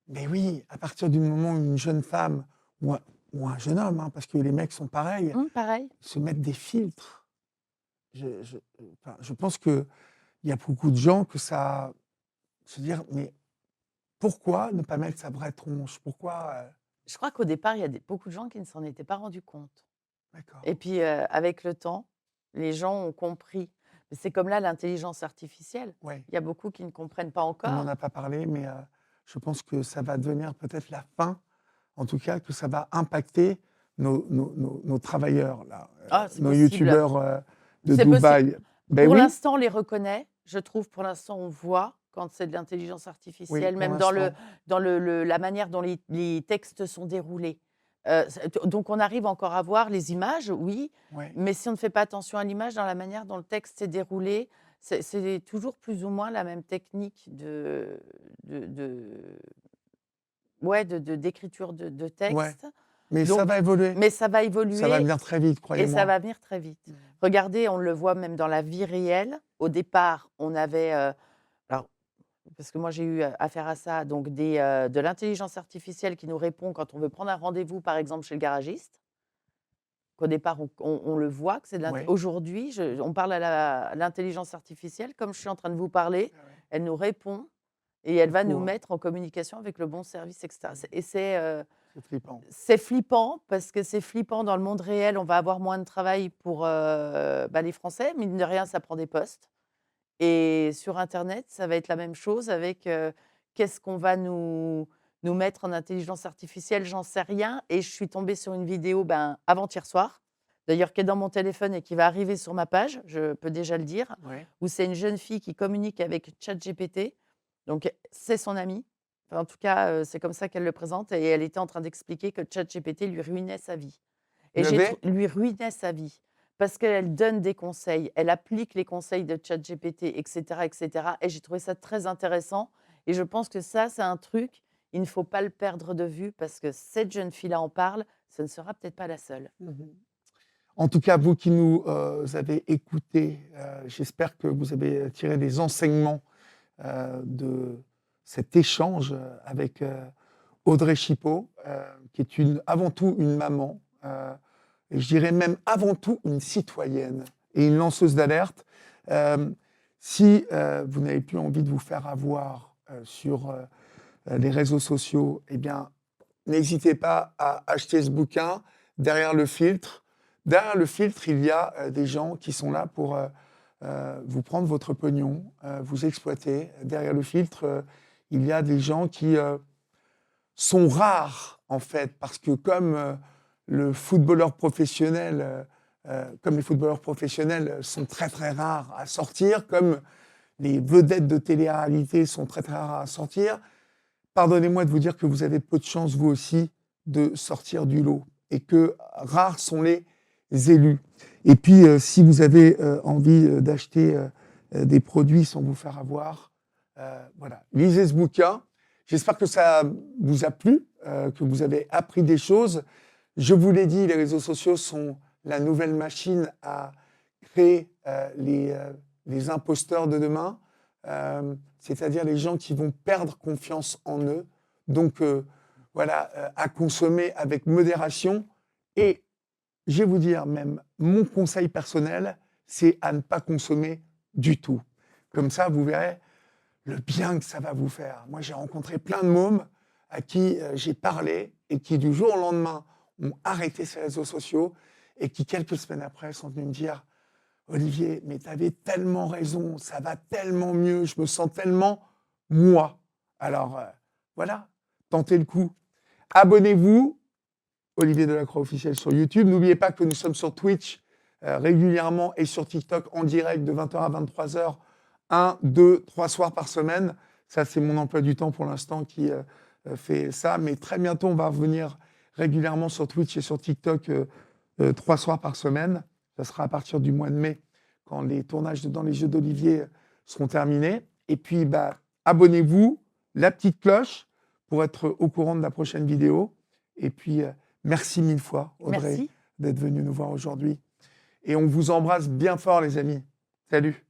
Speaker 2: mais oui, à partir du moment où une jeune femme ou un jeune homme, hein, parce que les mecs sont pareils,
Speaker 1: Pareil.
Speaker 2: se mettent des filtres, enfin, je pense qu'il y a beaucoup de gens que ça se dire: «Mais pourquoi ne pas mettre sa vraie tronche? Pourquoi?»
Speaker 1: Je crois qu'au départ, il y a beaucoup de gens qui ne s'en étaient pas rendus compte,
Speaker 2: D'accord,
Speaker 1: et puis, avec le temps, les gens ont compris. Mais c'est comme là, l'intelligence artificielle.
Speaker 2: ouais.
Speaker 1: Il y a beaucoup qui ne comprennent pas
Speaker 2: On n'en
Speaker 1: encore.
Speaker 2: a pas parlé, mais je pense que ça va devenir peut-être la fin, en tout cas que ça va impacter nos travailleurs là,
Speaker 1: Ah, c'est
Speaker 2: nos
Speaker 1: possible.
Speaker 2: youtubeurs, de
Speaker 1: C'est possible.
Speaker 2: Dubaï. Ben
Speaker 1: Pour
Speaker 2: oui,
Speaker 1: l'instant, on les reconnaît. Je trouve, pour l'instant, on voit quand c'est de l'intelligence
Speaker 2: oui,
Speaker 1: artificielle,
Speaker 2: pour
Speaker 1: même
Speaker 2: l'instant.
Speaker 1: dans la manière dont les textes sont déroulés. Donc on arrive encore à voir les images, oui,
Speaker 2: Ouais,
Speaker 1: mais si on ne fait pas attention à l'image, dans la manière dont le texte est déroulé, c'est toujours plus ou moins la même technique de ouais, d'écriture de
Speaker 2: Ouais,
Speaker 1: texte.
Speaker 2: mais ça
Speaker 1: Donc
Speaker 2: va évoluer.
Speaker 1: mais ça va
Speaker 2: Ça va
Speaker 1: évoluer
Speaker 2: venir très vite,
Speaker 1: et ça
Speaker 2: croyez-moi.
Speaker 1: va venir très vite.
Speaker 2: Mmh.
Speaker 1: Regardez, on le voit même dans la vie réelle. Au départ, on avait, alors parce que moi j'ai eu, affaire à ça, donc de l'intelligence artificielle qui nous répond quand on veut prendre un rendez-vous, par exemple, chez le garagiste. Qu'au départ, on le voit que c'est de l'int
Speaker 2: Oui.
Speaker 1: aujourd'hui, on parle à l'intelligence artificielle, comme je suis en train de vous parler,
Speaker 2: Ah ouais.
Speaker 1: elle nous répond et elle
Speaker 2: C'est
Speaker 1: va
Speaker 2: fou,
Speaker 1: nous
Speaker 2: hein.
Speaker 1: mettre en communication avec le bon service et cetera.
Speaker 2: Mmh. C'est flippant.
Speaker 1: C'est flippant parce que c'est flippant dans le monde réel, on va avoir moins de travail pour, les Français, mine de rien, ça prend des postes et sur internet, ça va être la même chose avec, qu'est-ce qu'on va nous mettre en intelligence artificielle? J'en sais rien et je suis tombée sur une vidéo, avant-hier soir, d'ailleurs qui est dans mon téléphone et qui va arriver sur ma page, je peux déjà le dire,
Speaker 2: Ouais.
Speaker 1: où c'est une jeune fille qui communique avec ChatGPT, donc c'est son amie. Enfin, en tout cas, c'est comme ça qu'elle le présente et elle était en train d'expliquer que ChatGPT lui ruinait sa vie et
Speaker 2: Vous avez?
Speaker 1: lui ruinait sa vie parce qu'elle donne des conseils, elle applique les conseils de ChatGPT et cetera et j'ai trouvé ça très intéressant et je pense que ça, c'est un truc, il ne faut pas le perdre de vue parce que cette jeune fille-là en parle, ce ne sera peut-être pas la seule.
Speaker 2: Mmh. En tout cas, vous qui nous, avez écoutés, j'espère que vous avez tiré des enseignements, de cet échange, avec, Audrey Chipot, qui est avant tout une maman, et je dirais même avant tout une citoyenne et une lanceuse d'alerte. Hem, Si, vous n'avez plus envie de vous faire avoir, sur, les réseaux sociaux, eh bien, n'hésitez pas à acheter ce bouquin. Derrière le filtre, il y a, des gens qui sont là pour, vous prendre votre pognon, vous exploiter. Derrière le filtre, il y a des gens qui, sont rares, en fait, parce que comme, le footballeur professionnel, comme les footballeurs professionnels sont très, très rares à sortir, comme les vedettes de télé-réalité sont très, très rares à sortir, pardonnez-moi de vous dire que vous avez peu de chance, vous aussi, de sortir du lot et que rares sont les élus. Et puis, si vous avez, envie, d'acheter, des produits sans vous faire avoir, voilà, lisez ce bouquin. J'espère que ça vous a plu, que vous avez appris des choses. Je vous l'ai dit, les réseaux sociaux sont la nouvelle machine à créer, les imposteurs de demain, c'est-à-dire les gens qui vont perdre confiance en eux. Donc, voilà, à consommer avec modération. Et je vais vous dire même, mon conseil personnel, c'est à ne pas consommer du tout. Comme ça, vous verrez le bien que ça va vous faire. Moi, j'ai rencontré plein de mômes à qui, j'ai parlé et qui, du jour au lendemain, ont arrêté ces réseaux sociaux et qui, quelques semaines après, sont venus me dire: «Olivier, mais tu avais tellement raison, ça va tellement mieux, je me sens tellement moi». Alors, voilà, tentez le coup. Abonnez-vous, Olivier Delacroix officiel sur YouTube. N'oubliez pas que nous sommes sur Twitch, régulièrement et sur TikTok en direct de 20h à 23h, 1, 2, 3 soirs par semaine. Ça, c'est mon emploi du temps pour l'instant qui, fait ça. Mais très bientôt, on va revenir régulièrement sur Twitch et sur TikTok, 3 soirs par semaine. Ça sera à partir du mois de mai, quand les tournages dans les Jeux d'Olivier seront terminés. Et puis, abonnez-vous, la petite cloche, pour être au courant de la prochaine vidéo. Et puis, merci mille fois, Audrey,
Speaker 1: Merci.
Speaker 2: d'être venue nous voir aujourd'hui. Et on vous embrasse bien fort, les amis. Salut.